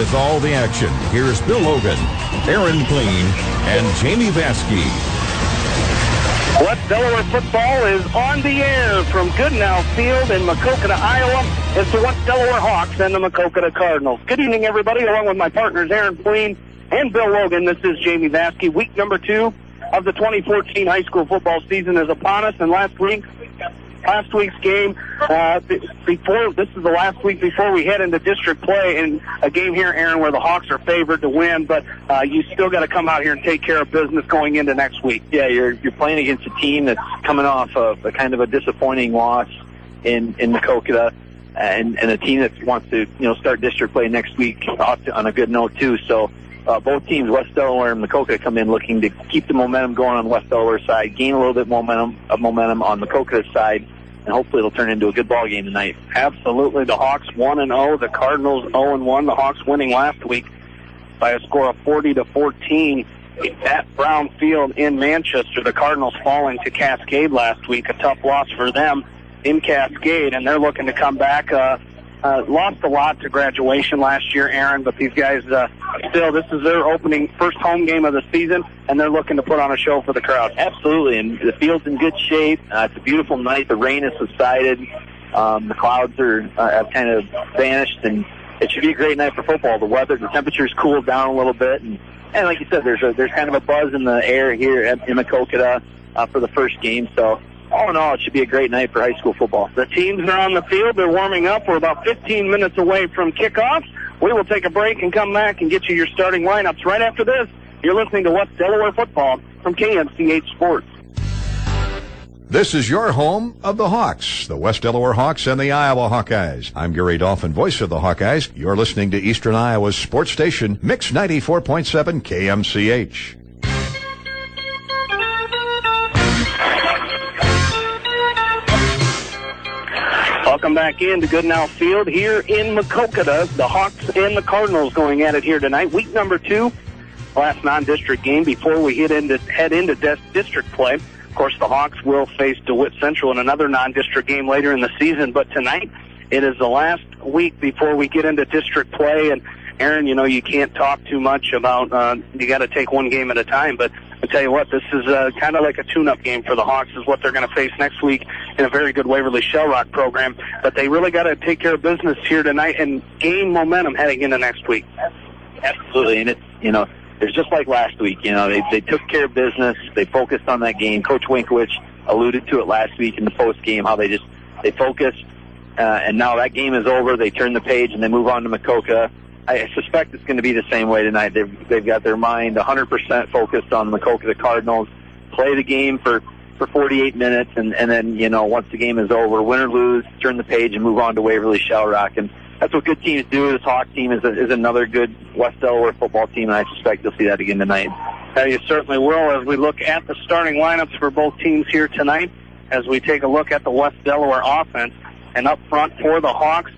With all the action, here's Bill Logan, Aaron Clean, and Jamie Vaskey. West Delaware football is on the air from Goodenow Field in Maquoketa, Iowa. It's the West Delaware Hawks and the Maquoketa Cardinals. Good evening, everybody, along with my partners Aaron Clean and Bill Logan. This is Jamie Vaskey. Week number 2 of the 2014 high school football season is upon us, and last week's game, this is the last week before we head into district play, and a game here, Aaron, where the Hawks are favored to win, but you still got to come out here and take care of business going into next week. Yeah, you're playing against a team that's coming off of a kind of a disappointing loss in Maquoketa, and a team that wants to start district play next week on a good note too. So both teams, West Delaware and Maquoketa, come in looking to keep the momentum going on West Delaware's side, gain a little bit momentum on Maquoketa's side, and hopefully it'll turn into a good ball game tonight. Absolutely. The Hawks 1-0, the Cardinals 0-1. The Hawks winning last week by a score of 40-14 at Brown Field in Manchester. The Cardinals falling to Cascade last week, a tough loss for them in Cascade, and they're looking to come back. Lost a lot to graduation last year, Aaron, but these guys still, this is their first home game of the season, and they're looking to put on a show for the crowd. Absolutely, and the field's in good shape. It's a beautiful night. The rain has subsided. The clouds have kind of vanished, and it should be a great night for football. The temperature's cooled down a little bit, and like you said, there's kind of a buzz in the air here in Maquoketa for the first game, so all in all, it should be a great night for high school football. The teams are on the field. They're warming up. We're about 15 minutes away from kickoff. We will take a break and come back and get you your starting lineups right after this. You're listening to West Delaware football from KMCH Sports. This is your home of the Hawks, the West Delaware Hawks and the Iowa Hawkeyes. I'm Gary Dolphin, voice of the Hawkeyes. You're listening to Eastern Iowa's sports station, Mix 94.7 KMCH. Welcome back in to Goodenow Field here in Maquoketa. The Hawks and the Cardinals going at it here tonight. Week number 2, last non-district game before we head into district play. Of course, the Hawks will face DeWitt Central in another non-district game later in the season, but tonight it is the last week before we get into district play. And Aaron, you can't talk too much about, you got to take one game at a time, but I tell you what, this is kind of like a tune-up game for the Hawks is what they're going to face next week in a very good Waverly Shell Rock program. But they really got to take care of business here tonight and gain momentum heading into next week. Absolutely, and it's, it's just like last week. They took care of business. They focused on that game. Coach Winkowicz alluded to it last week in the post-game, how they focused, and now that game is over. They turn the page and they move on to Maquoketa. I suspect it's going to be the same way tonight. They've got their mind 100% focused on the Maquoketa Cardinals. Play the game for 48 minutes, and then, once the game is over, win or lose, turn the page and move on to Waverly Shell Rock. And that's what good teams do. This Hawk team is another good West Delaware football team, and I suspect you'll see that again tonight. You certainly will as we look at the starting lineups for both teams here tonight as we take a look at the West Delaware offense. And up front for the Hawks,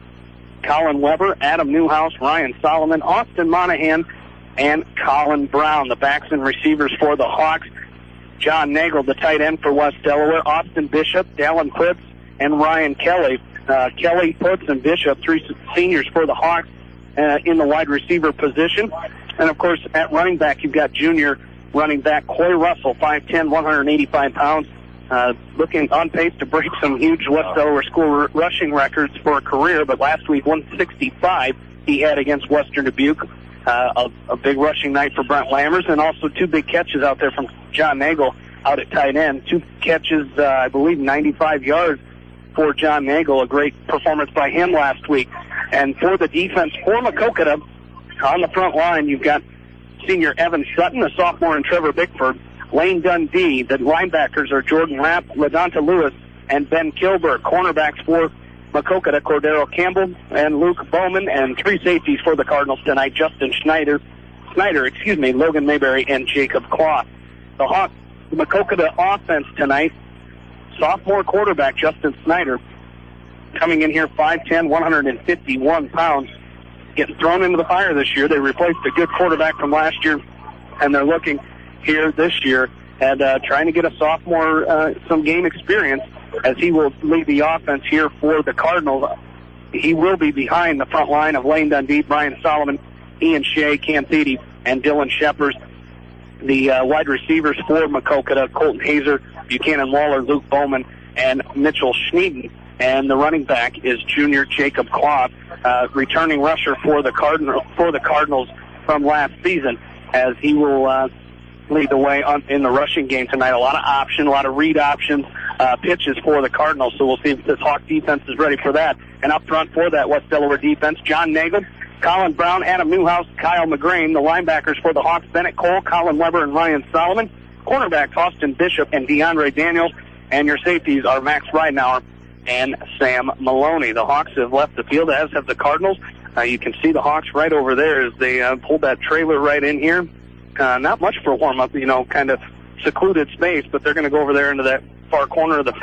Colin Weber, Adam Newhouse, Ryan Solomon, Austin Monahan, and Colin Brown. The backs and receivers for the Hawks, John Nagel, the tight end for West Delaware, Austin Bishop, Dallin Putz, and Ryan Kelly. Kelly, Putz, and Bishop, 3 seniors for the Hawks in the wide receiver position. And, of course, at running back, you've got junior running back Coy Russell, 5'10", 185 pounds, looking on pace to break some huge West Delaware school rushing records for a career, but last week 165 he had against Western Dubuque. A big rushing night for Brent Lammers, and also 2 big catches out there from John Nagel out at tight end. 2 catches, I believe 95 yards for John Nagel. A great performance by him last week. And for the defense for Maquoketa, on the front line, you've got senior Evan Sutton, a sophomore, and Trevor Bickford. Lane Dundee. The linebackers are Jordan Rapp, LaDonta Lewis, and Ben Kilberg. Cornerbacks for Maquoketa, Cordero Campbell and Luke Bowman, and 3 safeties for the Cardinals tonight, Justin Snyder, Logan Mayberry, and Jacob Cloth. The Maquoketa offense tonight, sophomore quarterback Justin Snyder, coming in here 5'10", 151 pounds, getting thrown into the fire this year. They replaced a good quarterback from last year, and they're looking here this year and trying to get a sophomore some game experience as he will lead the offense here for the Cardinals. He will be behind the front line of Lane Dundee, Brian Solomon, Ian Shea, Cam Thede, and Dylan Shepard. The wide receivers for Maquoketa, Colton Hazer, Buchanan Waller, Luke Bowman, and Mitchell Schneiden. And the running back is junior Jacob Clough, returning rusher for the Cardinals from last season, as he will lead the way in the rushing game tonight. A lot of option, a lot of read options, pitches for the Cardinals. So we'll see if this Hawk defense is ready for that. And up front for that West Delaware defense, John Nagel, Colin Brown, Adam Newhouse, Kyle McGrain. The linebackers for the Hawks, Bennett Cole, Colin Weber, and Ryan Solomon. Cornerbacks, Austin Bishop and DeAndre Daniels. And your safeties are Max Ridenauer and Sam Maloney. The Hawks have left the field, as have the Cardinals. You can see the Hawks right over there as they pulled that trailer right in here. Not much for a warm-up, kind of secluded space, but they're going to go over there into that far corner of the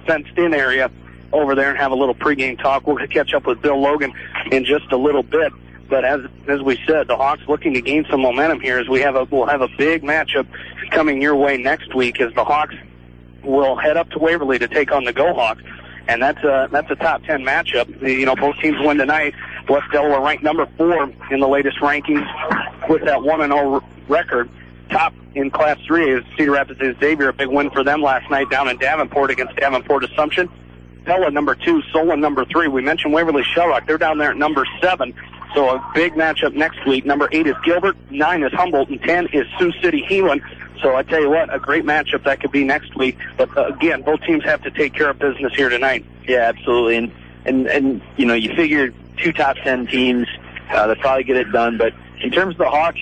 fenced-in area over there and have a little pregame talk. We're going to catch up with Bill Logan in just a little bit. But as we said, the Hawks looking to gain some momentum here as we'll have a big matchup coming your way next week as the Hawks will head up to Waverly to take on the Go Hawks. And that's a top 10 matchup. Both teams win tonight. West Delaware ranked number 4 in the latest rankings with that 1-0 record. Top in Class 3 is Cedar Rapids Xavier, a big win for them last night down in Davenport against Davenport Assumption. Pella number 2, Solon number 3. We mentioned Waverly Shellrock. They're down there at number 7. So a big matchup next week. Number 8 is Gilbert, 9 is Humboldt, and 10 is Sioux City Heelan. So I tell you what, a great matchup that could be next week. But again, both teams have to take care of business here tonight. Yeah, absolutely. And you figure 2 top 10 teams, they'll probably get it done. But in terms of the Hawks,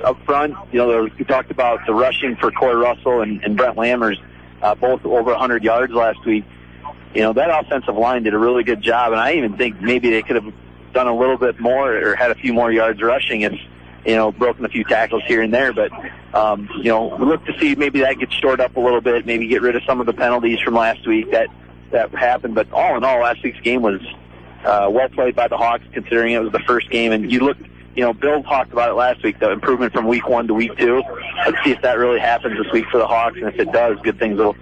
up front, we talked about the rushing for Corey Russell and Brent Lammers, both over 100 yards last week. That offensive line did a really good job, and I even think maybe they could have done a little bit more or had a few more yards rushing if, broken a few tackles here and there. But, we look to see maybe that gets shored up a little bit, maybe get rid of some of the penalties from last week that happened. But all in all, last week's game was well played by the Hawks, considering it was the first game. And you look, Bill talked about it last week, the improvement from week 1 to week 2. Let's see if that really happens this week for the Hawks, and if it does, good things will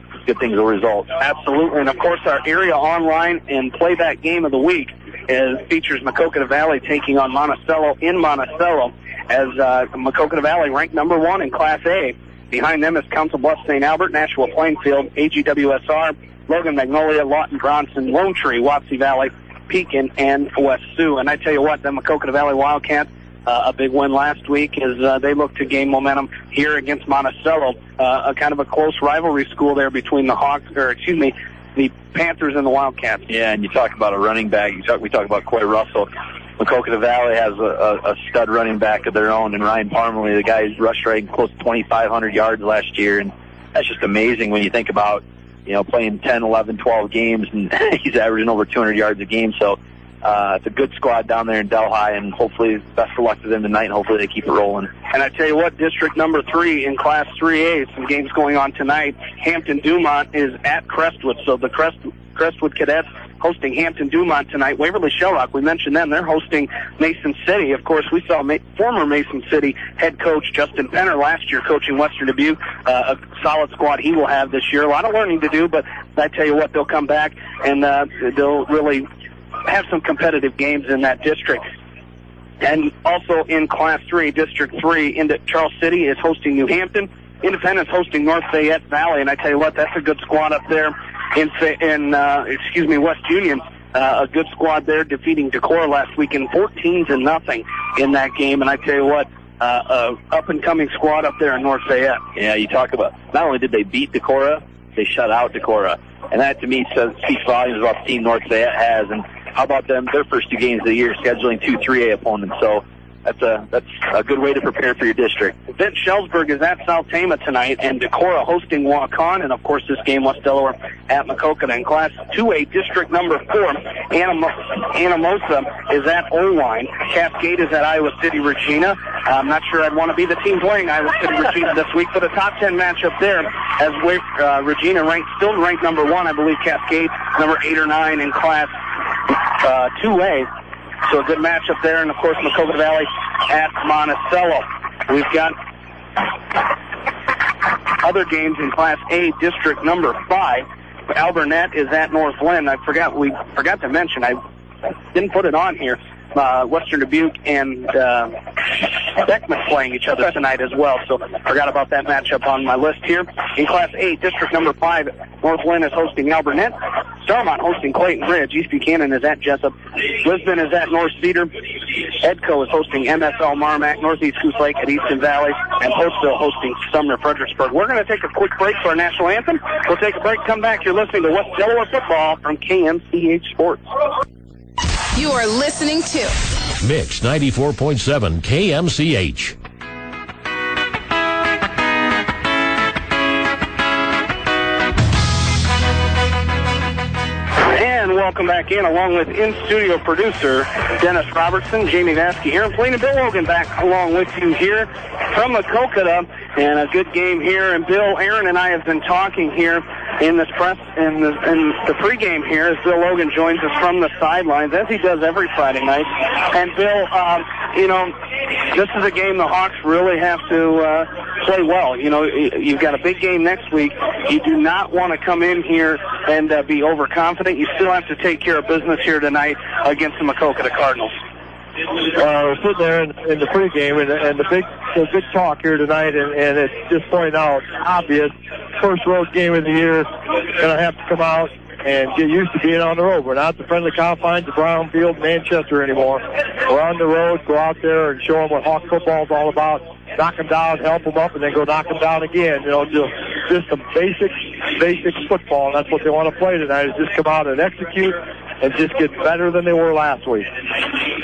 result. Absolutely. And of course, our area online and playback game of the week features Maquoketa Valley taking on Monticello in Monticello, as Maquoketa Valley ranked number 1 in Class A. Behind them is Council Bluffs, St. Albert, Nashua Plainfield, AGWSR, Logan, Magnolia, Lawton, Bronson, Lone Tree, Wapsie Valley, Pekin, and West Sioux. And I tell you what, the Maquoketa Valley Wildcats, a big win last week as they look to gain momentum here against Monticello, a kind of a close rivalry school there between the Panthers and the Wildcats. Yeah, and you talk about a running back. We talk about Coy Russell. Maquoketa Valley has a stud running back of their own, and Ryan Parmalee, the guy who's rushed right close to 2,500 yards last year, and that's just amazing when you think about, playing 10, 11, 12 games, and he's averaging over 200 yards a game. So it's a good squad down there in Delhi, and hopefully best of luck to them tonight, and hopefully they keep it rolling. And I tell you what, District number 3 in Class 3A, some games going on tonight. Hampton-Dumont is at Crestwood, so the Crestwood Cadets hosting Hampton-Dumont tonight. Waverly Shellrock, we mentioned them, they're hosting Mason City. Of course, we saw former Mason City head coach Justin Penner last year coaching Western Dubuque, a solid squad he will have this year. A lot of learning to do, but I tell you what, they'll come back and they'll really have some competitive games in that district. And also in Class 3, District 3, Charles City is hosting New Hampton. Independence hosting North Fayette Valley, and I tell you what, that's a good squad up there in West Union. A good squad there, defeating Decorah last week in 14-0 in that game. And I tell you what, up-and-coming squad up there in North Fayette. Yeah, you talk about, not only did they beat Decorah, they shut out Decorah. And that, to me, speaks volumes about the team North Fayette has. And how about them, their first 2 games of the year, scheduling 2 3A opponents. So that's a good way to prepare for your district. Vince Shellsburg is at South Tama tonight, and Decorah hosting Waukon, and of course this game, West Delaware at Maquoketa. In Class 2A, District number 4, Anamosa is at Owine. Cascade is at Iowa City Regina. I'm not sure I'd want to be the team playing Iowa City Regina this week, but a top 10 matchup there, as Regina still ranked number 1, I believe Cascade number 8 or 9 in Class 2A. So a good matchup there, and of course Maquoketa Valley at Monticello. We've got other games in Class A, District number 5. Alburnett is at North Lynn. We forgot to mention, I didn't put it on here. Western Dubuque and Beckman playing each other tonight as well. So forgot about that matchup on my list here. In Class A, District number 5, North Lynn is hosting Alburnett. Starmont hosting Clayton Ridge. East Buchanan is at Jessup. Lisbon is at North Cedar. Edco is hosting MSL Marmac. Northeast Goose Lake at Easton Valley. And Postville hosting Sumner Fredericksburg. We're going to take a quick break for our national anthem. We'll take a break, come back. You're listening to West Delaware football from KMCH Sports. You are listening to Mix 94.7 KMCH. And welcome back in, along with in-studio producer Dennis Robertson, Jamie Vasky here, and Blaine and Bill Logan back along with you here from Maquoketa. And a good game here. And Bill, Aaron, and I have been talking here in this press, in the pregame here, as Bill Logan joins us from the sidelines, as he does every Friday night. And Bill, this is a game the Hawks really have to play well. You know, you've got a big game next week. You do not want to come in here and be overconfident. You still have to take care of business here tonight against the Maquoketa Cardinals. We're sitting there in the pregame, and the big talk here tonight, and it's just pointing out obvious. First road game of the year, going to have to come out and get used to being on the road. We're not the friendly confines of Brownfield, Manchester anymore. We're on the road. Go out there and show them what Hawk football is all about. Knock them down, help them up, and then go knock them down again. You know, just some basic football. And that's what they want to play tonight, is just come out and execute and just get better than they were last week.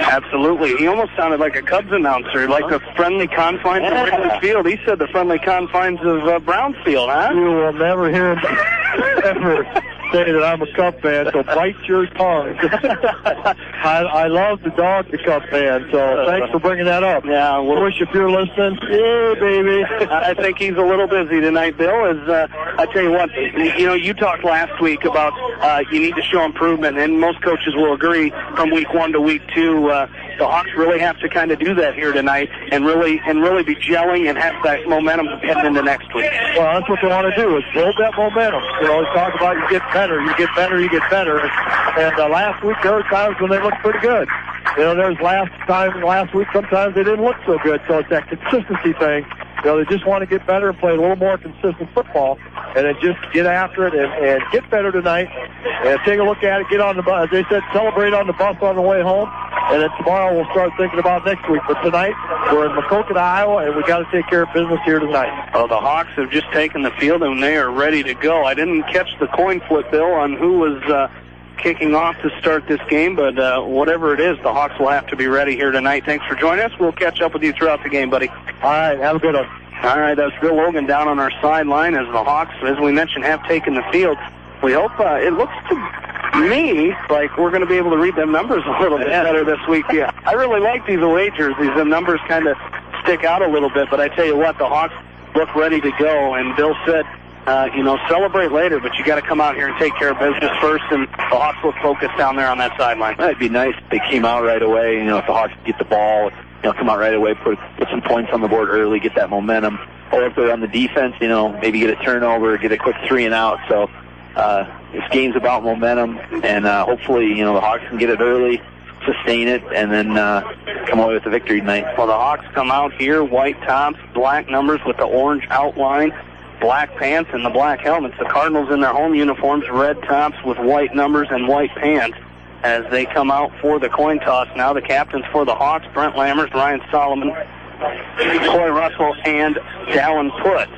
Absolutely. He almost sounded like a Cubs announcer, like the friendly confines of Richmond Field. He said the friendly confines of Brownfield, huh? You will never hear him ever say that I'm a Cub fan, so bite your tongue. I love the dog, the Cub fan, so thanks for bringing that up. Yeah, well, Wish, if you're listening, yeah, baby. I think he's a little busy tonight, Bill. I tell you what, you talked last week about you need to show improvement, and most coaches will agree from week 1 to week 2. The Hawks really have to kind of do that here tonight, and really be gelling and have that momentum heading into next week. Well, that's what they want to do, is build that momentum. You know, talk about you get better. And last week there were times when they looked pretty good. You know, there's last week sometimes they didn't look so good. So it's that consistency thing. You know, they just want to get better and play a little more consistent football, and then just get after it and get better tonight. And take a look at it, get on the bus. As they said, celebrate on the bus on the way home. And then tomorrow we'll start thinking about next week. But tonight, we're in Maquoketa, Iowa, and we got to take care of business here tonight. Oh, the Hawks have just taken the field, and they are ready to go. I didn't catch the coin flip, Bill, on who was kicking off to start this game, but whatever it is, the Hawks will have to be ready here tonight. Thanks for joining us. We'll catch up with you throughout the game, buddy. All right, have a good one. All right, that's Bill Logan down on our sideline as the Hawks, as we mentioned, have taken the field. We hope it looks to me like we're going to be able to read them numbers a little bit better this week. Yeah, I really like these wagers. These numbers kind of stick out a little bit, but I tell you what, the Hawks look ready to go, and Bill said, celebrate later, but you got to come out here and take care of business first, and the Hawks look focused down there on that sideline. That'd be nice if they came out right away. You know, if the Hawks get the ball, come out right away, put some points on the board early, get that momentum. Or if they're on the defense, maybe get a turnover, get a quick 3 and out. So this game's about momentum, and hopefully, the Hawks can get it early, sustain it, and then come away with the victory tonight. Well, the Hawks come out here, white tops, black numbers with the orange outline, black pants and the black helmets. The Cardinals in their home uniforms, red tops with white numbers and white pants as they come out for the coin toss. Now the captains for the Hawks, Brent Lammers, Ryan Solomon, Coy Russell, and Dallin Putt.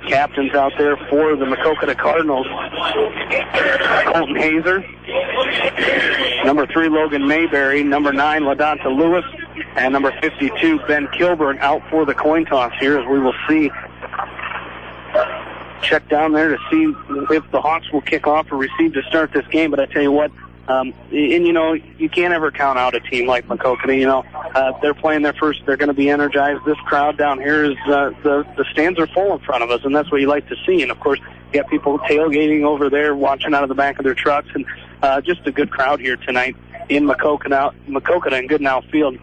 Captains out there for the Maquoketa Cardinals, Colton Hazer, number 3, Logan Mayberry, number 9, LaDonta Lewis, and number 52, Ben Kilburn out for the coin toss here, as we will see. Check down there to see if the Hawks will kick off or receive to start this game. But I tell you what, you can't ever count out a team like Maquoketa. They're playing their first. They're going to be energized. This crowd down here is the stands are full in front of us, and that's what you like to see. And of course, you got people tailgating over there, watching out of the back of their trucks, and just a good crowd here tonight in Maquoketa and Goodenow Field.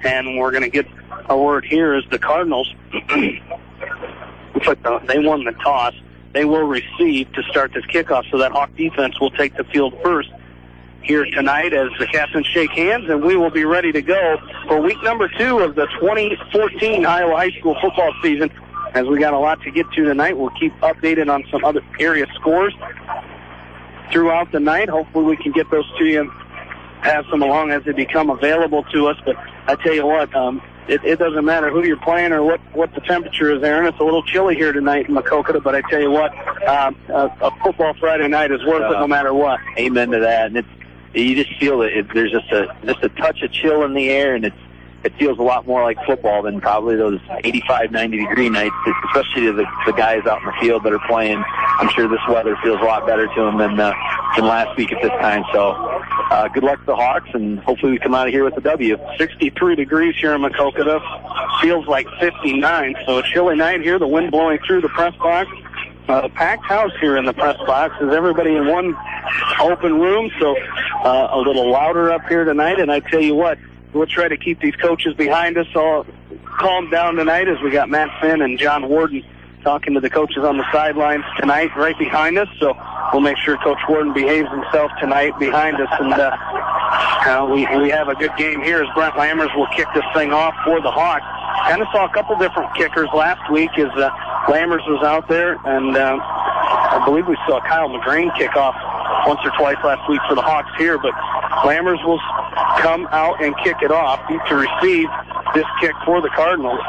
And we're going to get a word here as the Cardinals. They won the toss. They will receive to start this kickoff, so that Hawk defense will take the field first. here tonight as the captains shake hands, and we will be ready to go for week number 2 of the 2014 Iowa High School football season. As we got a lot to get to tonight, we'll keep updated on some other area scores throughout the night. Hopefully we can get those to you, pass them along as they become available to us. But I tell you what, it doesn't matter who you're playing or what the temperature is there, and it's a little chilly here tonight in Maquoketa, but I tell you what, a football Friday night is worth it no matter what. Amen to that. And you just feel that there's just a touch of chill in the air, and it feels a lot more like football than probably those 85, 90-degree nights, especially to the guys out in the field that are playing. I'm sure this weather feels a lot better to them than last week at this time. So good luck to the Hawks, and hopefully we come out of here with a W. 63 degrees here in Maquoketa. Feels like 59, so a chilly night here. The wind blowing through the press box. Packed house here in the press box. Is everybody in one open room, so a little louder up here tonight. And I tell you what, we'll try to keep these coaches behind us all calmed down tonight as we got Matt Finn and John Warden talking to the coaches on the sidelines tonight right behind us. So we'll make sure Coach Warden behaves himself tonight behind us. And we have a good game here as Brent Lammers will kick this thing off for the Hawks. Kind of saw a couple different kickers last week as Lammers was out there, and I believe we saw Kyle McGrain kick off once or twice last week for the Hawks here, but Lammers will come out and kick it off. Deep to receive this kick for the Cardinals.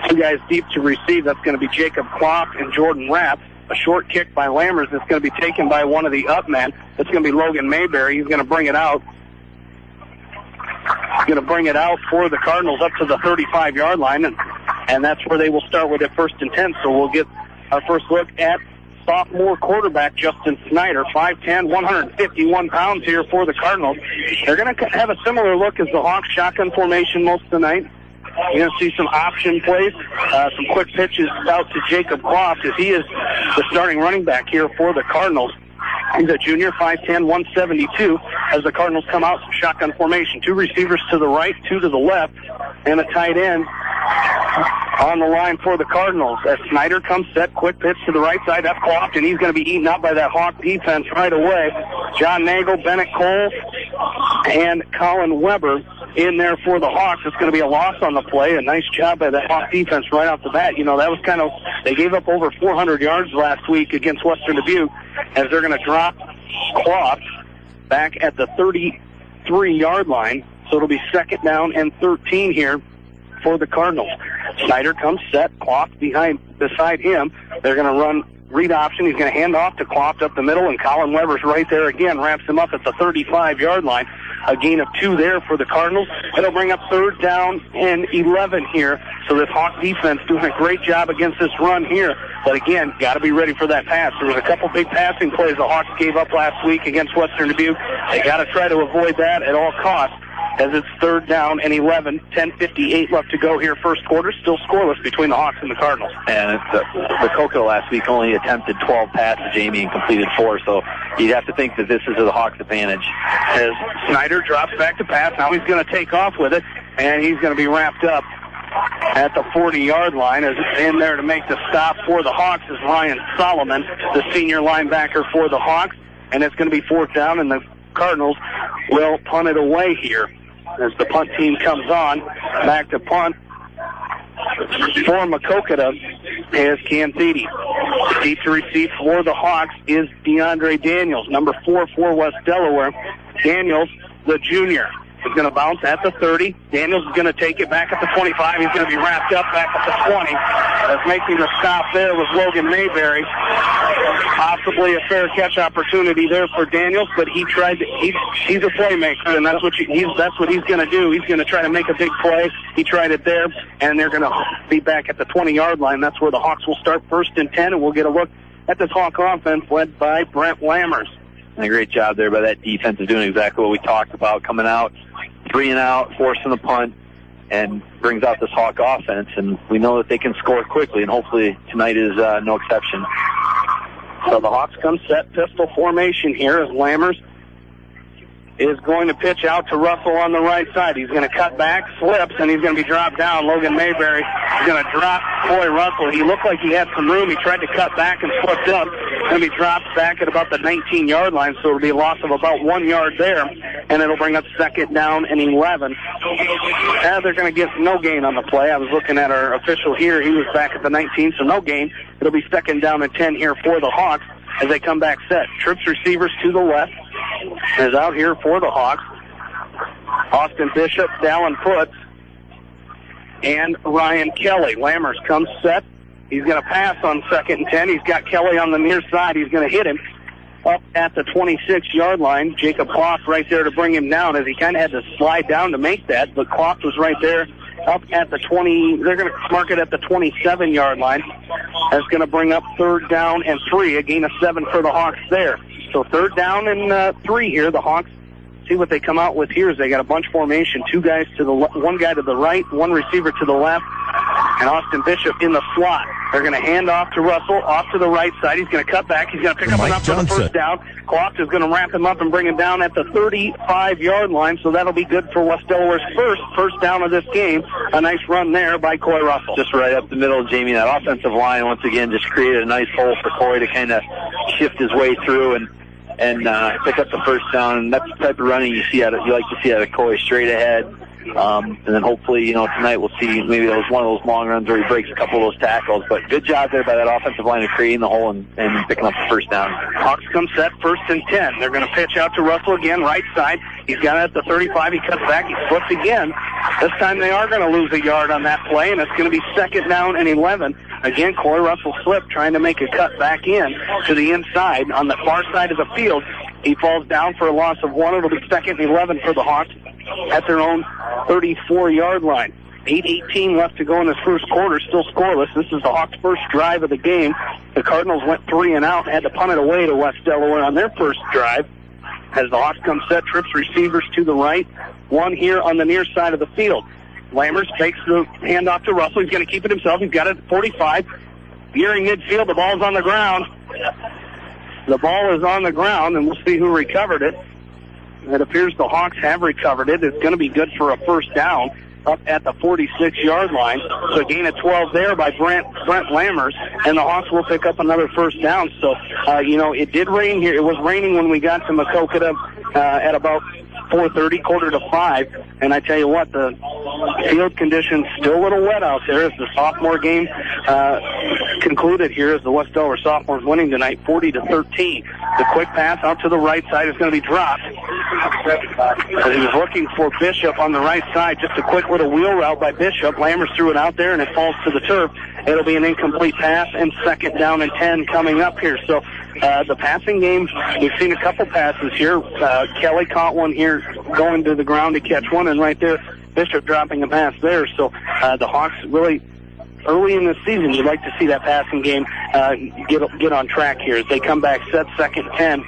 2 guys deep to receive. That's going to be Jacob Klopp and Jordan Rapp. A short kick by Lammers that's going to be taken by one of the up men. That's going to be Logan Mayberry. He's going to bring it out. He's going to bring it out for the Cardinals up to the 35-yard line, and that's where they will start with it 1st and 10. So we'll get our first look at sophomore quarterback Justin Snyder, 5'10", 151 pounds here for the Cardinals. They're going to have a similar look as the Hawks, shotgun formation most of the night. You're going to see some option plays, some quick pitches out to Jacob Klopp as he is the starting running back here for the Cardinals. He's a junior, 5'10", 172, as the Cardinals come out shotgun formation. 2 receivers to the right, 2 to the left, and a tight end on the line for the Cardinals. As Snyder comes set, quick pitch to the right side. That's Klopp, and he's going to be eaten up by that Hawk defense right away. John Nagel, Bennett Cole, and Colin Weber in there for the Hawks. It's going to be a loss on the play. A nice job by the Hawk defense right off the bat. You know, that was kind of, they gave up over 400 yards last week against Western Dubuque, as they're going to drop Klopp back at the 33-yard line. So it'll be 2nd down and 13 here for the Cardinals. Snyder comes set, Klopp beside him. They're going to run read option. He's going to hand off to Klopp up the middle, and Colin Weber's right there again, wraps him up at the 35-yard line. A gain of 2 there for the Cardinals. It'll bring up 3rd down and 11 here. So this Hawk defense doing a great job against this run here. But again, got to be ready for that pass. There was a couple big passing plays the Hawks gave up last week against Western Dubuque. They got to try to avoid that at all costs, as it's 3rd down and 11, 10:58 left to go here first quarter. Still scoreless between the Hawks and the Cardinals. And the Coco last week only attempted 12 passes, Jamie, and completed 4. So you'd have to think that this is the Hawks' advantage. As Snyder drops back to pass, now he's going to take off with it, and he's going to be wrapped up at the 40-yard line. As in there to make the stop for the Hawks is Ryan Solomon, the senior linebacker for the Hawks. And it's going to be 4th down, and the Cardinals will punt it away here. As the punt team comes on, back to punt for Maquoketa is Cam Thede. Deep to receive for the Hawks is DeAndre Daniels, number 4 for West Delaware. Daniels, the junior, is going to bounce at the 30. Daniels is going to take it back at the 25. He's going to be wrapped up back at the 20. As making the stop there was Logan Mayberry. Possibly a fair catch opportunity there for Daniels, but he tried. He's a playmaker, and that's what he's going to do. He's going to try to make a big play. He tried it there, and they're going to be back at the 20-yard line. That's where the Hawks will start 1st and 10, and we'll get a look at this Hawk offense led by Brent Lammers. And a great job there by that defense of doing exactly what we talked about, coming out 3 and out, forcing the punt, and brings out this Hawk offense. And we know that they can score quickly, and hopefully tonight is no exception. So the Hawks come set pistol formation here as Lammers is going to pitch out to Russell on the right side. He's going to cut back, slips, and he's going to be dropped down. Logan Mayberry is going to drop Coy Russell. He looked like he had some room. He tried to cut back and slipped up. going to be dropped back at about the 19-yard line, so it'll be a loss of about 1 yard there, and it'll bring up second down and 11. They're going to get no gain on the play. I was looking at our official here. He was back at the 19, so no gain. It'll be second down and 10 here for the Hawks as they come back set. Trips receivers to the left is out here for the Hawks. Austin Bishop, Dallin Foots, and Ryan Kelly. Lammers comes set. He's going to pass on second and 10. He's got Kelly on the near side. He's going to hit him up at the 26-yard line. Jacob Klopp right there to bring him down as he kind of had to slide down to make that, but Klopp was right there up at the 20. They're going to mark it at the 27-yard line. That's going to bring up third down and 3, a gain of 7 for the Hawks there. So third down and 3 here. The Hawks, see what they come out with here is they got a bunch formation, one guy to the right, one receiver to the left, and Austin Bishop in the slot. They're going to hand off to Russell, off to the right side. He's going to cut back. He's going to pick up enough for the first down. Klopp is going to wrap him up and bring him down at the 35-yard line, so that'll be good for West Delaware's first down of this game. A nice run there by Coy Russell. Just right up the middle, Jamie. That offensive line, once again, just created a nice hole for Coy to kind of shift his way through and pick up the first down. And that's the type of running you like to see out of Coy, straight ahead. And then hopefully, tonight we'll see maybe that was one of those long runs where he breaks a couple of those tackles. But good job there by that offensive line of creating the hole and picking up the first down. Hawks come set, first and 10. They're going to pitch out to Russell again, right side. He's got it at the 35. He cuts back. He flips again. This time they are going to lose a yard on that play, and it's going to be second down and 11. Again, Coy Russell slipped, trying to make a cut back in to the inside on the far side of the field. He falls down for a loss of 1. It'll be second and 11 for the Hawks at their own 34-yard line. 8:18 left to go in this first quarter, still scoreless. This is the Hawks' first drive of the game. The Cardinals went 3 and out and had to punt it away to West Delaware on their first drive. As the Hawks come set, trips receivers to the right, one here on the near side of the field. Lammers takes the handoff to Russell. He's going to keep it himself. He's got it at 45. Veering midfield, the ball's on the ground. The ball is on the ground, and we'll see who recovered it. It appears the Hawks have recovered it. It's going to be good for a first down up at the 46-yard line. So a gain of 12 there by Brent Lammers, and the Hawks will pick up another first down. So, it did rain here. It was raining when we got to Maquoketa at about 4:30, 4:45, and I tell you what, the field conditions still a little wet out there as the sophomore game concluded here as the West Delaware sophomores winning tonight 40-13. The quick pass out to the right side is going to be dropped as he was looking for Bishop on the right side. Just a quick little wheel route by Bishop. Lammers threw it out there and it falls to the turf. It'll be an incomplete pass and second down and 10 coming up here. So the passing game, we've seen a couple passes here. Kelly caught one here going to the ground to catch one, and right there, Bishop dropping a pass there. So the Hawks really, early in the season, you'd like to see that passing game get on track here as they come back set, second 10.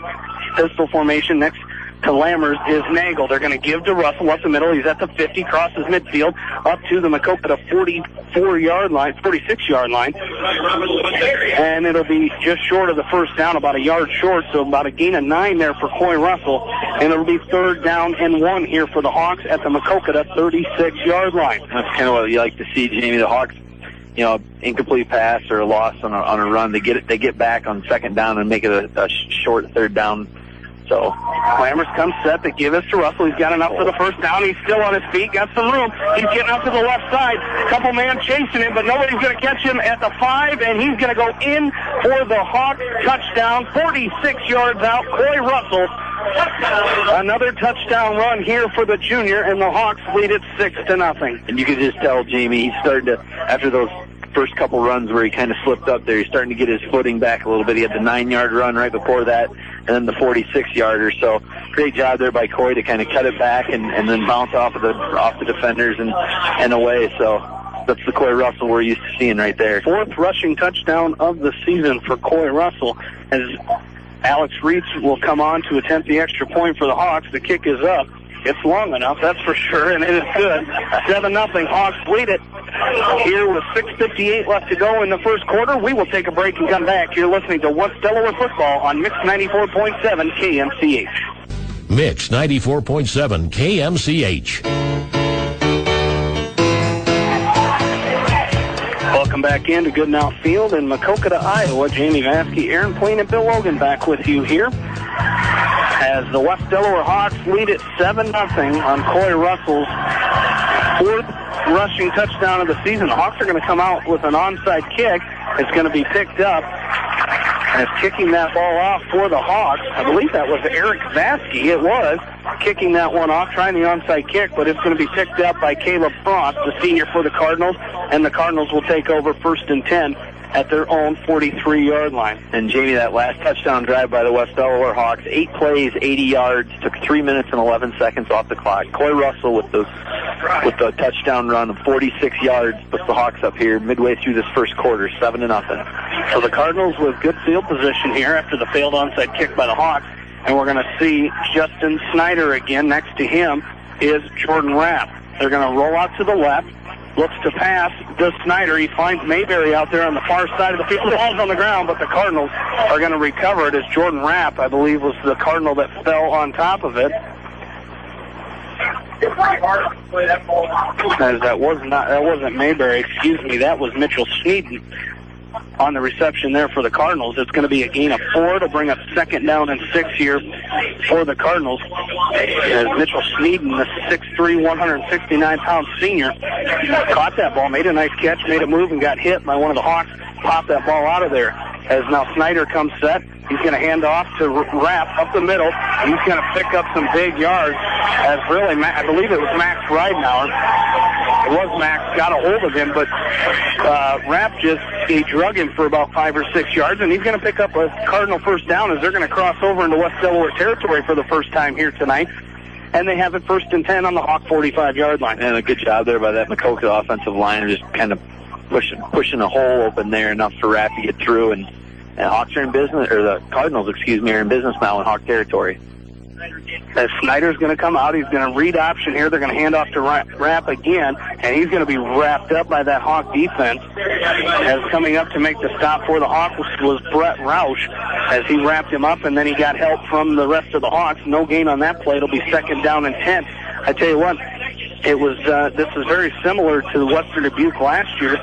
Pistol formation next to Lammers is Nagel. They're going to give to Russell up the middle. He's at the 50, crosses midfield up to the Maquoketa 46-yard line. And it'll be just short of the first down, about a yard short, so about a gain of 9 there for Coy Russell. And it'll be third down and 1 here for the Hawks at the Maquoketa 36-yard line. That's kind of what you like to see, Jamie. The Hawks, incomplete pass or a loss on a run, they get back on second down and make it a short third down. So Lammers comes set. They give us to Russell. He's got enough for the first down. He's still on his feet. Got some room. He's getting out to the left side. Couple man chasing him, but nobody's going to catch him at the 5, and he's going to go in for the Hawks touchdown. 46 yards out. Coy Russell. Another touchdown run here for the junior, and the Hawks lead it 6-0. And you could just tell, Jamie, he started to, after those first couple runs where he kind of slipped up there, he's starting to get his footing back a little bit. He had the 9-yard run right before that, and then the 46-yarder. So great job there by Coy to kind of cut it back and then bounce off the defenders and away. So that's the Coy Russell we're used to seeing right there. 4th rushing touchdown of the season for Coy Russell, as Alex Reitz will come on to attempt the extra point for the Hawks. The kick is up. It's long enough, that's for sure, and it is good. 7-0. Hawks lead it here with 6:58 left to go in the first quarter. We will take a break and come back. You're listening to West Delaware football on Mix 94.7 KMCH. Mix 94.7 KMCH. Welcome Welcome back into Goodenough Field in Maquoketa, Iowa. Jamie Vaskey, Aaron Plain, and Bill Logan back with you here as the West Delaware Hawks lead at 7-0 on Coy Russell's fourth rushing touchdown of the season. The Hawks are going to come out with an onside kick. It's going to be picked up as kicking that ball off for the Hawks. I believe that was Eric Vaskey. It was kicking that one off, trying the onside kick, but it's going to be picked up by Caleb Frost, the senior for the Cardinals, and the Cardinals will take over 1st and 10 at their own 43-yard line. And Jamie, that last touchdown drive by the West Delaware Hawks, 8 plays, 80 yards, took 3 minutes and 11 seconds off the clock. Coy Russell with the touchdown run of 46 yards puts the Hawks up here midway through this first quarter, 7-0. So the Cardinals with good field position here after the failed onside kick by the Hawks, and we're going to see Justin Snyder again. Next to him is Jordan Rapp. They're going to roll out to the left. Looks to pass, does Snyder. He finds Mayberry out there on the far side of the field. The ball's on the ground, but the Cardinals are going to recover it as Jordan Rapp, I believe, was the Cardinal that fell on top of it. As that wasn't Mayberry, excuse me, that was Mitchell Sneeden on the reception there for the Cardinals. It's going to be a gain of 4 to bring up 2nd down and 6 here for the Cardinals. As Mitchell Sneeden, the 6'3", 169-pound senior, caught that ball, made a nice catch, made a move, and got hit by one of the Hawks. Popped that ball out of there. As now Snyder comes set, he's going to hand off to Rapp up the middle. He's going to pick up some big yards. As really, I believe it was Max Ridenauer. It was Max, got a hold of him, but Rapp he drug him for about 5 or 6 yards, and he's going to pick up a Cardinal 1st down as they're going to cross over into West Delaware territory for the first time here tonight. And they have it 1st and 10 on the Hawk 45-yard line. And a good job there by that Maquoketa offensive line, just kind of pushing a hole open there enough for Rapp to get through. And Hawks are in business, or the Cardinals, are in business now in Hawk territory. As Snyder's going to come out, he's going to read option here. They're going to hand off to Rapp again, and he's going to be wrapped up by that Hawk defense. As coming up to make the stop for the Hawks was Brett Roush, as he wrapped him up, and then he got help from the rest of the Hawks. No gain on that play. It'll be 2nd down and 10. I tell you what, it was. This is very similar to Western Dubuque last year.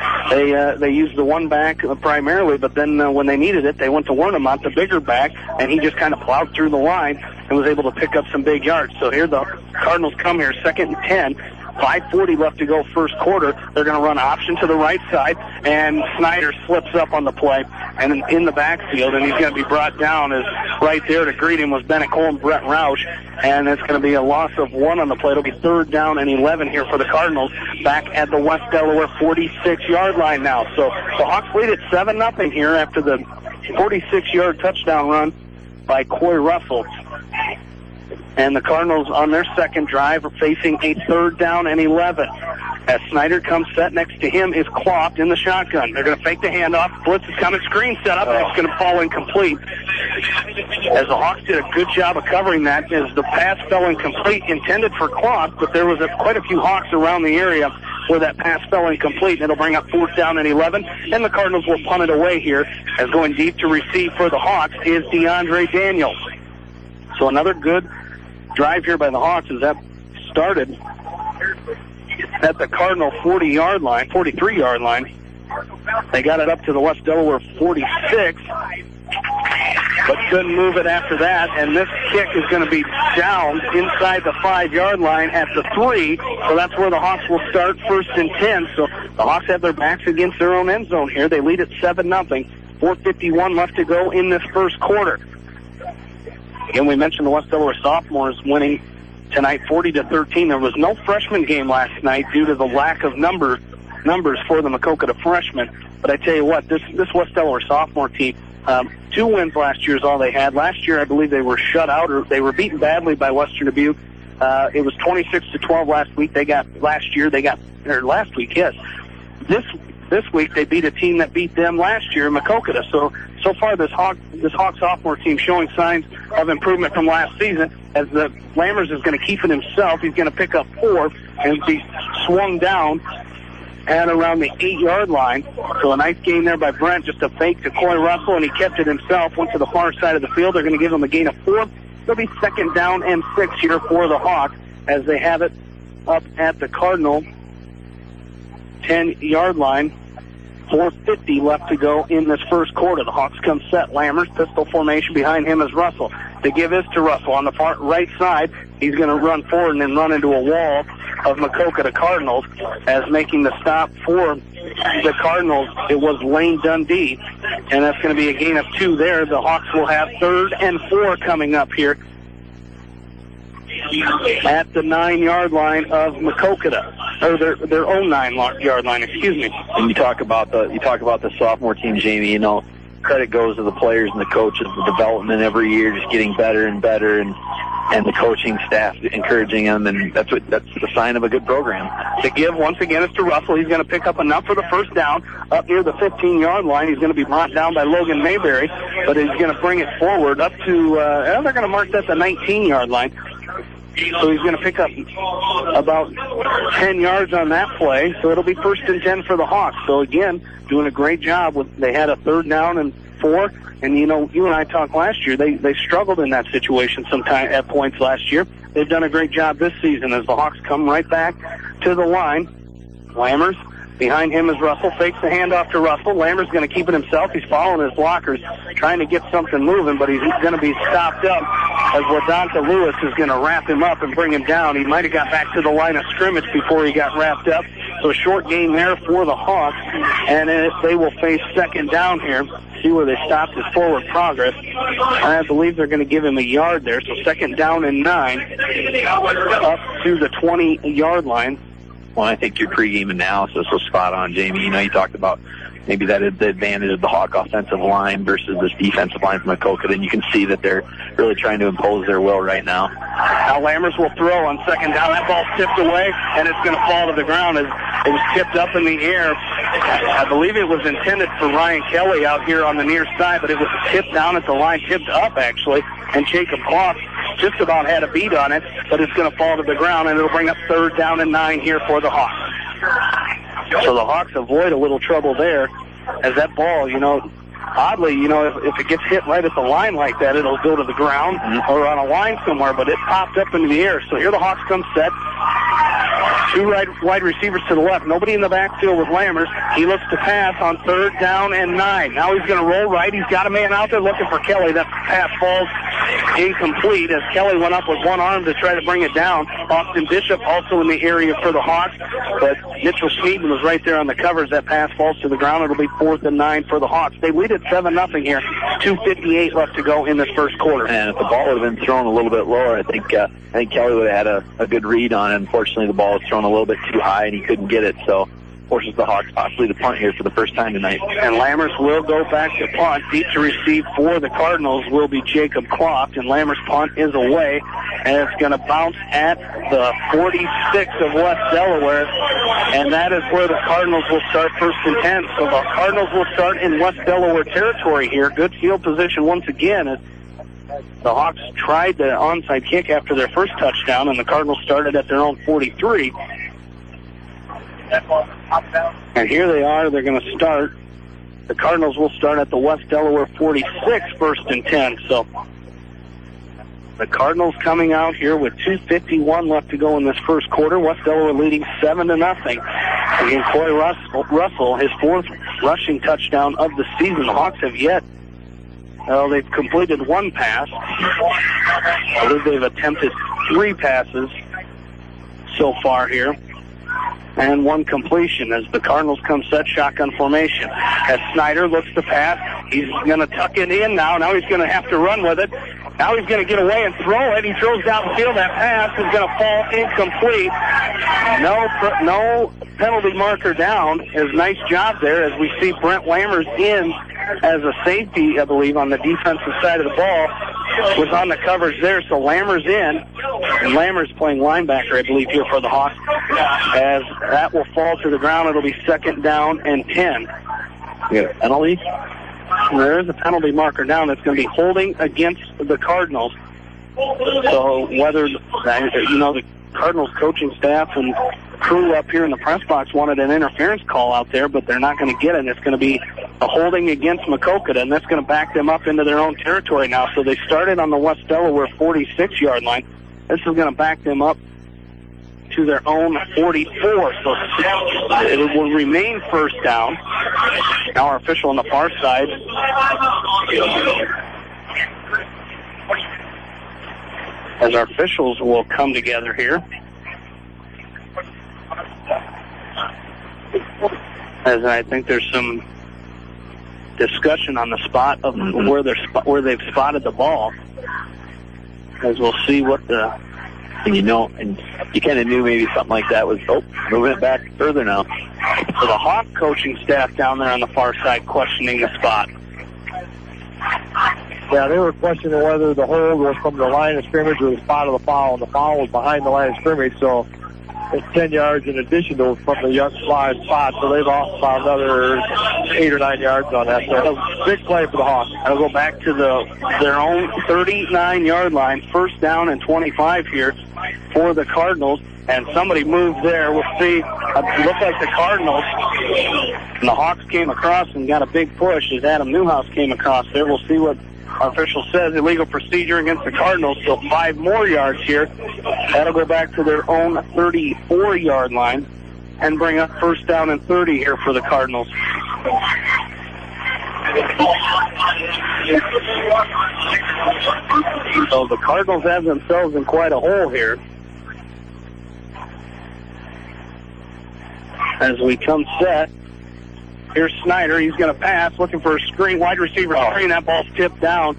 They used the one back primarily, but then when they needed it, they went to Wernemont, the bigger back, and he just kind of plowed through the line and was able to pick up some big yards. So here the Cardinals come here, 2nd and 10. 5:40 left to go first quarter. They're going to run option to the right side, and Snyder slips up on the play and in the backfield, and he's going to be brought down as right there to greet him was Bennett Cole and Brett Roush, and it's going to be a loss of 1 on the play. It'll be 3rd down and 11 here for the Cardinals back at the West Delaware 46-yard line now. So the Hawks lead at 7-0 here after the 46-yard touchdown run by Coy Russell. And the Cardinals on their second drive are facing a 3rd down and 11. As Snyder comes set, next to him is Klopp in the shotgun. They're going to fake the handoff. Blitz is coming, screen set up, and it's going to fall incomplete. As the Hawks did a good job of covering that, as the pass fell incomplete, intended for Klopp, but there was quite a few Hawks around the area where that pass fell incomplete, and it'll bring up 4th down and 11, and the Cardinals will punt it away here, as going deep to receive for the Hawks is DeAndre Daniels. So another good drive here by the Hawks as that started at the Cardinal 43-yard line. They got it up to the West Delaware 46, but couldn't move it after that, and this kick is going to be down inside the 5-yard line at the 3, so that's where the Hawks will start 1st and 10. So the Hawks have their backs against their own end zone here. They lead at 7-0, 4:51 left to go in this first quarter. Again, we mentioned the West Delaware sophomores winning tonight 40-13. There was no freshman game last night due to the lack of numbers for the Maquoketa freshmen. But I tell you what, this West Delaware sophomore team, 2 wins last year is all they had. Last year, I believe they were shut out, or they were beaten badly by Western Dubuque. It was 26-12 last week. Last week, yes. This week they beat a team that beat them last year, Maquoketa. So far this Hawk sophomore team showing signs of improvement from last season. As the Lammers is going to keep it himself, he's going to pick up 4 and be swung down at around the 8-yard line. So a nice gain there by Brent, just a fake to Coy Russell, and he kept it himself. Went to the far side of the field. They're going to give him a gain of 4. It'll be 2nd down and 6 here for the Hawks as they have it up at the Cardinal 10-yard line. 4:50 left to go in this first quarter. The Hawks come set. Lammers, pistol formation. Behind him is Russell. The give is to Russell on the far right side. He's going to run forward and then run into a wall of Maquoketa Cardinals. As making the stop for the Cardinals, it was Lane Dundee, and that's going to be a gain of 2 there. The Hawks will have 3rd and 4 coming up here at the 9-yard line of Maquoketa, or their own 9-yard line. Excuse me. And you talk about the sophomore team, Jamie. You know, credit goes to the players and the coaches. The development every year, just getting better and better, and the coaching staff encouraging them, and that's the sign of a good program. The give once again is to Russell. He's going to pick up enough for the first down up near the 15-yard line. He's going to be brought down by Logan Mayberry, but he's going to bring it forward up to. They're going to mark that the 19-yard line. So he's going to pick up about 10 yards on that play. So it'll be 1st and 10 for the Hawks. So again, doing a great job. They had a 3rd down and 4. And, you know, you and I talked last year. They struggled in that situation sometime at points last year. They've done a great job this season as the Hawks come right back to the line. Lammers. Behind him is Russell. Fakes the handoff to Russell. Lammers going to keep it himself. He's following his blockers, trying to get something moving, but he's going to be stopped up as Wadonta Lewis is going to wrap him up and bring him down. He might have got back to the line of scrimmage before he got wrapped up. So a short gain there for the Hawks, and they will face 2nd down here. See where they stopped his forward progress. I believe they're going to give him a yard there. So 2nd down and 9 up to the 20-yard line. Well, I think your pregame analysis was spot on, Jamie. You know, you talked about maybe that the advantage of the Hawk offensive line versus this defensive line from Maquoketa, and you can see that they're really trying to impose their will right now. Now Lammers will throw on 2nd down. That ball tipped away, and it's going to fall to the ground as it was tipped up in the air. I believe it was intended for Ryan Kelly out here on the near side, but it was tipped down at the line, tipped up actually, and Jacob Klopp just about had a beat on it, but it's going to fall to the ground, and it'll bring up 3rd down and 9 here for the Hawks. So the Hawks avoid a little trouble there as that ball, you know, oddly, you know, if it gets hit right at the line like that, it'll go to the ground or on a line somewhere, but it popped up into the air. So here the Hawks come set. 2 wide receivers to the left. Nobody in the backfield with Lammers. He looks to pass on 3rd down and 9. Now he's going to roll right. He's got a man out there looking for Kelly. That pass falls incomplete as Kelly went up with one arm to try to bring it down. Austin Bishop also in the area for the Hawks, but Mitchell Sneeden was right there on the covers. That pass falls to the ground. It'll be 4th and 9 for the Hawks. They lead at 7-0 here. 2:58 left to go in this first quarter. And if the ball would have been thrown a little bit lower, I think Kelly would have had a good read on it. Unfortunately, the ball was thrown a little bit too high, and he couldn't get it. So forces the Hawks possibly to punt here for the first time tonight. And Lammers will go back to punt. Deep to receive for the Cardinals will be Jacob Klopp, and Lammers' punt is away, and it's going to bounce at the 46 of West Delaware, and that is where the Cardinals will start 1st and 10. So the Cardinals will start in West Delaware territory here. Good field position once again as the Hawks tried the onside kick after their first touchdown, and the Cardinals started at their own 43. And here they are. They're going to start. The Cardinals will start at the West Delaware 46, 1st and 10. So the Cardinals coming out here with 2:51 left to go in this first quarter. West Delaware leading 7-0. Again, Coy Russell, his 4th rushing touchdown of the season. The Hawks have yet. They've completed 1 pass. I believe they've attempted 3 passes so far here, and 1 completion as the Cardinals come set shotgun formation. As Snyder looks to pass, he's going to tuck it in now. Now he's going to have to run with it. Now he's going to get away and throw it. He throws downfield. That pass is going to fall incomplete. No penalty marker down. His nice job there as we see Brent Lammers in as a safety, I believe, on the defensive side of the ball. Was on the covers there, so Lammers in. And Lammers playing linebacker, I believe, here for the Hawks. As that will fall to the ground, it'll be 2nd down and 10. Yeah, penalty? There is a penalty marker down that's going to be holding against the Cardinals. So whether, the Cardinals coaching staff and crew up here in the press box wanted an interference call out there, but they're not going to get it. It's going to be a holding against Maquoketa, and that's going to back them up into their own territory now. So they started on the West Delaware 46-yard line. This is going to back them up to their own 44. So it will remain first down. Now our official on the far side. As our officials will come together here. As I think there's some discussion on the spot of where they've spotted the ball. As we'll see what the... And you kind of knew maybe something like that was, moving it back further now. So the Hawk coaching staff down there on the far side questioning the spot. Yeah, they were questioning whether the hold was from the line of scrimmage or the spot of the foul, and the foul was behind the line of scrimmage, so it's 10 yards in addition to from the young live spot, so they've lost about another 8 or 9 yards on that. So a big play for the Hawks. I'll go back to their own 39-yard line, first down and 25 here for the Cardinals, and somebody moved there. We'll see. It looked like the Cardinals, and the Hawks came across and got a big push as Adam Newhouse came across there. We'll see what our official says. Illegal procedure against the Cardinals, so 5 more yards here. That'll go back to their own 34-yard line and bring up first down and 30 here for the Cardinals. So the Cardinals have themselves in quite a hole here. As we come set, here's Snyder. He's going to pass, looking for a screen, wide receiver screen. That ball's tipped down.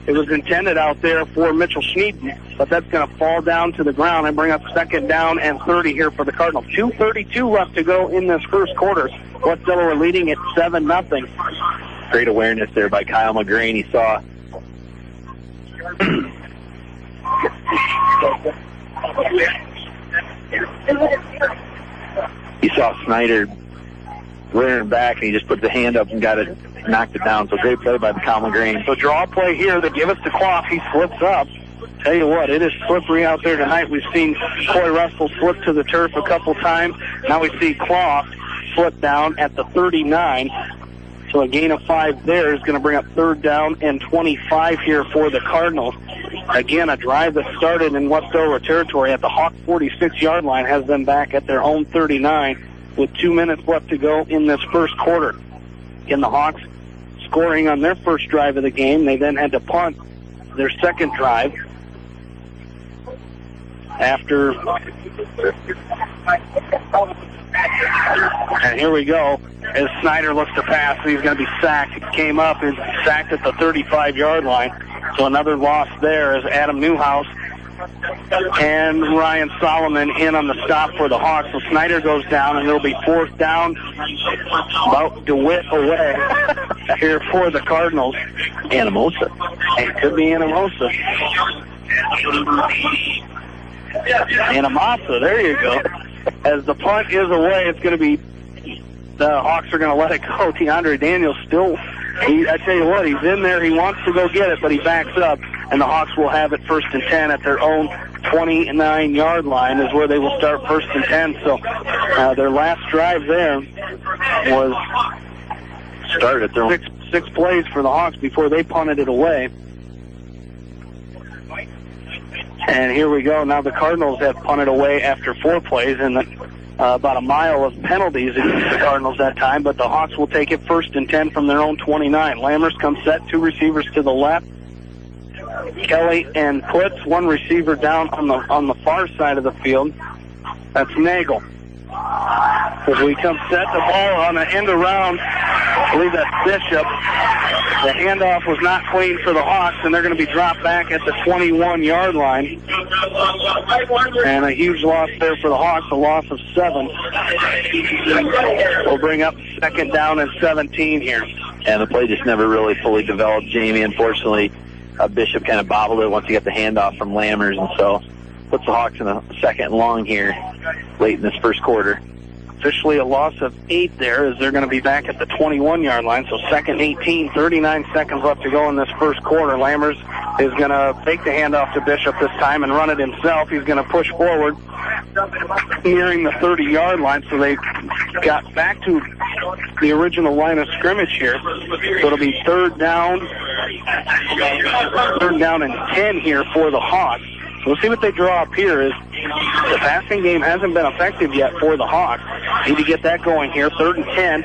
It was intended out there for Mitchell Schneiden, but that's going to fall down to the ground and bring up second down and 30 here for the Cardinals. 2:32 left to go in this first quarter. West Delaware leading at 7-0. Great awareness there by Kyle McGrain. He saw Snyder rearing back, and he just put the hand up and knocked it down. So great play by Kyle McGrain. So draw play here. They give us the clock. He slips up. Tell you what, it is slippery out there tonight. We've seen Coy Russell slip to the turf a couple times. Now we see Clough slip down at the 39. So a gain of 5 there is going to bring up third down and 25 here for the Cardinals. Again, a drive that started in West Delaware territory at the Hawk 46-yard line has them back at their own 39 with 2 minutes left to go in this first quarter. Again, the Hawks scoring on their first drive of the game. They then had to punt their second drive after. And here we go. As Snyder looks to pass, he's going to be sacked. He came up and sacked at the 35-yard line. So another loss there as Adam Newhouse and Ryan Solomon in on the stop for the Hawks. So Snyder goes down, and it'll be fourth down, about DeWitt away here for the Cardinals. Anamosa. It could be Anamosa. Anamasa, there you go. As the punt is away, it's going to be, the Hawks are going to let it go. DeAndre Daniels still, I tell you what, he's in there. He wants to go get it, but he backs up, and the Hawks will have it first and 10 at their own 29-yard line is where they will start first and 10. So their last drive there was started at their six plays for the Hawks before they punted it away. And here we go. Now the Cardinals have punted away after 4 plays, and about a mile of penalties against the Cardinals that time, but the Hawks will take it first and 10 from their own 29. Lammers comes set, 2 receivers to the left. Kelly and Putz, 1 receiver down on the far side of the field. That's Nagel. As we come set, the ball on the end around, I believe that's Bishop. The handoff was not clean for the Hawks, and they're going to be dropped back at the 21-yard line. And a huge loss there for the Hawks, a loss of 7. We'll bring up second down and 17 here. And the play just never really fully developed, Jamie. Unfortunately, Bishop kind of bobbled it once he got the handoff from Lammers, and so puts the Hawks in a second and long here late in this first quarter. Officially a loss of 8 there as they're going to be back at the 21-yard line. So second 18, 39 seconds left to go in this first quarter. Lammers is going to take the handoff to Bishop this time and run it himself. He's going to push forward nearing the 30-yard line. So they got back to the original line of scrimmage here. So it'll be third down and 10 here for the Hawks. We'll see what they draw up here. Is The passing game hasn't been effective yet for the Hawks. Need to get that going here. 3rd and 10.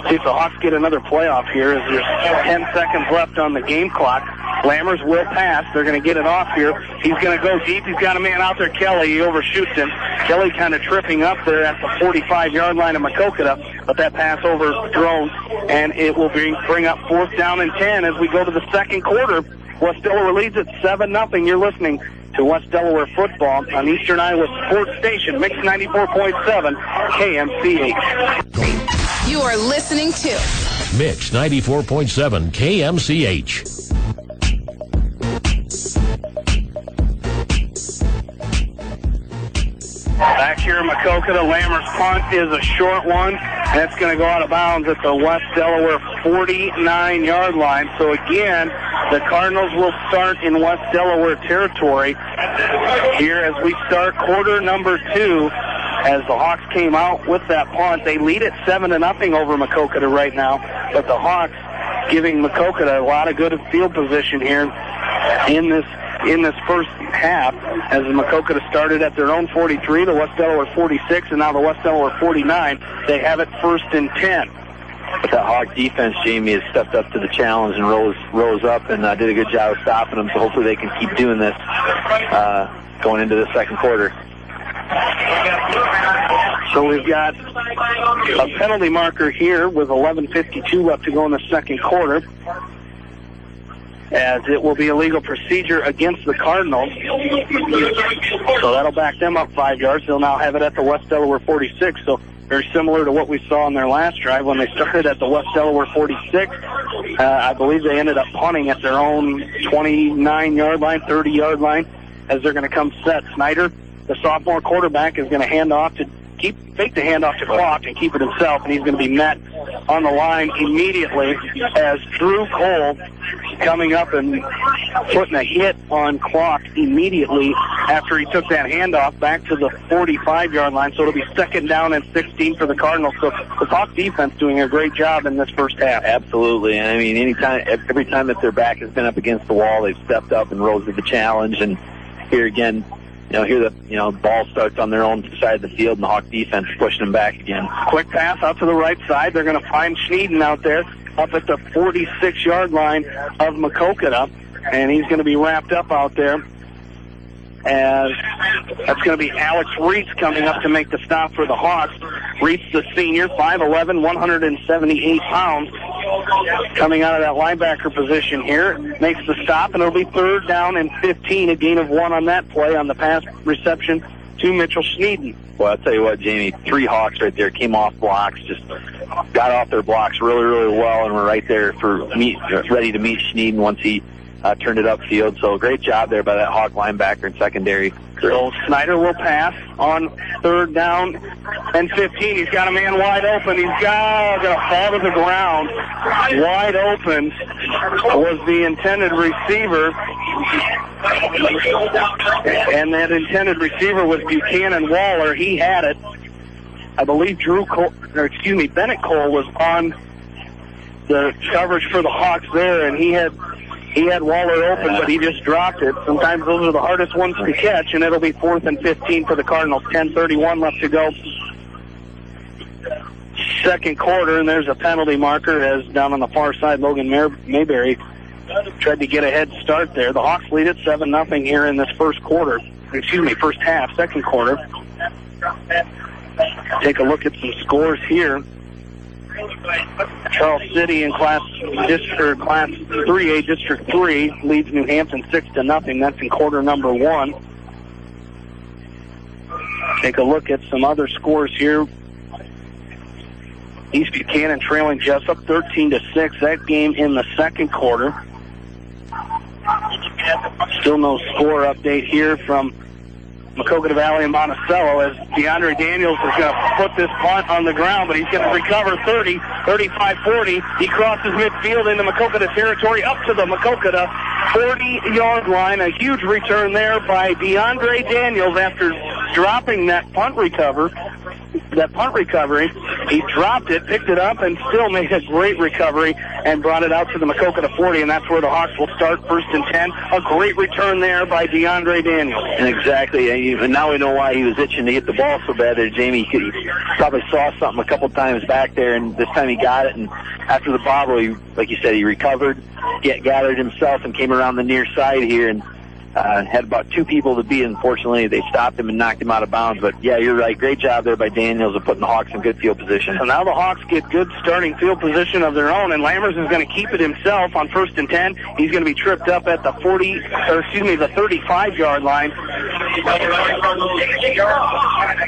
See if the Hawks get another playoff here as there's 10 seconds left on the game clock. Lammers will pass. They're going to get it off here. He's going to go deep. He's got a man out there, Kelly. He overshoots him. Kelly kind of tripping up there at the 45-yard line of Maquoketa, but that pass overthrown, and it will bring up 4th down and 10 as we go to the second quarter. West Delaware leads at 7-0. You're listening to West Delaware football on Eastern Iowa Sports Station, Mix 94.7 KMCH. You are listening to Mix 94.7 KMCH. Back here in Maquoketa, Lammers' punt is a short one. That's going to go out of bounds at the West Delaware 49-yard line. So again, the Cardinals will start in West Delaware territory here as we start quarter number 2. As the Hawks came out with that punt, they lead at 7-0 over Maquoketa right now. But the Hawks giving Maquoketa a lot of good field position here in this first half, as the Maquoketa started at their own 43, the West Delaware 46, and now the West Delaware 49. They have it 1st and 10. But that Hawk defense, Jamie, has stepped up to the challenge and rose up and did a good job of stopping them. So hopefully they can keep doing this going into the second quarter. So we've got a penalty marker here with 11:52 left to go in the second quarter, as it will be a legal procedure against the Cardinals. So that'll back them up 5 yards. They'll now have it at the West Delaware 46. So very similar to what we saw on their last drive when they started at the West Delaware 46. I believe they ended up punting at their own 29-yard line, 30-yard line, as they're going to come set. Snyder, the sophomore quarterback, is going to fake the handoff to Clark and keep it himself, and he's going to be met on the line immediately as Drew Cole coming up and putting a hit on Clark immediately after he took that handoff back to the 45-yard line. So it'll be 2nd down and 16 for the Cardinals. So the Hawk defense doing a great job in this first half. Absolutely. And I mean, every time that their back has been up against the wall, they've stepped up and rose to the challenge. And here again, the ball starts on their own side of the field, and the Hawk defense is pushing them back again. Quick pass out to the right side. They're going to find Schneiden out there up at the 46-yard line of Maquoketa, and he's going to be wrapped up out there. As that's going to be Alex Reitz coming up to make the stop for the Hawks. Reitz, the senior, 5'11", 178 pounds, coming out of that linebacker position here. Makes the stop, and it'll be 3rd down and 15, a gain of 1 on that play on the pass reception to Mitchell Schneiden. Well, I'll tell you what, Jamie, 3 Hawks right there came off blocks, just got off their blocks really, really well, and were right there ready to meet Schneiden once he turned it upfield. So great job there by that Hawk linebacker and secondary. So Snyder will pass on 3rd down and 15. He's got a man wide open. He's going to fall to the ground. Wide open was the intended receiver. And that intended receiver was Buchanan Waller. He had it. I believe Bennett Cole was on the coverage for the Hawks there, and he had Waller open, but he just dropped it. Sometimes those are the hardest ones to catch, and it'll be 4th and 15 for the Cardinals. 10:31 left to go. Second quarter, and there's a penalty marker as down on the far side, Logan Mayberry tried to get a head start there. The Hawks lead at 7-0 here in this first half, second quarter. Take a look at some scores here. Charles City in Class 3A, District 3, leads New Hampton 6-0. That's in quarter number 1. Take a look at some other scores here. East Buchanan trailing Jessup 13-6. That game in the second quarter. Still no score update here from Maquoketa Valley and Monticello, as DeAndre Daniels is going to put this punt on the ground, but he's going to recover 30, 35, 40. He crosses midfield into Maquoketa territory, up to the Maquoketa 40-yard line. A huge return there by DeAndre Daniels after dropping that punt recover. that punt recovery. He dropped it, picked it up, and still made a great recovery and brought it out to the Maquoketa 40, and that's where the Hawks will start 1st and 10. A great return there by DeAndre Daniels. And exactly, and now we know why he was itching to get the ball so bad there, Jamie. He probably saw something a couple times back there, and this time he got it, and after the bobble, like you said, he recovered, gathered himself, and came around the near side here, and had about 2 people to beat. Unfortunately, they stopped him and knocked him out of bounds. But, yeah, you're right. Great job there by Daniels of putting the Hawks in good field position. So now the Hawks get good starting field position of their own, and Lammers is going to keep it himself on 1st and 10. He's going to be tripped up at the 35-yard line.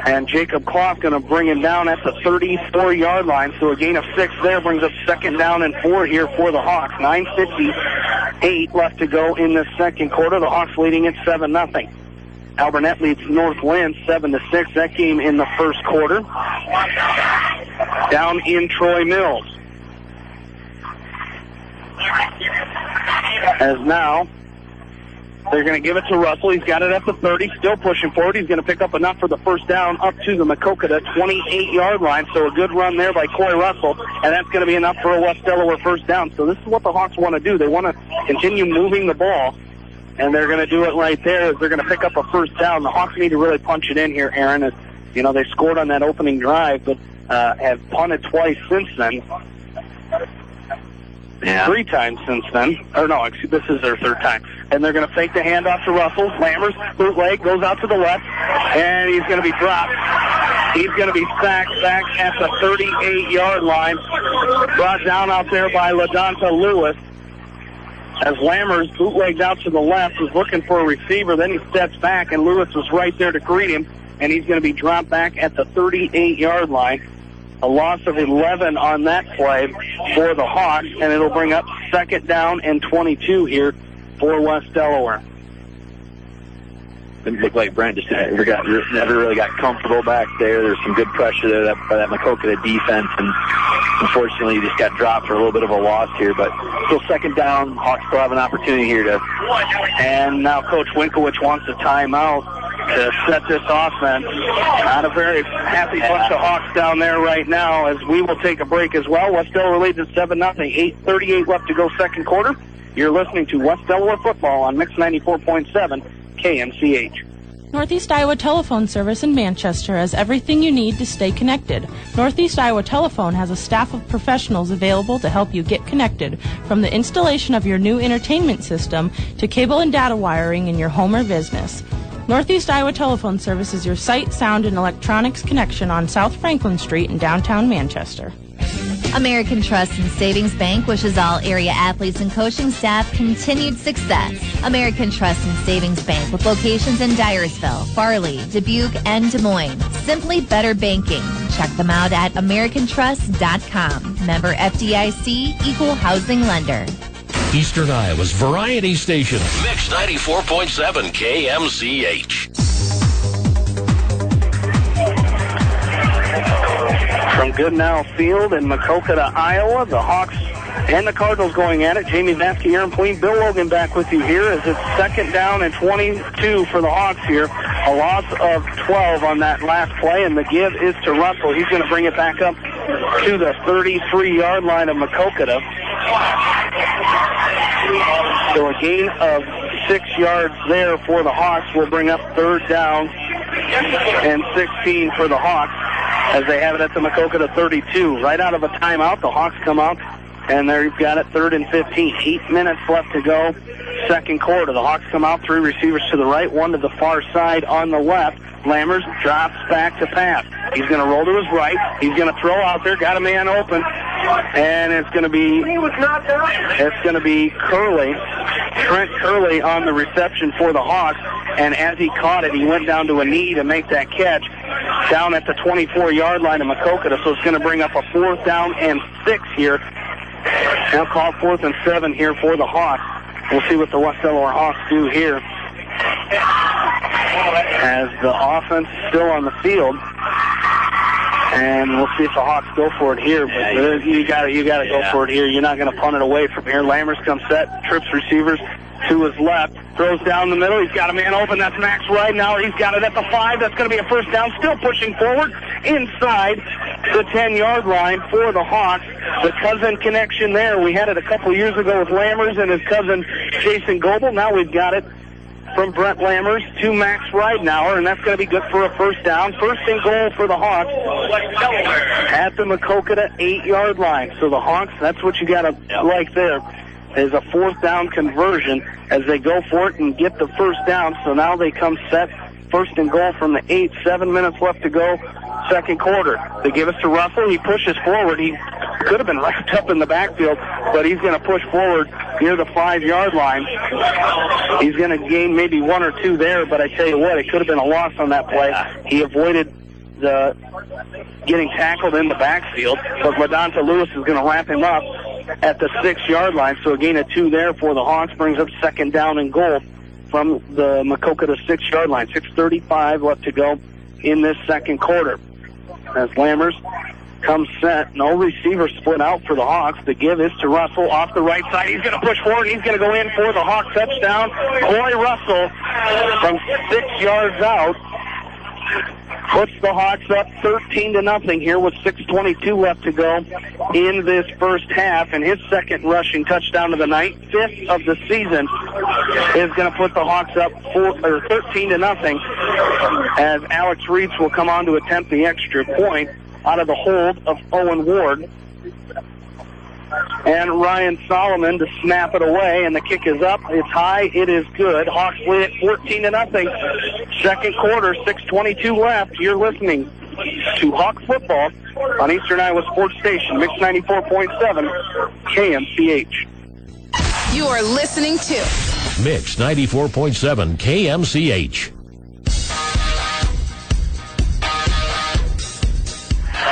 And Jacob Clough going to bring him down at the 34-yard line. So a gain of 6 there brings up 2nd down and 4 here for the Hawks. 9:58 left to go in the second quarter. The Hawks leading at 7-0. Alburnett leads Northland 7-6. That game in the first quarter. Down in Troy Mills. As now they're going to give it to Russell. He's got it at the 30, still pushing forward. He's going to pick up enough for the first down up to the Maquoketa 28-yard line. So a good run there by Coy Russell, and that's going to be enough for a West Delaware first down. So this is what the Hawks want to do. They want to continue moving the ball, and they're going to do it right there. They're going to pick up a first down. The Hawks need to really punch it in here, Aaron. As, you know, they scored on that opening drive, but have punted twice since then. Yeah. 3 times since then. Or no, excuse, this is their 3rd time. And they're going to fake the handoff to Russell. Lammers, bootleg, goes out to the left, and he's going to be dropped. He's going to be sacked back at the 38-yard line. Brought down out there by LaDonta Lewis. As Lammers bootlegged out to the left, was looking for a receiver. Then he steps back, and Lewis was right there to greet him. And he's going to be dropped back at the 38-yard line. A loss of 11 on that play for the Hawks, and it'll bring up 2nd down and 22 here for West Delaware. Didn't look like Brent just never really got comfortable back there. There's some good pressure there by that Maquoketa defense, and unfortunately he just got dropped for a little bit of a loss here. But still 2nd down. Hawks still have an opportunity here to. And now Coach Winkowicz wants a timeout to set this offense. Not a very happy bunch of Hawks down there right now, as we will take a break as well. West Delaware leads at 7-0. 8:38 left to go second quarter. You're listening to West Delaware football on Mix 94.7 KMCH. Northeast Iowa Telephone Service in Manchester has everything you need to stay connected. Northeast Iowa Telephone has a staff of professionals available to help you get connected, from the installation of your new entertainment system to cable and data wiring in your home or business. Northeast Iowa Telephone Service is your sight, sound, and electronics connection on South Franklin Street in downtown Manchester. American Trust and Savings Bank wishes all area athletes and coaching staff continued success. American Trust and Savings Bank, with locations in Dyersville, Farley, Dubuque, and Des Moines. Simply better banking. Check them out at AmericanTrust.com. Member FDIC, Equal Housing Lender. Eastern Iowa's variety station. Mix 94.7 KMCH. From Goodnow Field in Maquoketa, Iowa, the Hawks and the Cardinals going at it. Jamie Vasky, Aaron Pleen, Bill Logan back with you here as it's 2nd down and 22 for the Hawks here. A loss of 12 on that last play, and the give is to Russell. He's going to bring it back up to the 33-yard line of Maquoketa. So a gain of 6 yards there for the Hawks will bring up 3rd down and 16 for the Hawks, as they have it at the Maquoketa 32. Right out of a timeout, the Hawks come out, and they've got it 3rd and 15. 8 minutes left to go, second quarter. The Hawks come out, 3 receivers to the right, 1 to the far side on the left. Lammers drops back to pass. He's going to roll to his right. He's going to throw out there, got a man open, and it's going to be Curley, Trent Curley on the reception for the Hawks. And as he caught it, he went down to a knee to make that catch down at the 24-yard line of Maquoketa. So it's going to bring up a 4th down and 6 here. They'll call 4th and 7 here for the Hawks. We'll see what the West Delaware Hawks do here, as the offense is still on the field. And we'll see if the Hawks go for it here. But you got to go for it here. You're not going to punt it away from here. Lammers comes set, trips receivers to his left, throws down the middle. He's got a man open. That's Max Wright. Now he's got it at the 5. That's going to be a first down. Still pushing forward. inside the 10-yard line for the Hawks. The cousin connection there. We had it a couple years ago with Lammers and his cousin Jason Goebel. Now we've got it from Brett Lammers to Max Ridenauer, and that's going to be good for a first down. First and goal for the Hawks at the Maquoketa 8-yard line. So the Hawks, that's what you got to like there, is a fourth down conversion as they go for it and get the first down. So now they come set first and goal from the 8, 7 minutes left to go, second quarter. They give us to Russell. He pushes forward. He could have been wrapped up in the backfield, but he's going to push forward near the 5-yard line. He's going to gain maybe 1 or 2 there, but I tell you what, it could have been a loss on that play. He avoided the getting tackled in the backfield, but LaDonta Lewis is going to wrap him up at the 6-yard line, so a gain of 2 there for the Hawks brings up second down and goal from the Maquoketa 6-yard line. 6:35 left to go in this second quarter. As Lammers comes set, no receiver split out for the Hawks. The give is to Russell off the right side. He's going to push forward, and he's going to go in for the Hawks touchdown. Coy Russell from 6 yards out puts the Hawks up 13-0 here with 6:22 left to go in this first half, and his second rushing touchdown of the night, 5th of the season, is going to put the Hawks up 13-0 as Alex Reeds will come on to attempt the extra point out of the hold of Owen Ward. And Ryan Solomon to snap it away, and the kick is up. It's high. It is good. Hawks lead it 14-0. Second quarter, 6:22 left. You're listening to Hawk football on Eastern Iowa Sports Station, Mix 94.7 KMCH. You are listening to Mix 94.7 KMCH.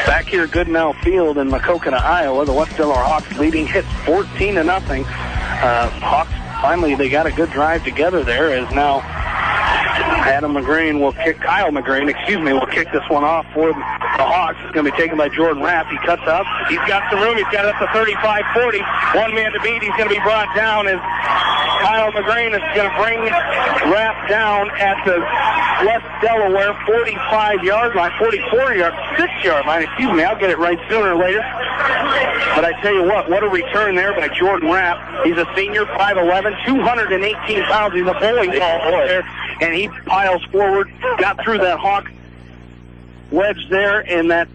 Back here at Goodnell Field in Maquoketa, Iowa, the West Delaware Hawks leading hits 14-0. Hawks finally, they got a good drive together there, as now Kyle McGrane will kick this one off for the Hawks. It's going to be taken by Jordan Rapp. He cuts up. He's got some room. He's got it up to 35-40. One man to beat. He's going to be brought down as Kyle McGrane is going to bring Rapp down at the West Delaware 45-yard line, 6-yard line. Excuse me, I'll get it right sooner or later. But I tell you what a return there by Jordan Rapp. He's a senior, 5'11", 218 pounds. He's a bowling ball there, and he piles forward, got through that Hawk wedge there, and that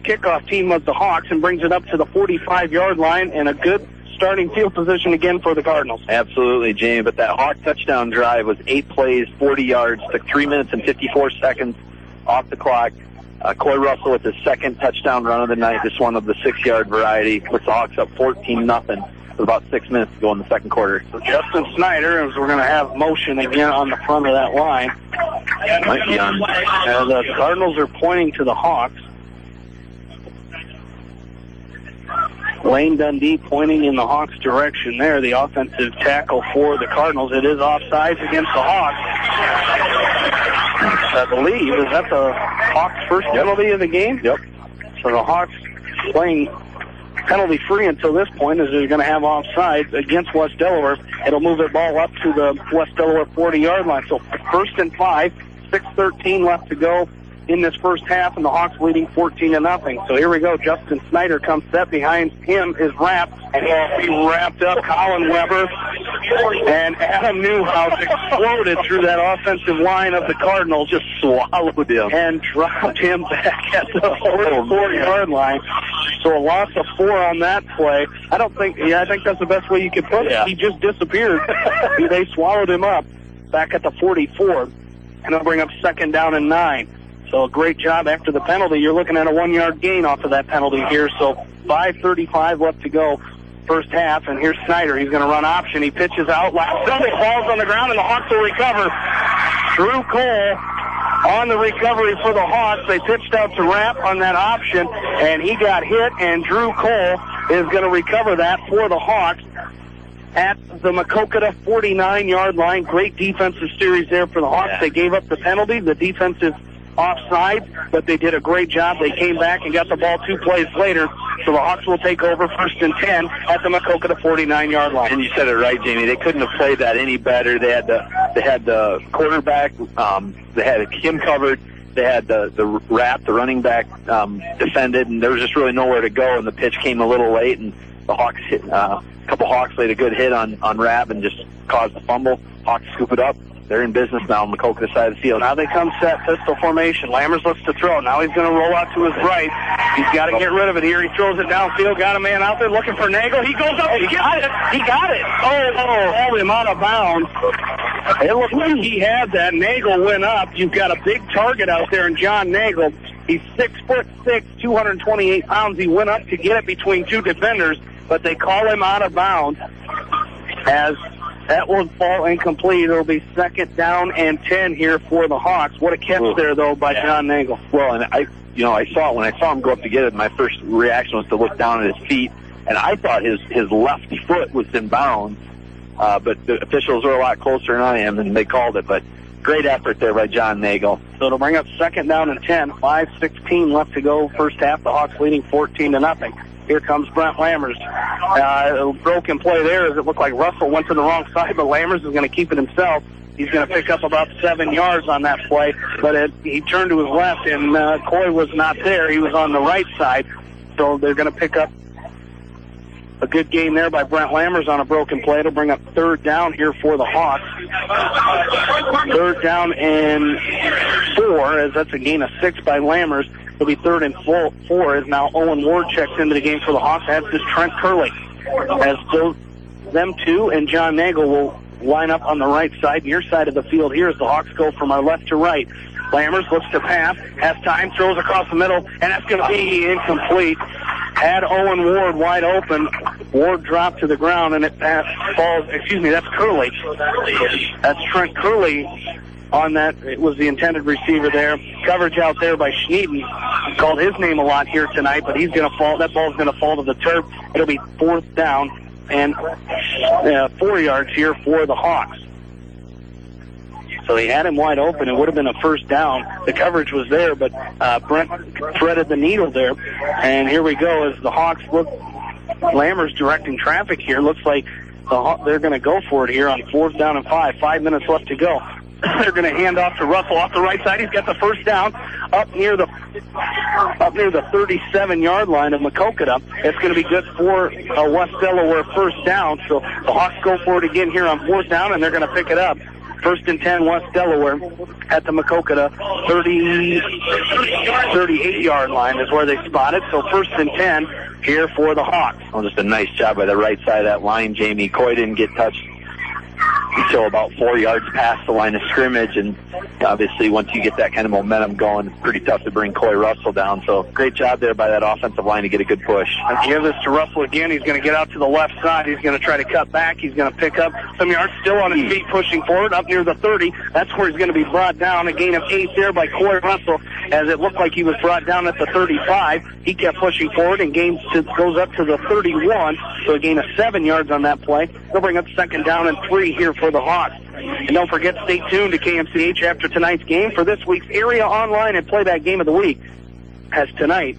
kickoff team of the Hawks, and brings it up to the 45-yard line, and a good starting field position again for the Cardinals. Absolutely, Jamie, but that Hawk touchdown drive was 8 plays, 40 yards, took 3 minutes and 54 seconds off the clock. Coy Russell with his second touchdown run of the night, this one of the 6-yard variety, puts the Hawks up 14-0 with about 6 minutes to go in the second quarter. So Justin Snyder, as we're going to have motion again on the front of that line. Might be on. The Cardinals are pointing to the Hawks. Lane Dundee pointing in the Hawks' direction there, the offensive tackle for the Cardinals. It is offsides against the Hawks. I believe, is that the Hawks' first penalty of the game? Yep. So the Hawks playing penalty-free until this point, as they're going to have offsides against West Delaware. It'll move the ball up to the West Delaware 40-yard line. So 1st and 5, 6:13 left to go in this first half, and the Hawks leading 14-0. So here we go. Justin Snyder comes set. Behind him is Rapp, and he'll be wrapped up. Colin Weber and Adam Newhouse exploded through that offensive line of the Cardinals, just swallowed him and dropped him back at the 44-yard line. So a loss of 4 on that play. I think that's the best way you could put it. He just disappeared. They swallowed him up back at the 44, and they'll bring up second down and 9. So a great job after the penalty. You're looking at a 1-yard gain off of that penalty here. So 5:35 left to go first half. And here's Snyder. He's going to run option. He pitches out. Somebody falls on the ground, and the Hawks will recover. Drew Cole on the recovery for the Hawks. They pitched out to Rapp on that option, and he got hit, and Drew Cole is going to recover that for the Hawks at the Maquoketa 49-yard line. Great defensive series there for the Hawks. They gave up the penalty, the defensive offside, but they did a great job. They came back and got the ball 2 plays later, so the Hawks will take over 1st and 10 at the Maquoketa 49-yard line. And you said it right, Jamie. They couldn't have played that any better. They had the quarterback. They had him covered. they had the wrap, the running back defended, and there was just really nowhere to go, and the pitch came a little late, and the Hawks hit, a couple Hawks laid a good hit on Rab and just caused the fumble. Hawks scoop it up. They're in business now on the Maquoketa side of the field. Now they come set, pistol formation. Lammers looks to throw. Now he's going to roll out to his right. He's got to get rid of it here. He throws it downfield. Got a man out there looking for Nagel. He goes up. He got it. He got it. Oh, him out of bounds. It looked like he had that. Nagel went up. You've got a big target out there in John Nagel. He's 6'6", 228 pounds. He went up to get it between two defenders, but they call him out of bounds as that will fall incomplete. It'll be 2nd down and 10 here for the Hawks. What a catch there, though, by John Nagel. Well, and I saw it when I saw him go up to get it. My first reaction was to look down at his feet, and I thought his left foot was in bounds. But the officials were a lot closer than I am, and they called it. But great effort there by John Nagel. So it'll bring up 2nd down and 10. 5:16 left to go. First half, the Hawks leading 14-0. Here comes Brent Lammers. A broken play there as it looked like Russell went to the wrong side, but Lammers is going to keep it himself. He's going to pick up about 7 yards on that play, but he turned to his left, and Coy was not there. He was on the right side, so they're going to pick up a good game there by Brent Lammers on a broken play. It'll bring up 3rd down here for the Hawks. 3rd down and 4, as that's a gain of 6 by Lammers. It'll be 3rd and 4 as now Owen Ward checks into the game for the Hawks, as does Trent Curley. As them two and John Nagel will line up on the right side, near side of the field here as the Hawks go from our left to right. Lammers looks to pass, has time, throws across the middle, and that's going to be incomplete. Had Owen Ward wide open. Ward dropped to the ground, and it falls. That's Curley. That's Trent Curley on that. It was the intended receiver there. Coverage out there by Schneiden. Called his name a lot here tonight, but he's going to fall. That ball's going to fall to the turf. It'll be 4th down and 4 yards here for the Hawks. So they had him wide open. It would have been a 1st down. The coverage was there, but Brent threaded the needle there. And here we go as the Hawks look. Lammers directing traffic here. Looks like they're going to go for it here on 4th down and 5. 5 minutes left to go. They're going to hand off to Russell off the right side. He's got the 1st down up near the 37-yard line of Maquoketa. It's going to be good for a West Delaware 1st down. So the Hawks go for it again here on 4th down, and they're going to pick it up. 1st and 10 West Delaware at the Maquoketa 38-yard line is where they spot it. So 1st and 10 here for the Hawks. Well, just a nice job by the right side of that line, Jamie. Coy didn't get touched until about 4 yards past the line of scrimmage, and obviously once you get that kind of momentum going, it's pretty tough to bring Coy Russell down. So great job there by that offensive line to get a good push. I'll give this to Russell again. He's going to get out to the left side. He's going to try to cut back. He's going to pick up some yards, still on his feet, pushing forward up near the 30. That's where he's going to be brought down. A gain of 8 there by Coy Russell, as it looked like he was brought down at the 35. He kept pushing forward and goes up to the 31, so a gain of 7 yards on that play. They'll bring up 2nd down and 3 here for the Hawks. And don't forget, stay tuned to KMCH after tonight's game for this week's Area Online and Playback Game of the Week. As tonight,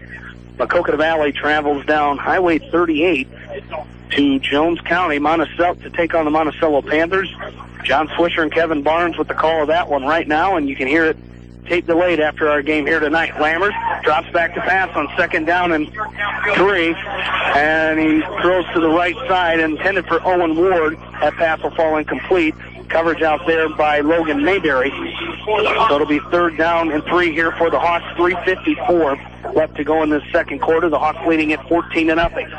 Maquoketa Valley travels down Highway 38 to Jones County, Monticello, to take on the Monticello Panthers. John Swisher and Kevin Barnes with the call of that one right now, and you can hear it tape delayed after our game here tonight. Lammers drops back to pass on 2nd down and 3, and he throws to the right side, intended for Owen Ward. That pass will fall incomplete. Coverage out there by Logan Mayberry. So it'll be 3rd down and 3 here for the Hawks. 3:54 left to go in this 2nd quarter. The Hawks leading at 14-0.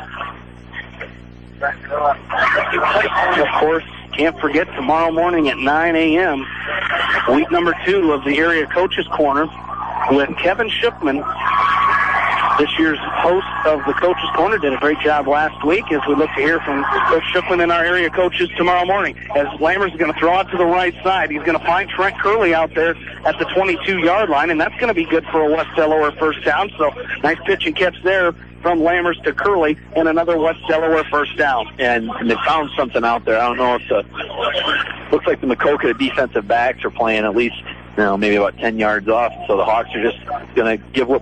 Of course, can't forget tomorrow morning at 9 a.m., week number 2 of the Area Coaches Corner with Kevin Shookman. This year's host of the Coaches Corner did a great job last week, as we look to hear from Coach Shookman and our area coaches tomorrow morning. As Lammers is going to throw out to the right side, he's going to find Trent Curley out there at the 22-yard line, and that's going to be good for a West Delaware 1st down. So nice pitch and catch there from Lammers to Curley, and another West Delaware 1st down. And they found something out there. I don't know if looks like the Maquoketa defensive backs are playing at least, maybe about 10 yards off. So the Hawks are just going to give what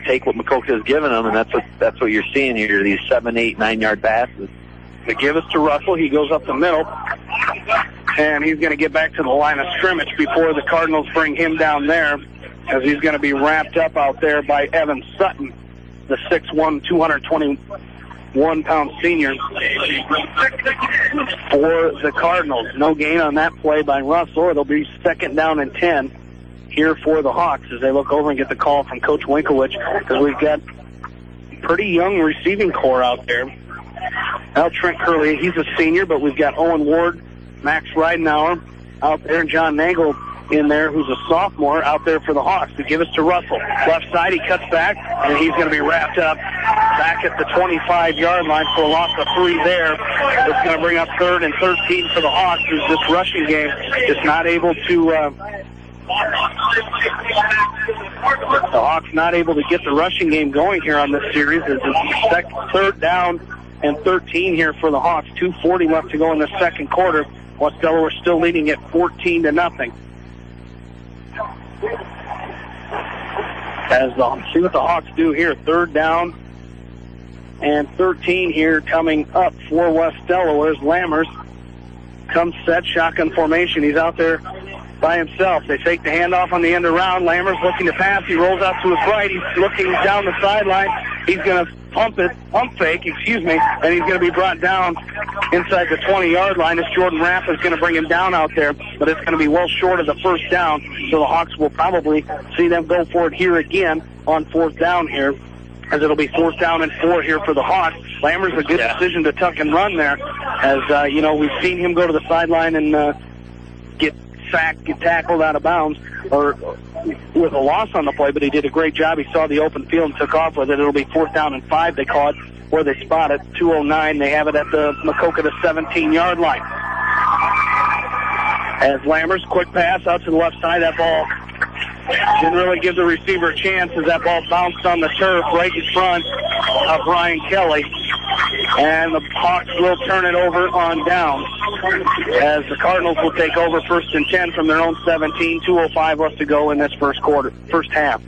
take what Maquoketa has given them, and that's what you're seeing here, these 7, 8, 9-yard passes. They give us to Russell. He goes up the middle, and he's going to get back to the line of scrimmage before the Cardinals bring him down there. as he's going to be wrapped up out there by Evan Sutton, the 6'1", 221-pound senior for the Cardinals. No gain on that play by Russell. It'll be 2nd down and 10 here for the Hawks as they look over and get the call from Coach Winkowicz, because we've got pretty young receiving core out there. Now Trent Curley, he's a senior, but we've got Owen Ward, Max Ridenauer out there, and John Nagel in there, who's a sophomore out there for the Hawks. To give us to Russell. Left side, he cuts back, and he's going to be wrapped up back at the 25-yard line for a loss of 3 there. It's going to bring up 3rd and 13 for the Hawks, as this rushing game is not able to... the Hawks not able to get the rushing game going here on this series. It's 3rd down and 13 here for the Hawks. 2:40 left to go in the second quarter. West Delaware still leading at 14-0. As see what the Hawks do here. 3rd down and 13 here coming up for West Delaware. Lammers comes set, shotgun formation. He's out there by himself. They fake the handoff on the end around. Lammers looking to pass. He rolls out to his right. He's looking down the sideline. He's going to pump fake, and he's going to be brought down inside the 20-yard line as Jordan Rapp is going to bring him down out there, but it's going to be well short of the 1st down, so the Hawks will probably see them go for it here again on 4th down here, as it'll be 4th down and 4 here for the Hawks. Lammers a good decision to tuck and run there, as, we've seen him go to the sideline and get sacked, get tackled out of bounds, or with a loss on the play, but he did a great job. He saw the open field and took off with it. It'll be 4th down and 5, they call it, where they spot it. 2:09, they have it at the Maquoketa 17-yard line. As Lammers, quick pass out to the left side. That ball didn't really give the receiver a chance as that ball bounced on the turf right in front of Brian Kelly. And the Hawks will turn it over on down, as the Cardinals will take over 1st and 10 from their own 17. 2:05 left to go in this first half.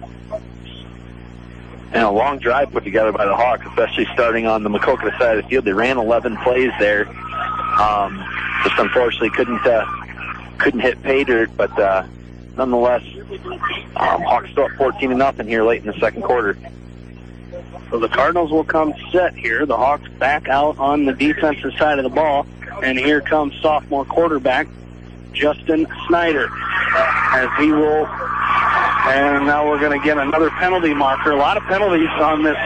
And a long drive put together by the Hawks, especially starting on the Maquoketa side of the field. They ran 11 plays there. Just unfortunately couldn't hit pay dirt, but nonetheless, Hawks still up 14-0 here late in the second quarter. So the Cardinals will come set here. The Hawks back out on the defensive side of the ball, and here comes sophomore quarterback Justin Snyder, as he will. And now we're going to get another penalty marker. A lot of penalties on this.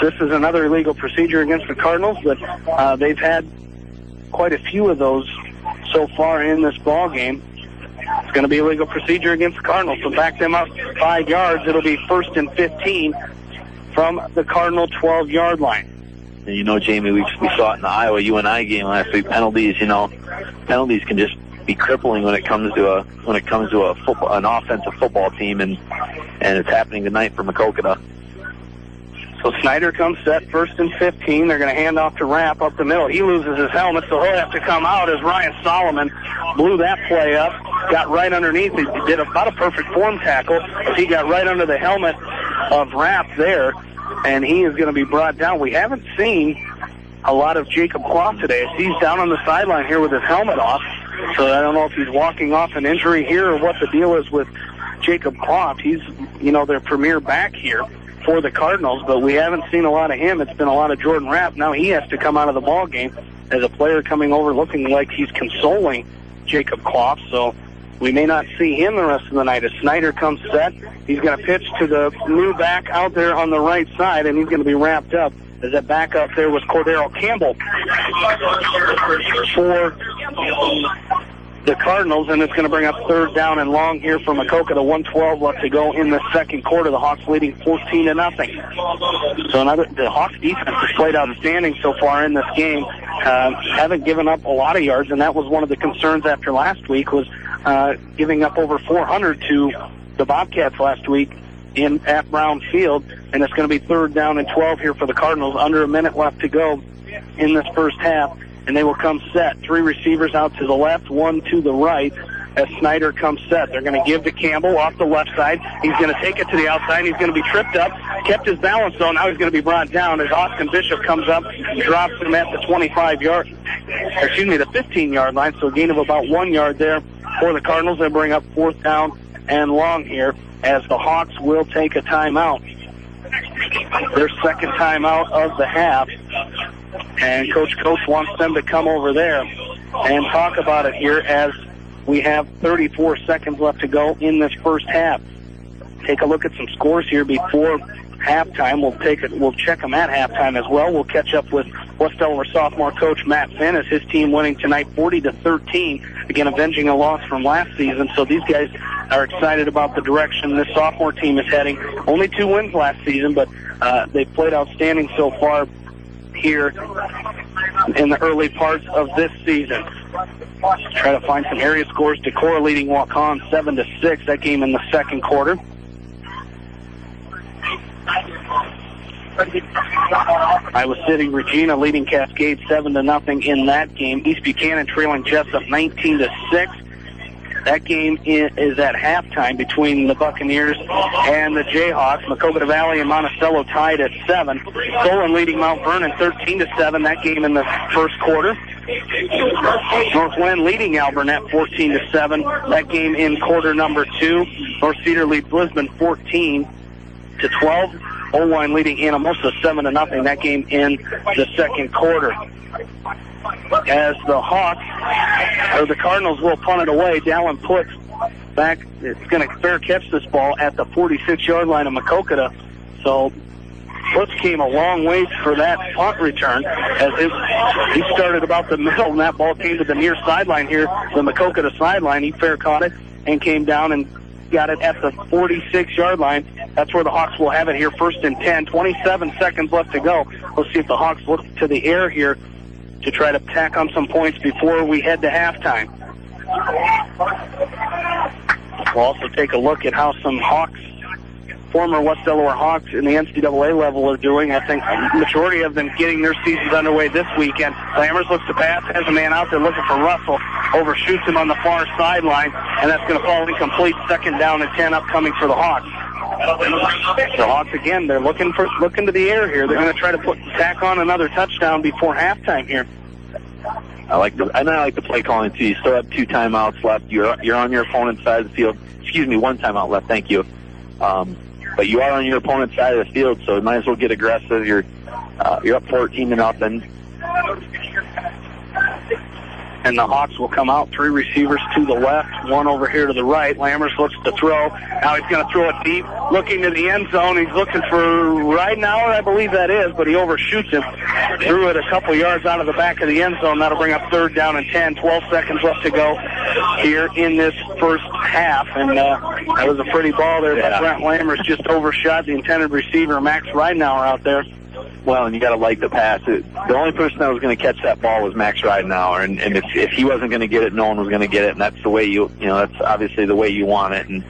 This is another illegal procedure against the Cardinals, but they've had quite a few of those so far in this ball game. It's going to be a legal procedure against the Cardinals. So back them up 5 yards. It'll be 1st and 15 from the Cardinal 12-yard line. And Jamie, we saw it in the Iowa UNI game last week. Penalties can just be crippling when it comes to an offensive football team, and it's happening tonight for Maquoketa. So Snyder comes set, 1st and 15. They're going to hand off to Rapp up the middle. He loses his helmet, so he'll have to come out as Ryan Solomon blew that play up, got right underneath. He did about a perfect form tackle. He got right under the helmet of Rapp there, and he is going to be brought down. We haven't seen a lot of Jacob Clough today. He's down on the sideline here with his helmet off, so I don't know if he's walking off an injury here or what the deal is with Jacob Clough. He's, their premier back here for the Cardinals, but we haven't seen a lot of him. It's been a lot of Jordan Rapp. Now he has to come out of the ball game as a player coming over looking like he's consoling Jacob Clough, so we may not see him the rest of the night. As Snyder comes set, he's going to pitch to the new back out there on the right side, and he's going to be wrapped up. As that back up there was Cordero Campbell for the Cardinals, and it's going to bring up 3rd down and long here for Maquoketa. 1:12 left to go in the second quarter. The Hawks leading 14-0. So the Hawks defense has played outstanding so far in this game. Haven't given up a lot of yards, and that was one of the concerns after last week, was giving up over 400 to the Bobcats last week at Brown Field. And it's going to be 3rd down and 12 here for the Cardinals. Under a minute left to go in this first half. And they will come set. 3 receivers out to the left, 1 to the right as Snyder comes set. They're going to give to Campbell off the left side. He's going to take it to the outside. He's going to be tripped up, kept his balance, though. Now he's going to be brought down as Austin Bishop comes up, drops him at the 15-yard line. So a gain of about 1 yard there for the Cardinals. They bring up 4th down and long here as the Hawks will take a timeout. Their second timeout of the half. And Coach wants them to come over there and talk about it here as we have 34 seconds left to go in this first half. Take a look at some scores here before halftime. We'll check them at halftime as well. We'll catch up with West Delaware sophomore coach Matt Finn as his team winning tonight 40-13, again avenging a loss from last season. So these guys are excited about the direction this sophomore team is heading. Only 2 wins last season, but they've played outstanding so far here in the early parts of this season. Try to find some area scores. Decorah leading Waukon 7-6. That game in the second quarter. Iowa City, Regina leading Cascade 7-0 in that game. East Buchanan trailing Jessup 19-6. That game is at halftime between the Buccaneers and the Jayhawks. Maquoketa Valley and Monticello tied at 7. Solon leading Mount Vernon 13-7. That game in the first quarter. Northwind leading Alburnett 14-7. That game in quarter number 2. North Cedar leads Lisbon 14-12. Owine leading Anamosa 7-0. That game in the second quarter. As the the Cardinals will punt it away. Dallin puts back. It's going to fair catch this ball at the 46-yard line of Maquoketa. So Putz came a long ways for that punt return as he started about the middle, and that ball came to the near sideline here, the Maquoketa sideline. He fair caught it and came down and got it at the 46-yard line. That's where the Hawks will have it here, 1st and 10. 27 seconds left to go. We'll see if the Hawks look to the air here to try to tack on some points before we head to halftime. We'll also take a look at how some Hawks, former West Delaware Hawks in the NCAA level are doing. I think the majority of them getting their seasons underway this weekend. Lammers looks to pass, has a man out there looking for Russell, overshoots him on the far sideline, and that's going to fall incomplete. 2nd down and 10 upcoming for the Hawks. The Hawks again, they're looking to the air here. They're going to try to tack on another touchdown before halftime here. I like the play calling too. You still have 2 timeouts left. You're on your opponent's side of the field. Excuse me, 1 timeout left. Thank you. But you are on your opponent's side of the field, so you might as well get aggressive. You're up 14-0. And the Hawks will come out, 3 receivers to the left, 1 over here to the right. Lammers looks to throw. Now he's going to throw it deep, looking to the end zone. He's looking for Ridenauer, I believe that is, but he overshoots him. Threw it a couple yards out of the back of the end zone. That'll bring up 3rd down and 10. 12 seconds left to go here in this first half. And that was a pretty ball there by Brent Lammers. Just overshot the intended receiver, Max Ridenauer, out there. Well, and you got to like the pass. The only person that was going to catch that ball was Max Ridenauer, and if he wasn't going to get it, no one was going to get it, and that's the way that's obviously the way you want it. And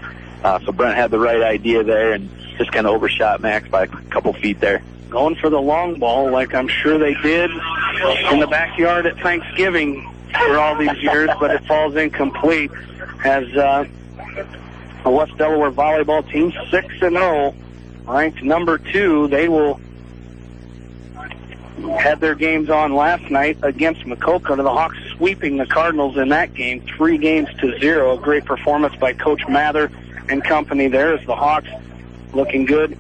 so Brent had the right idea there, and just kind of overshot Max by a couple feet there. Going for the long ball, like I'm sure they did in the backyard at Thanksgiving for all these years, but it falls incomplete as the West Delaware volleyball team 6-0, ranked number 2. They will had their games on last night against Maquoketa. The Hawks sweeping the Cardinals in that game, 3-0. A great performance by Coach Mather and company there as the Hawks looking good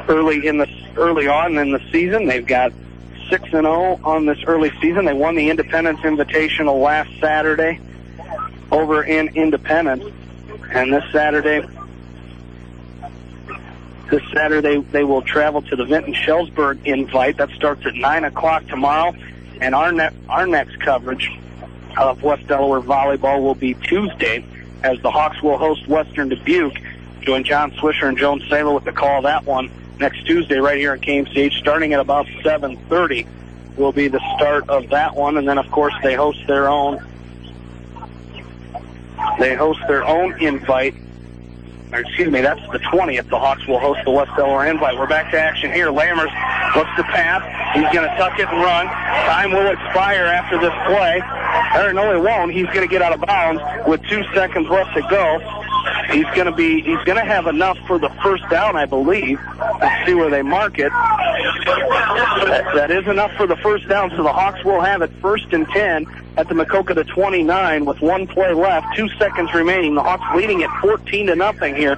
early on in the season. They've got 6-0 on this early season. They won the Independence Invitational last Saturday over in Independence, and this Saturday they will travel to the Vinton-Shellsburg invite. That starts at 9 o'clock tomorrow. And our next coverage of West Delaware volleyball will be Tuesday as the Hawks will host Western Dubuque. Join John Swisher and Joan Saylor with the call of that one next Tuesday right here at KMCH. Starting at about 7:30 will be the start of that one. And then, of course, they host their own invite. Excuse me, that's the 20th. The Hawks will host the West Delaware invite. We're back to action here. Lammers looks to pass. He's going to tuck it and run. Time will expire after this play. No, it won't. He's going to get out of bounds with 2 seconds left to go. He's going to have enough for the first down, I believe. Let's see where they mark it. That is enough for the first down, so the Hawks will have it 1st and 10 at the Maquoketa 29 with 1 play left, 2 seconds remaining. The Hawks leading at 14-0 here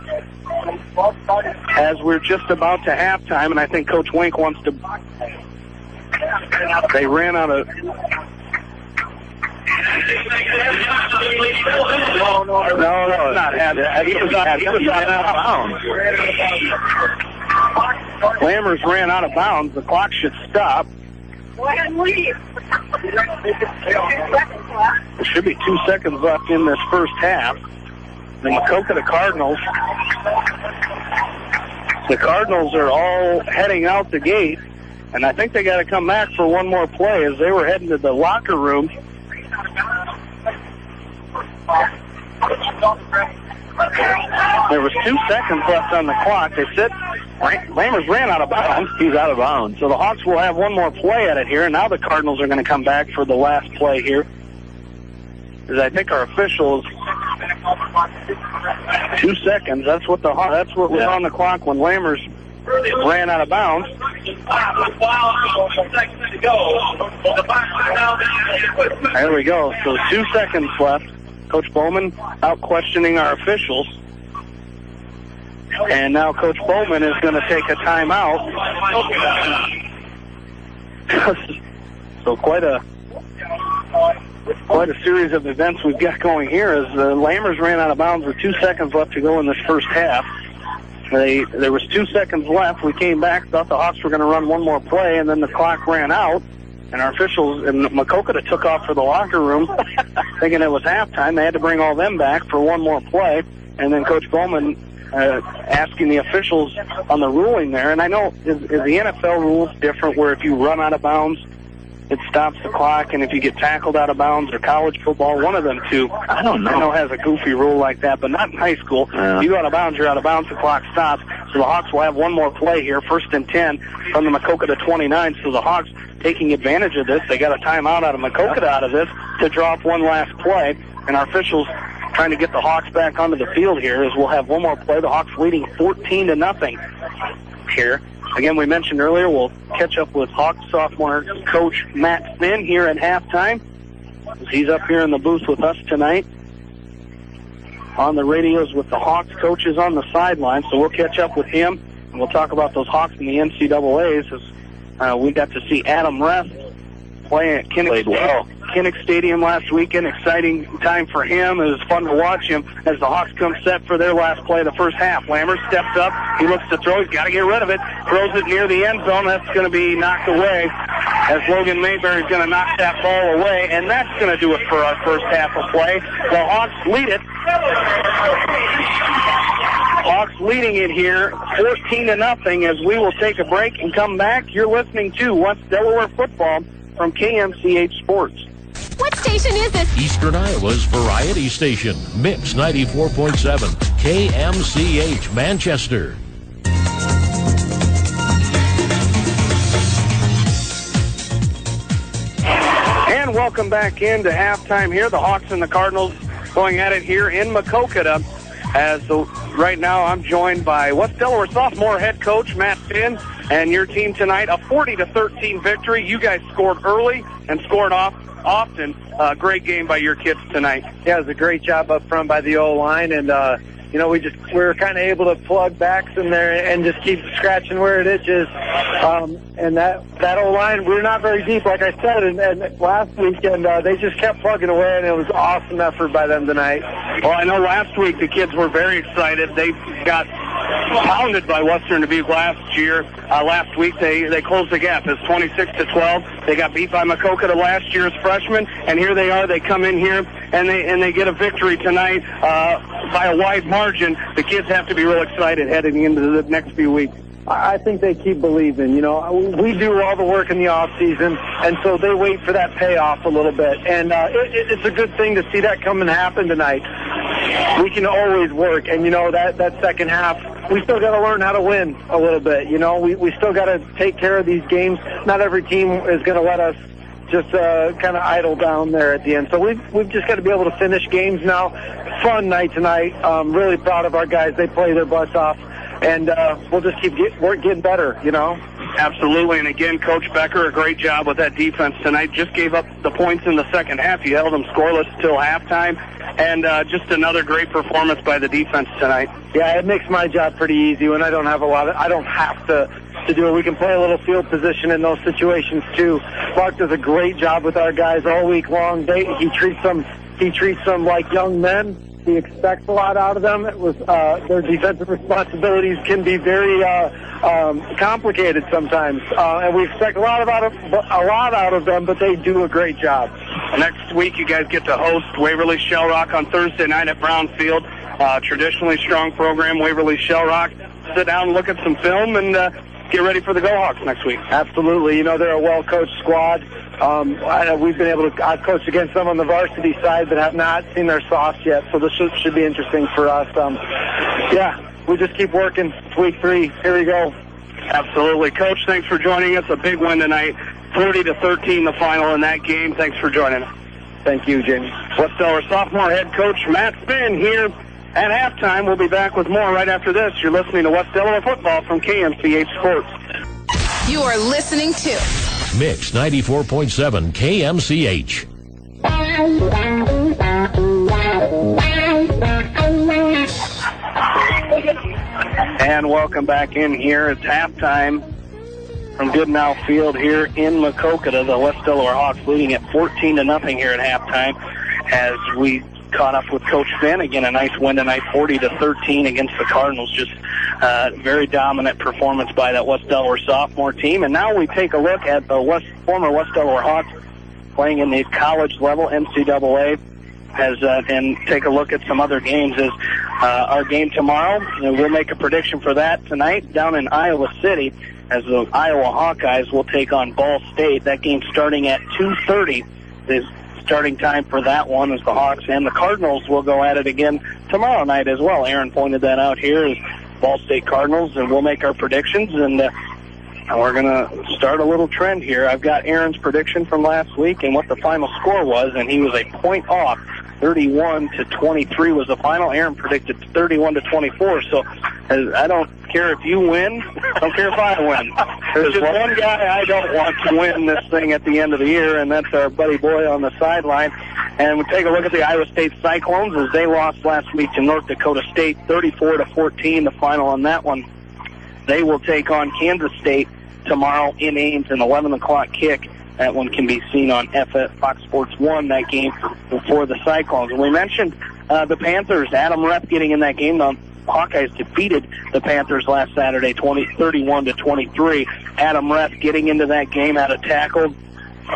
as we're just about to halftime, and I think Coach Wink wants to... They ran out of... No, that's not happening. He was out of bounds. Lammers ran out of bounds. The clock should stop. There should be 2 seconds left in this first half. The Maquoketa Cardinals. The Cardinals are all heading out the gate, and I think they got to come back for one more play as they were heading to the locker room. There was 2 seconds left on the clock. They said Lammers ran out of bounds. He's out of bounds. So the Hawks will have one more play at it here, and now the Cardinals are going to come back for the last play here. Because I think our officials, 2 seconds. That's what was on the clock when Lammers ran out of bounds. There we go. So 2 seconds left. Coach Bowman out questioning our officials. And now Coach Bowman is going to take a timeout. So quite a series of events we've got going here as the Lammers ran out of bounds with 2 seconds left to go in this first half. There was 2 seconds left. We came back, thought the Hawks were going to run one more play, and then the clock ran out. And our officials in Maquoketa took off for the locker room thinking it was halftime. They had to bring all them back for one more play. And then Coach Bowman asking the officials on the ruling there. And I know, is the NFL rules different where if you run out of bounds, it stops the clock, and if you get tackled out of bounds, or college football, one of them two, I don't know, has a goofy rule like that, but not in high school. If you go out of bounds, you're out of bounds, the clock stops. So the Hawks will have one more play here, 1st and 10 from the Maquoketa 29. So the Hawks taking advantage of this. They got a timeout out of Maquoketa out of this to draw up one last play, and our officials trying to get the Hawks back onto the field here as we'll have one more play. The Hawks leading 14-0 here. Again, we mentioned earlier, we'll catch up with Hawks sophomore coach Matt Finn here at halftime. He's up here in the booth with us tonight on the radios with the Hawks coaches on the sideline. So we'll catch up with him, and we'll talk about those Hawks in the NCAAs as we got to see Adam Rest play at Kinnick Stadium last weekend. Exciting time for him. It was fun to watch him as the Hawks come set for their last play of the first half. Lammers steps up. He looks to throw. He's got to get rid of it. Throws it near the end zone. That's going to be knocked away as Logan Mayberry's going to knock that ball away. And that's going to do it for our first half of play. The Hawks lead it. Hawks leading it here 14-0 as we will take a break and come back. You're listening to West Delaware Football from KMCH Sports. What station is this? Eastern Iowa's variety station, Mix 94.7, KMCH, Manchester. And welcome back into halftime here. The Hawks and the Cardinals going at it here in Maquoketa. As right now I'm joined by West Delaware sophomore head coach Matt Finn, and your team tonight, a 40-13 victory. You guys scored early and scored often. Great game by your kids tonight. Yeah, it was a great job up front by the O-line, and we were kind of able to plug backs in there and just keep scratching where it itches. And that O-line, we're not very deep, like I said, and last weekend they just kept plugging away, and it was an awesome effort by them tonight. Well, I know last week the kids were very excited. They got pounded by Western Dubuque last year. Last week they closed the gap. It's 26-12. They got beat by Maquoketa last year as freshmen, and here they are. They come in here and they get a victory tonight by a wide margin. The kids have to be real excited heading into the next few weeks. I think they keep believing. We do all the work in the off season, and so they wait for that payoff a little bit. And it's a good thing to see that come and happen tonight. We can always work, and that second half, we still got to learn how to win a little bit. We still got to take care of these games. Not every team is going to let us just kind of idle down there at the end. So we've just got to be able to finish games now. Fun night tonight. Really proud of our guys. They play their butts off. And we'll just keep getting better, Absolutely, and again, Coach Becker, a great job with that defense tonight. Just gave up the points in the second half. You held them scoreless till halftime, and just another great performance by the defense tonight. Yeah, it makes my job pretty easy when I don't have to do it. We can play a little field position in those situations too. Mark does a great job with our guys all week long. He treats them like young men. He expects a lot out of them. It was their defensive responsibilities can be very complicated sometimes, and we expect a lot out of them. But they do a great job. Next week, you guys get to host Waverly Shell Rock on Thursday night at Brown Field. Traditionally strong program, Waverly Shell Rock. Sit down and look at some film and get ready for the Go-Hawks next week. Absolutely. You know, they're a well-coached squad. I've coached against them on the varsity side, but have not seen their softs yet, so this should be interesting for us. We just keep working. It's week 3. Here we go. Absolutely. Coach, thanks for joining us. A big win tonight. 40-13 the final in that game. Thanks for joining us. Thank you, Jamie. West Delaware sophomore head coach Matt Finn here at halftime. We'll be back with more right after this. You're listening to West Delaware football from KMCH Sports. You are listening to Mix 94.7 KMCH. And welcome back in here. It's halftime from Goodenow Field here in Maquoketa. The West Delaware Hawks leading at 14-0 here at halftime as we caught up with Coach Finn. Again, a nice win tonight, 40-13 against the Cardinals. Just very dominant performance by that West Delaware sophomore team. And now we take a look at the former West Delaware Hawks playing in the college level, NCAA, and take a look at some other games. As our game tomorrow, we'll make a prediction for that tonight down in Iowa City as the Iowa Hawkeyes will take on Ball State. That game starting at 2:30 is starting time for that one, as the Hawks and the Cardinals will go at it again tomorrow night as well. Aaron pointed that out here as Ball State Cardinals, and we'll make our predictions, and we're going to start a little trend here. I've got Aaron's prediction from last week and what the final score was, and he was a point off. 31-23 was the final. Aaron predicted 31-24, so I don't care if you win. I don't care if I win. There's just one guy I don't want to win this thing at the end of the year, and that's our buddy Boy on the sideline. And we'll take a look at the Iowa State Cyclones as they lost last week to North Dakota State, 34-14, the final on that one. They will take on Kansas State tomorrow in Ames, an 11 o'clock kick. That one can be seen on Fox Sports 1, that game for the Cyclones. And we mentioned the Panthers, Adam Rep getting in that game. The Hawkeyes defeated the Panthers last Saturday, 31-23. Adam Rep getting into that game, had a tackle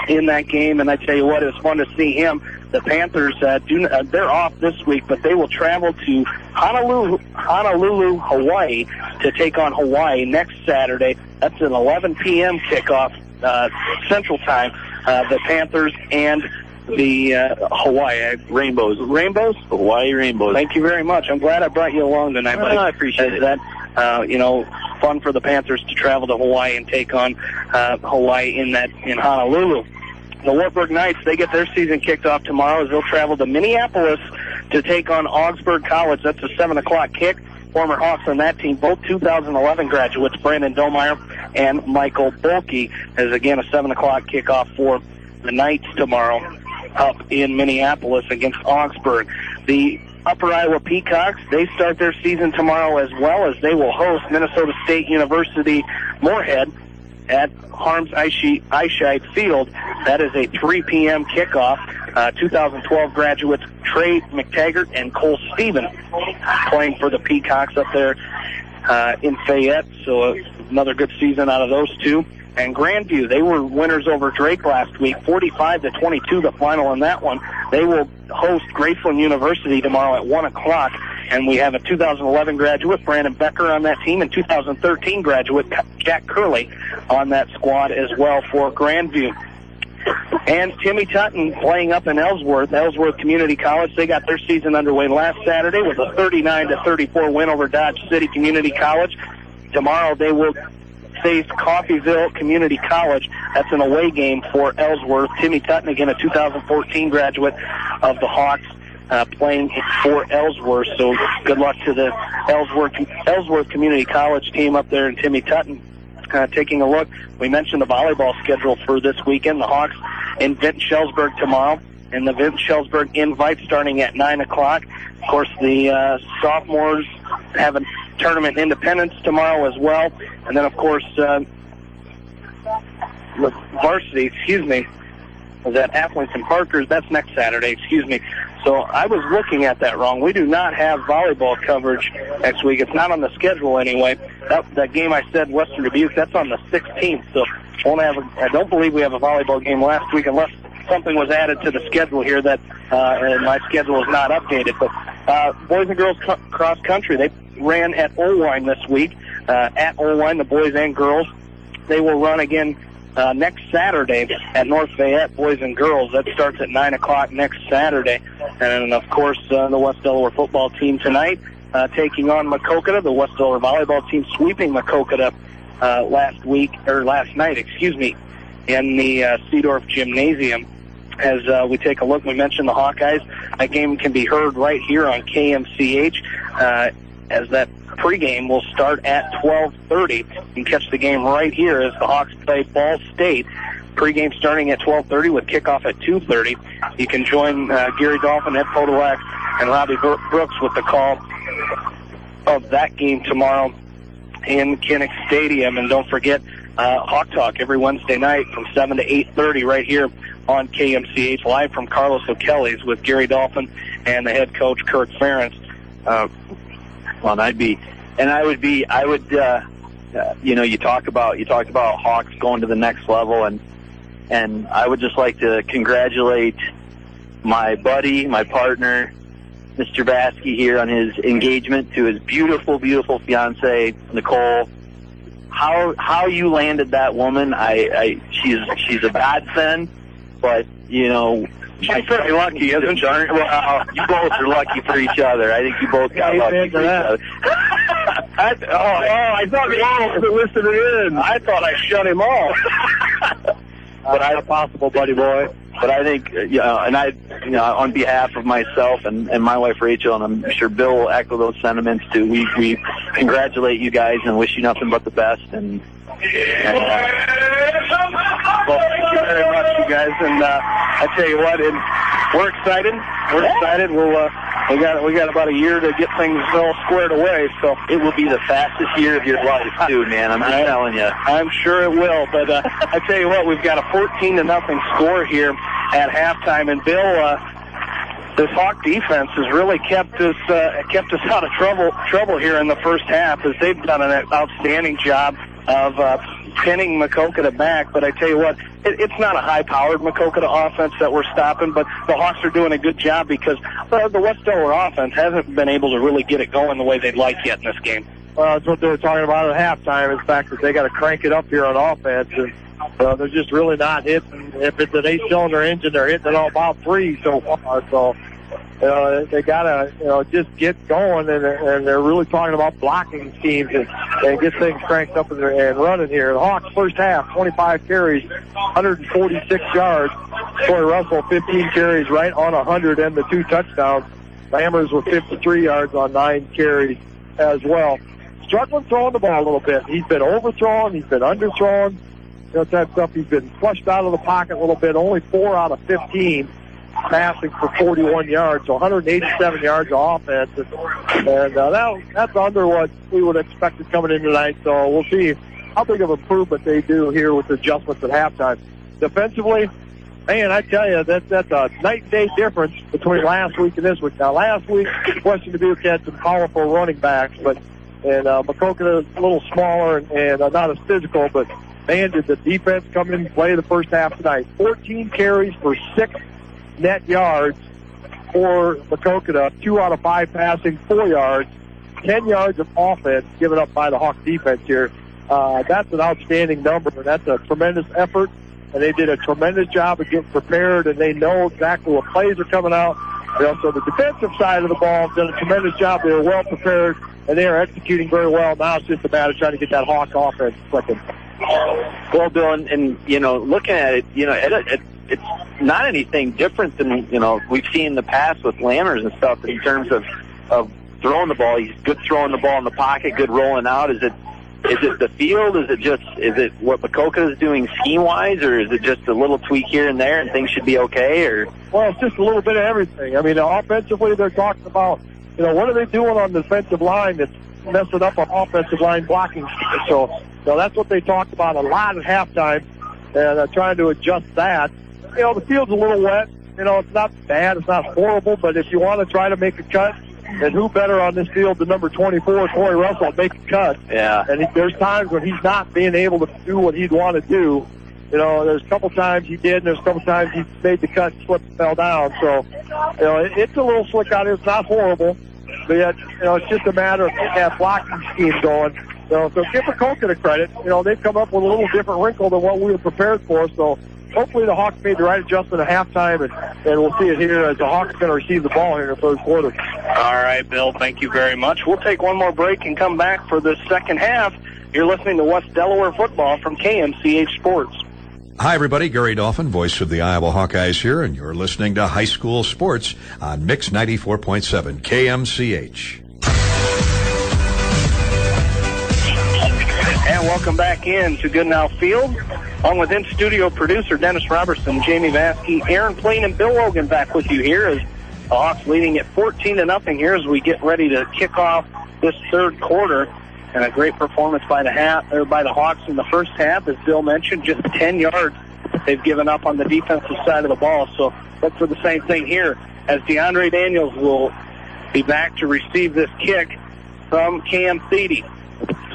in that game, and I tell you what, it was fun to see him. The Panthers, they're off this week, but they will travel to Honolulu, Hawaii, to take on Hawaii next Saturday. That's an 11 p.m. kickoff. Central Time, the Panthers and the Hawaii Rainbows. Hawaii Rainbows. Thank you very much. I'm glad I brought you along tonight, buddy. I appreciate that. Fun for the Panthers to travel to Hawaii and take on Hawaii in Honolulu. The Wartburg Knights, they get their season kicked off tomorrow as they'll travel to Minneapolis to take on Augsburg College. That's a 7 o'clock kick. Former Hawks on that team, both 2011 graduates, Brandon Domeyer and Michael Bulkey, as again a 7 o'clock kickoff for the Knights tomorrow up in Minneapolis against Augsburg. The Upper Iowa Peacocks, they start their season tomorrow as well, as they will host Minnesota State University Moorhead at Harms Eichheit Field. That is a 3 p.m. kickoff. 2012 graduates Trey McTaggart and Cole Stevens playing for the Peacocks up there in Fayette. So another good season out of those two. And Grandview, they were winners over Drake last week, 45-22, the final in that one. They will host Graceland University tomorrow at 1 o'clock. And we have a 2011 graduate, Brandon Becker, on that team, and 2013 graduate, Jack Curley, on that squad as well for Grandview. And Timmy Tutton playing up in Ellsworth Community College. They got their season underway last Saturday with a 39-34 win over Dodge City Community College. Tomorrow they will face Coffeyville Community College. That's an away game for Ellsworth. Timmy Tutton, again, a 2014 graduate of the Hawks, playing for Ellsworth. So good luck to the Ellsworth Community College team up there in Timmy Tutton. taking a look, we mentioned the volleyball schedule for this weekend. The Hawks in Vinton-Shellsburg tomorrow, and the Vinton-Shellsburg invite starting at 9 o'clock. Of course, the sophomores have a tournament Independence tomorrow as well. And then, of course, the varsity, was at Appleton Parkers. That's next Saturday, So I was looking at that wrong. We do not have volleyball coverage next week. It's not on the schedule anyway. That game I said, Western Dubuque, that's on the 16th. So I don't believe we have a volleyball game last week unless something was added to the schedule here that and my schedule is not updated. But boys and girls cross country, they ran at Olwine this week. At Olwine, the boys and girls, they will run again next Saturday at North Fayette, boys and girls. That starts at 9 o'clock next Saturday. And, of course, the West Delaware football team tonight taking on Maquoketa. The West Delaware volleyball team sweeping Maquoketa last night, in the Seedorf Gymnasium. As we take a look, we mentioned the Hawkeyes. That game can be heard right here on KMCH as that pregame will start at 12:30. You can catch the game right here as the Hawks play Ball State. Pregame starting at 12:30 with kickoff at 2:30. You can join Gary Dolphin, Ed Podolak, and Robbie Brooks with the call of that game tomorrow in Kinnick Stadium. And don't forget Hawk Talk every Wednesday night from 7 to 8:30 right here on KMCH, live from Carlos O'Kelly's with Gary Dolphin and the head coach, Kurt Ferentz. You talk about Hawks going to the next level, and I would just like to congratulate my buddy, my partner, Mr. Baskey here on his engagement to his beautiful, beautiful fiancée, Nicole. How you landed that woman, she's a godsend, but she's pretty lucky, isn't she? Well, you both are lucky for each other. I think you both got lucky for each other. I thought the Owls were listening in. I thought I shut him off. But not possible, buddy boy. But I think, on behalf of myself and my wife Rachel, and I'm sure Bill will echo those sentiments too. We congratulate you guys and wish you nothing but the best. And well, thank you very much, you guys. And I tell you what, we're excited. We're excited. We got about a year to get things all squared away. So it will be the fastest year of your life, too, man. I'm just telling you. I'm sure it will. But I tell you what, we've got a 14-0 score here at halftime, and Bill, this Hawk defense has really kept us out of trouble here in the first half, as they've done an outstanding job of pinning Maquoketa back. But I tell you what, it's not a high-powered Maquoketa offense that we're stopping, but the Hawks are doing a good job because the West Delaware offense hasn't been able to really get it going the way they'd like yet in this game. That's what they were talking about at halftime, is the fact that they got to crank it up here on offense. And they're just really not hitting. If it's an 8-cylinder engine, they're hitting it all about 3 so far. So they got to just get going, and they're really talking about blocking schemes and get things cranked up and running here. The Hawks first half, 25 carries, 146 yards. Troy Russell, 15 carries, right on 100 and the 2 touchdowns. Lammers with 53 yards on 9 carries as well. Struggling throwing the ball a little bit. He's been overthrown. He's been underthrown. That type of stuff. He's been flushed out of the pocket a little bit. Only 4 out of 15 passing for 41 yards, so 187 yards of offense. And that's under what we would have expected coming in tonight. So we'll see how big of improvement they do here with the adjustments at halftime. Defensively, man, I tell you, that's a night and day difference between last week and this week. Now, last week, Western Dubuque had some powerful running backs, and Maquoketa is a little smaller and not as physical, but man, did the defense come in and play the first half tonight. 14 carries for 6 net yards for Maquoketa, 2 out of 5 passing, 4 yards, 10 yards of offense given up by the Hawks defense here. That's an outstanding number, and that's a tremendous effort, and they did a tremendous job of getting prepared, and they know exactly what plays are coming out. So the defensive side of the ball has done a tremendous job. They were well prepared, and they are executing very well. Now it's just a matter of trying to get that Hawk offense clicking. Well, Bill, and looking at it, it's not anything different than, we've seen in the past with Lammers and stuff in terms of throwing the ball. He's good throwing the ball in the pocket, good rolling out. Is it Is it the field? Is it what Maquoketa is doing scheme-wise, or is it just a little tweak here and there and things should be okay? Or Well, it's just a little bit of everything. I mean, offensively, they're talking about, what are they doing on the defensive line that's messing up on offensive line blocking? So that's what they talked about a lot at halftime, and trying to adjust that. The field's a little wet. It's not bad. It's not horrible, but if you want to try to make a cut, and who better on this field than number 24, Corey Russell, make a cut. Yeah. And there's times when he's not being able to do what he'd want to do. There's a couple times he did, and there's a couple times he made the cut, slipped, and fell down. So, it's a little slick out here. It's not horrible, but yet, it's just a matter of getting that blocking scheme going. So give Maquoketa credit. They've come up with a little different wrinkle than what we were prepared for. So hopefully the Hawks made the right adjustment at halftime, and we'll see it here as the Hawks are going to receive the ball here in the third quarter. All right, Bill, thank you very much. We'll take one more break and come back for the second half. You're listening to West Delaware football from KMCH Sports. Hi, everybody. Gary Dolphin, voice of the Iowa Hawkeyes here, and you're listening to High School Sports on Mix 94.7 KMCH. And welcome back in to Goodenow Field. Along with in-studio producer Dennis Robertson, Jamie Vaskey, Aaron Plain, and Bill Logan back with you here as the Hawks leading at 14-0 here as we get ready to kick off this third quarter. And a great performance by the Hawks in the first half. As Bill mentioned, just 10 yards they've given up on the defensive side of the ball. So look for the same thing here as DeAndre Daniels will be back to receive this kick from Cam Thiede.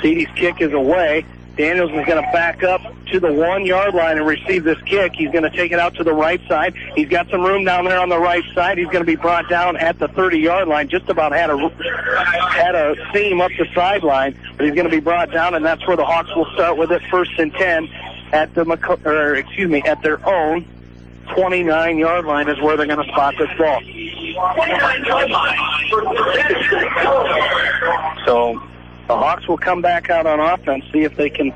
Thiede's kick is away. Daniels is going to back up to the 1 yard line and receive this kick. He's going to take it out to the right side. He's got some room down there on the right side. He's going to be brought down at the 30-yard line. Just about had a seam up the sideline, but he's going to be brought down, and that's where the Hawks will start with it. 1st and 10 at at their own 29-yard line is where they're going to spot this ball. So the Hawks will come back out on offense, see if they can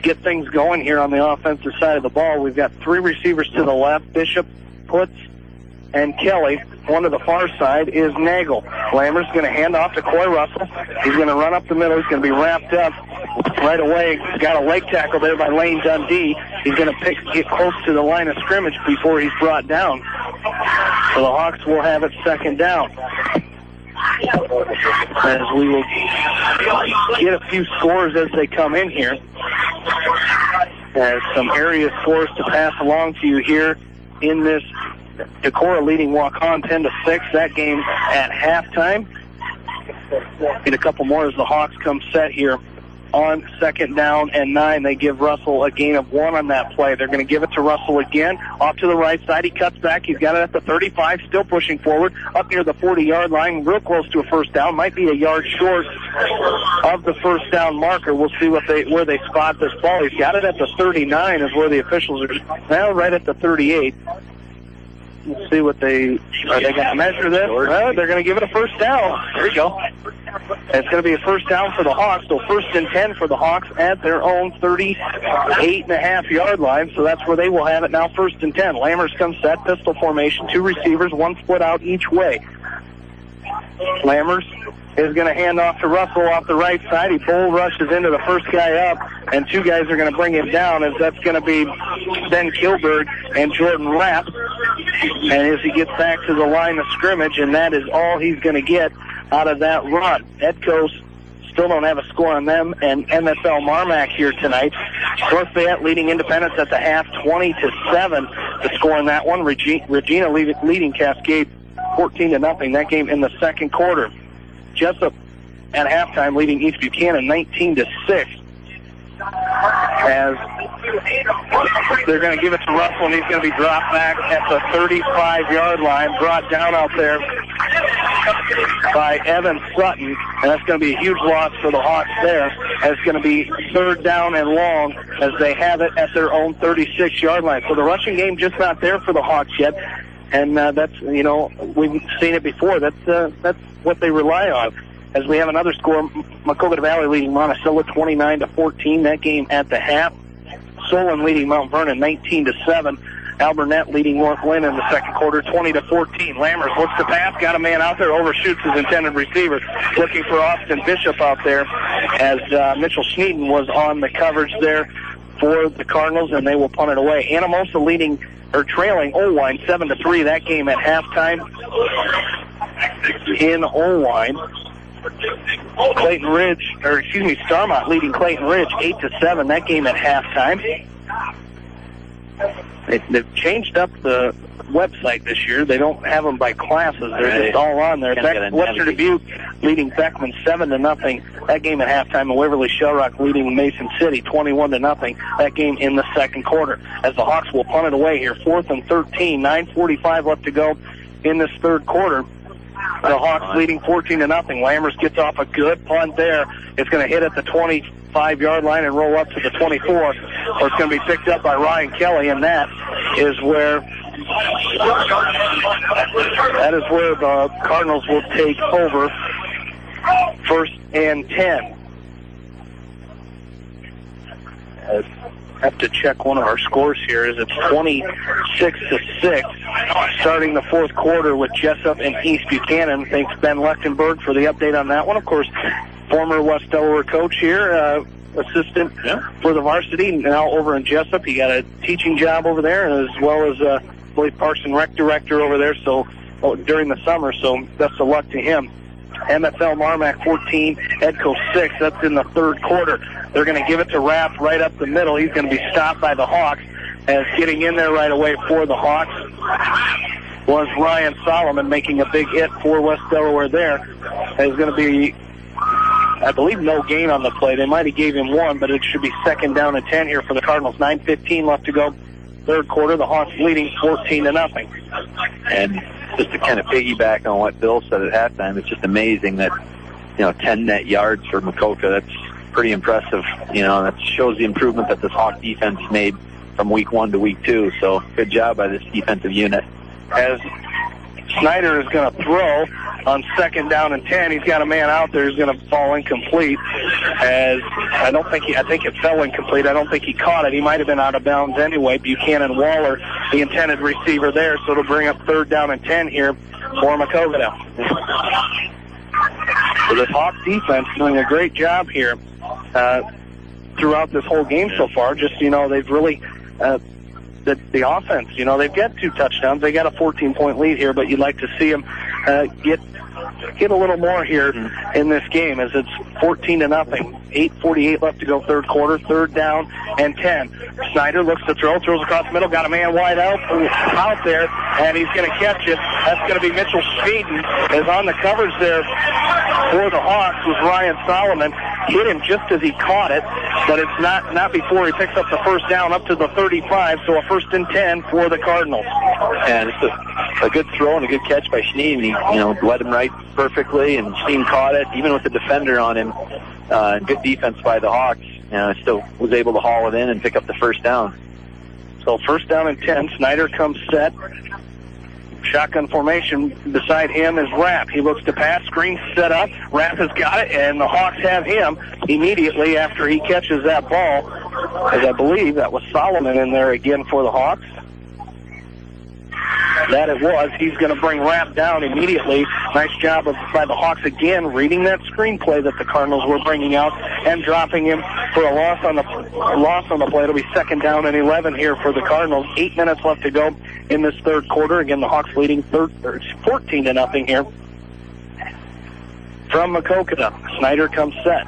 get things going here on the offensive side of the ball. We've got 3 receivers to the left, Bishop, Putz, and Kelly. One to the far side is Nagel. Lammer's going to hand off to Coy Russell. He's going to run up the middle. He's going to be wrapped up right away. He's got a leg tackle there by Lane Dundee. He's going to get close to the line of scrimmage before he's brought down. So the Hawks will have it 2nd down. As we will get a few scores as they come in here. As some area scores to pass along to you here in this Decorah leading walk-on 10-6. That game at halftime. Get a couple more as the Hawks come set here on 2nd down and 9. They give Russell a gain of 1 on that play. They're going to give it to Russell again. Off to the right side. He cuts back. He's got it at the 35, still pushing forward up near the 40-yard line, real close to a 1st down. Might be a yard short of the 1st down marker. We'll see where they spot this ball. He's got it at the 39 is where the officials are now, right at the 38. Let's see what are they going to measure this? They're going to give it a 1st down. There you go. It's going to be a 1st down for the Hawks. So 1st and 10 for the Hawks at their own 38.5 yard line. So that's where they will have it now. 1st and 10. Lammers come set, pistol formation, 2 receivers, 1 split out each way. Lammers is going to hand off to Russell off the right side. He bull rushes into the first guy up, and 2 guys are going to bring him down, as that's going to be Ben Kilberg and Jordan Rapp. And as he gets back to the line of scrimmage, and that is all he's going to get out of that run. Edco's still don't have a score on them, and MFL Marmac here tonight. North Fayette leading Independence at the half, 20-7 to score in that one. Regina leading Cascade 14-0. That game in the 2nd quarter. Jessup at halftime leading East Buchanan 19-6. As they're going to give it to Russell, and he's going to be dropped back at the 35-yard line, brought down out there by Evan Sutton, and that's going to be a huge loss for the Hawks there. It's going to be 3rd down and long as they have it at their own 36-yard line. So the rushing game just not there for the Hawks yet, and that's, we've seen it before. That's what they rely on. As we have another score, Maquoketa Valley leading Monticello 29-14. That game at the half. Solon leading Mount Vernon 19-7. Alburnett leading North Lynn in the second quarter, 20-14. Lammers looks to pass, got a man out there, overshoots his intended receiver, looking for Austin Bishop out there as Mitchell Sneeden was on the coverage there for the Cardinals, and they will punt it away. Anamosa trailing Owine 7-3. That game at halftime in Owine. Starmont leading Clayton Ridge 8-7. That game at halftime. They've changed up the website this year. They don't have them by classes. They're just all on there. Western Dubuque leading Beckman 7-0. That game at halftime. And Waverly Shellrock leading Mason City 21-0. That game in the second quarter. As the Hawks will punt it away here. 4th and 13. 9:45 left to go in this third quarter. The Hawks leading 14-0. Lammers gets off a good punt there. It's going to hit at the 25-yard line and roll up to the 24, or it's going to be picked up by Ryan Kelly, and that is where the Cardinals will take over. 1st and 10. Have to check one of our scores here. Is it's 26-6, starting the fourth quarter with Jessup and East Buchanan. Thanks Ben Lechtenberg for the update on that one. Of course, former West Delaware coach here, assistant for the varsity, now over in Jessup. He got a teaching job over there, as well as I believe Parks and Rec director over there. So during the summer. So best of luck to him. MFL Marmac 14, Edco 6. That's in the third quarter. They're going to give it to Rapp right up the middle. He's going to be stopped by the Hawks. As getting in there right away for the Hawks was Ryan Solomon, making a big hit for West Delaware there. There's going to be, I believe, no gain on the play. They might have gave him one, but it should be 2nd down and 10 here for the Cardinals. 9:15 left to go. Third quarter, the Hawks leading 14-0. And just to kind of piggyback on what Bill said at halftime, it's just amazing that, 10 net yards for Maquoketa. That's pretty impressive. That shows the improvement that this Hawk defense made from week 1 to week 2. So good job by this defensive unit. As Snyder is going to throw on 2nd down and 10. He's got a man out there who's going to fall incomplete. As I think it fell incomplete. I don't think he caught it. He might have been out of bounds anyway. Buchanan Waller, the intended receiver there. So it'll bring up 3rd down and 10 here for Maquoketa. So this Hawk defense doing a great job here throughout this whole game so far. Just, they've really, the offense, they've got 2 touchdowns. They got a 14-point lead here, but you'd like to see them get a little more here in this game, as it's 14-0. 8:48 left to go third quarter. 3rd down and 10. Snyder looks to throws across the middle, got a man wide out there, and he's going to catch it. That's going to be Mitchell Sneeden, is on the coverage there for the Hawks with Ryan Solomon. Hit him just as he caught it, but it's not before he picks up the 1st down up to the 35, so a 1st and 10 for the Cardinals. And it's a good throw and a good catch by Sneeden. He, led him right perfectly, and Sneeden caught it, even with the defender on him. Good defense by the Hawks. Still was able to haul it in and pick up the 1st down. So 1st down and 10. Snyder comes set. Shotgun formation. Beside him is Rapp. He looks to pass. Screen set up. Rapp has got it, and the Hawks have him immediately after he catches that ball. As I believe that was Solomon in there again for the Hawks. That it was. He's going to bring Rapp down immediately. Nice job by the Hawks again, reading that screenplay that the Cardinals were bringing out and dropping him for a loss on the play. It'll be 2nd down and 11 here for the Cardinals. 8 minutes left to go in this third quarter. Again, the Hawks leading 14-0 here from Maquoketa. Snyder comes set.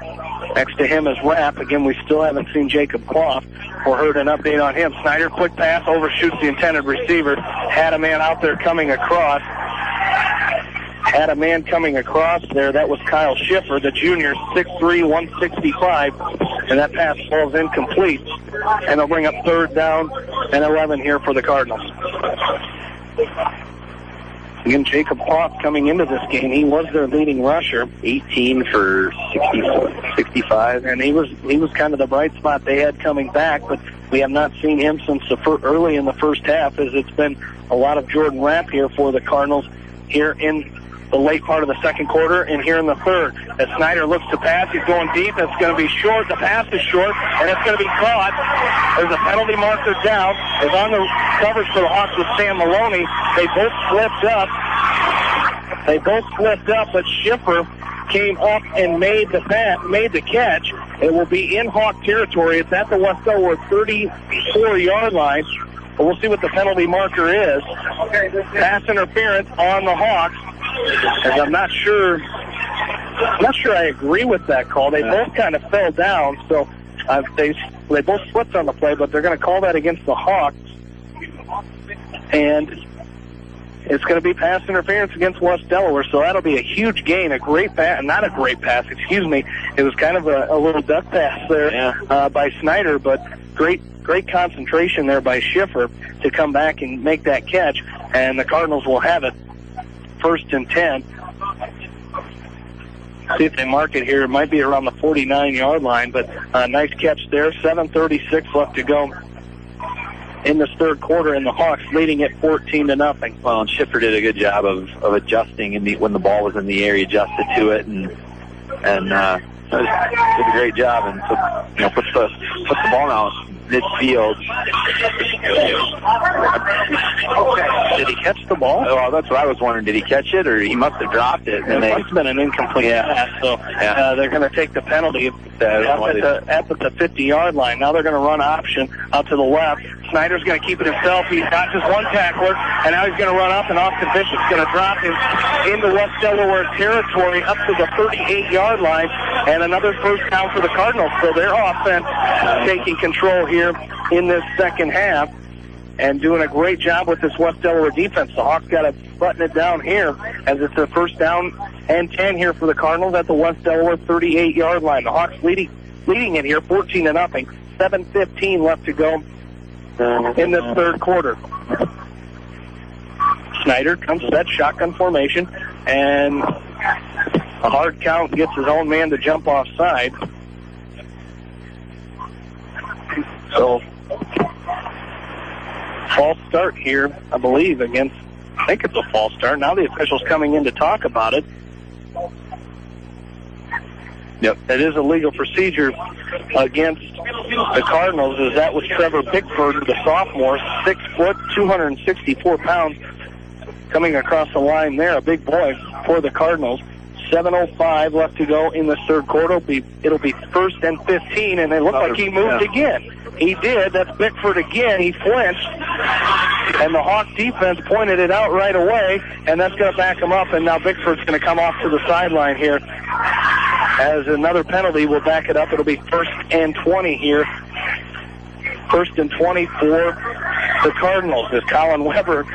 Next to him is Rapp. Again, we still haven't seen Jacob Clough or heard an update on him. Snyder, quick pass, overshoots the intended receiver. Had a man out there coming across. There. That was Kyle Schiffer, the junior, 6'3", 165. And that pass falls incomplete. And they'll bring up 3rd down and 11 here for the Cardinals. Again, Jacob Hoff coming into this game, he was their leading rusher, 18 for 65, and he was kind of the bright spot they had coming back, but we have not seen him since early in the first half, as it's been a lot of Jordan Rapp here for the Cardinals here in the late part of the second quarter and here in the third. As Snyder looks to pass, he's going deep. It's going to be short. The pass is short, and it's going to be caught. There's a penalty marker down. Is on the coverage for the Hawks with Sam Maloney. They both slipped up, but Schiffer came up and made the catch. It will be in Hawk territory. It's at the West Delaware 34-yard line. But we'll see what the penalty marker is. Pass interference on the Hawks. As I'm not sure I agree with that call. They both kind of fell down, so they both slipped on the play, but they're going to call that against the Hawks. And it's going to be pass interference against West Delaware, so that'll be a huge gain, a great pass, not a great pass, excuse me. It was kind of a little duck pass there by Snyder, but great concentration there by Schiffer to come back and make that catch, and the Cardinals will have it 1st and 10. See if they mark it here. It might be around the 49-yard line, but nice catch there. 7:36 left to go in this third quarter, and the Hawks leading it 14-0. Well, and Schiffer did a good job of adjusting when the ball was in the air. He adjusted to it and did a great job, and puts the ball now midfield. Did he catch the ball? Oh, that's what I was wondering. Did he catch it, or he must have dropped it? It must have been an incomplete pass. So they're going to take the penalty up at the 50-yard line. Now they're going to run option out to the left. Snyder's going to keep it himself. He's got just one tackler, and now he's going to run up, and Austin Bishop's going to drop him into West Delaware territory up to the 38-yard line, and another first down for the Cardinals. So their offense taking control here in this second half and doing a great job with this West Delaware defense. The Hawks got to button it down here as it's a first down and 10 here for the Cardinals at the West Delaware 38-yard line. The Hawks leading it here 14-0. 7:15 left to go in this third quarter. Snyder comes set, shotgun formation, and a hard count gets his own man to jump offside. So, false start here, I believe, I think it's a false start. Now the official's coming in to talk about it. Yep, it is a legal procedure against the Cardinals, as that was Trevor Bickford, the sophomore, 6 foot, 264 pounds, coming across the line there, a big boy for the Cardinals. 7:05 left to go in the third quarter. It'll be 1st and 15, and it looked like he moved again. He did. That's Bickford again. He flinched, and the Hawk defense pointed it out right away, and that's going to back him up, and now Bickford's going to come off to the sideline here. As another penalty will back it up, it'll be 1st and 20 here. 1st and 20 for the Cardinals, as Colin Weber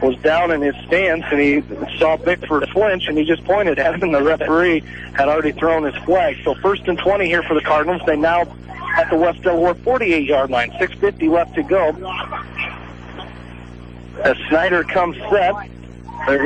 was down in his stance, and he saw Bickford flinch, and he just pointed at him, and the referee had already thrown his flag. So 1st and 20 here for the Cardinals. They now at the West Delaware 48-yard line. 6:50 left to go. As Snyder comes set,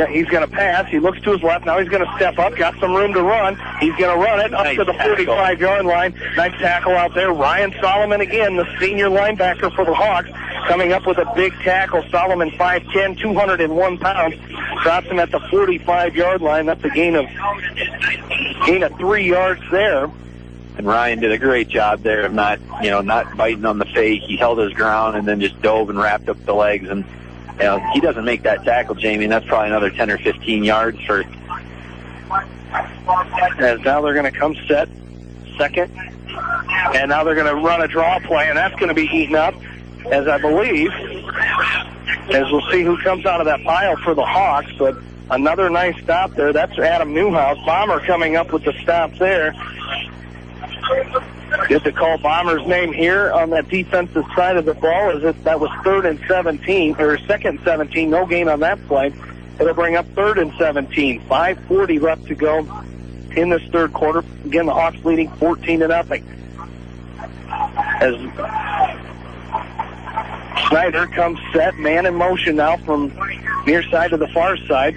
he's going to pass. He looks to his left. Now he's going to step up. Got some room to run. He's going to run it up to the 45-yard line. Nice tackle out there. Ryan Solomon again, the senior linebacker for the Hawks, coming up with a big tackle. Solomon 5'10", 201 pounds. Drops him at the 45-yard line. That's a gain of 3 yards there. And Ryan did a great job there of not biting on the fake. He held his ground and then just dove and wrapped up the legs. And he doesn't make that tackle, Jamie, and that's probably another 10 or 15 yards for. As now they're going to come set, second, and now they're going to run a draw play, and that's going to be eaten up, as I believe, as we'll see who comes out of that pile for the Hawks. But another nice stop there. That's Adam Newhouse. Bomber coming up with the stop there. Get to call Bomber's name here on that defensive side of the ball, as that was 3rd and 17, or 2nd and 17, no gain on that play. It'll bring up 3rd and 17. 5:40 left to go in this third quarter. Again, the Hawks leading 14-0. As Snyder comes set, man in motion now from near side to the far side.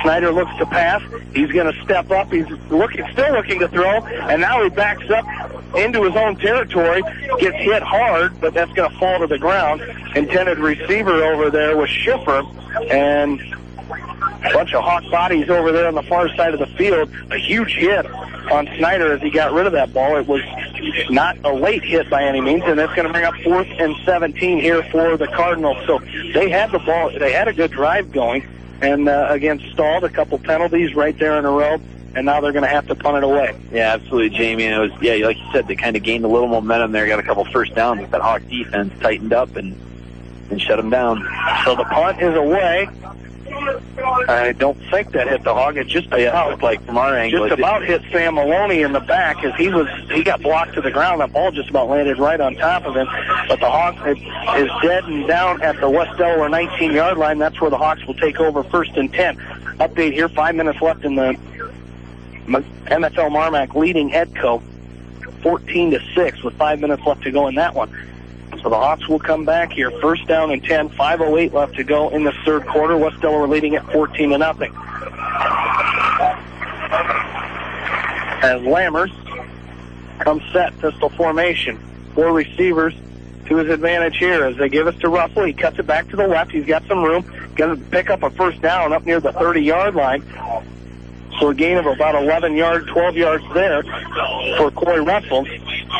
Snyder looks to pass. He's going to step up. He's still looking to throw, and now he backs up into his own territory, gets hit hard, but that's going to fall to the ground. Intended receiver over there was Schiffer, and bunch of Hawk bodies over there on the far side of the field. A huge hit on Snyder as he got rid of that ball. It was not a late hit by any means, and that's going to bring up 4th and 17 here for the Cardinals. So they had the ball. They had a good drive going, and again, stalled. A couple penalties right there in a row, and now they're going to have to punt it away. Yeah, absolutely, Jamie. And it was, yeah, like you said, they kind of gained a little momentum there, got a couple first downs. That Hawk defense tightened up and shut them down. So the punt is away. I don't think that hit the Hog. It just about, like from our angle, just about hit Sam Maloney in the back as he got blocked to the ground. That ball just about landed right on top of him. But the Hawks is dead and down at the West Delaware 19-yard line. That's where the Hawks will take over 1st and 10. Update here, 5 minutes left in the MFL Marmac leading Edco 14-6 with 5 minutes left to go in that one. So the Hawks will come back here. 1st down and 10, 5:08 left to go in the 3rd quarter. West Delaware leading at 14-0. As Lammers comes set, pistol formation. 4 receivers to his advantage here as they give us to Russell. He cuts it back to the left. He's got some room. Going to pick up a 1st down up near the 30-yard line. So a gain of about 11 yards, 12 yards there for Corey Russell,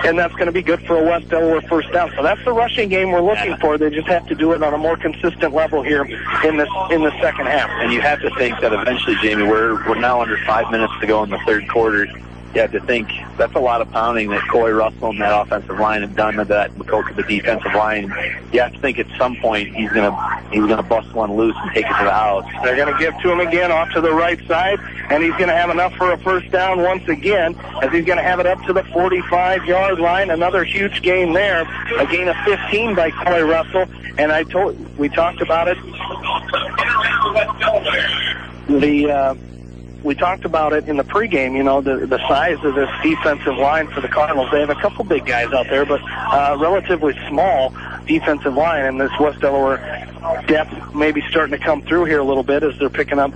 and that's going to be good for a West Delaware 1st down. So that's the rushing game we're looking for. They just have to do it on a more consistent level here in the second half. And you have to think that eventually, Jamie, we're now under 5 minutes to go in the 3rd quarter. You have to think that's a lot of pounding that Corey Russell and that offensive line have done to that Maquoketa defensive line. You have to think at some point he's gonna bust one loose and take it to the house. They're going to give to him again off to the right side, and he's going to have enough for a 1st down once again as he's going to have it up to the 45-yard line. Another huge gain there, a gain of 15 by Corey Russell. And we talked about it. We talked about it in the pregame, you know, the size of this defensive line for the Cardinals. They have a couple big guys out there, but relatively small defensive line, and this West Delaware depth may be starting to come through here a little bit as they're picking up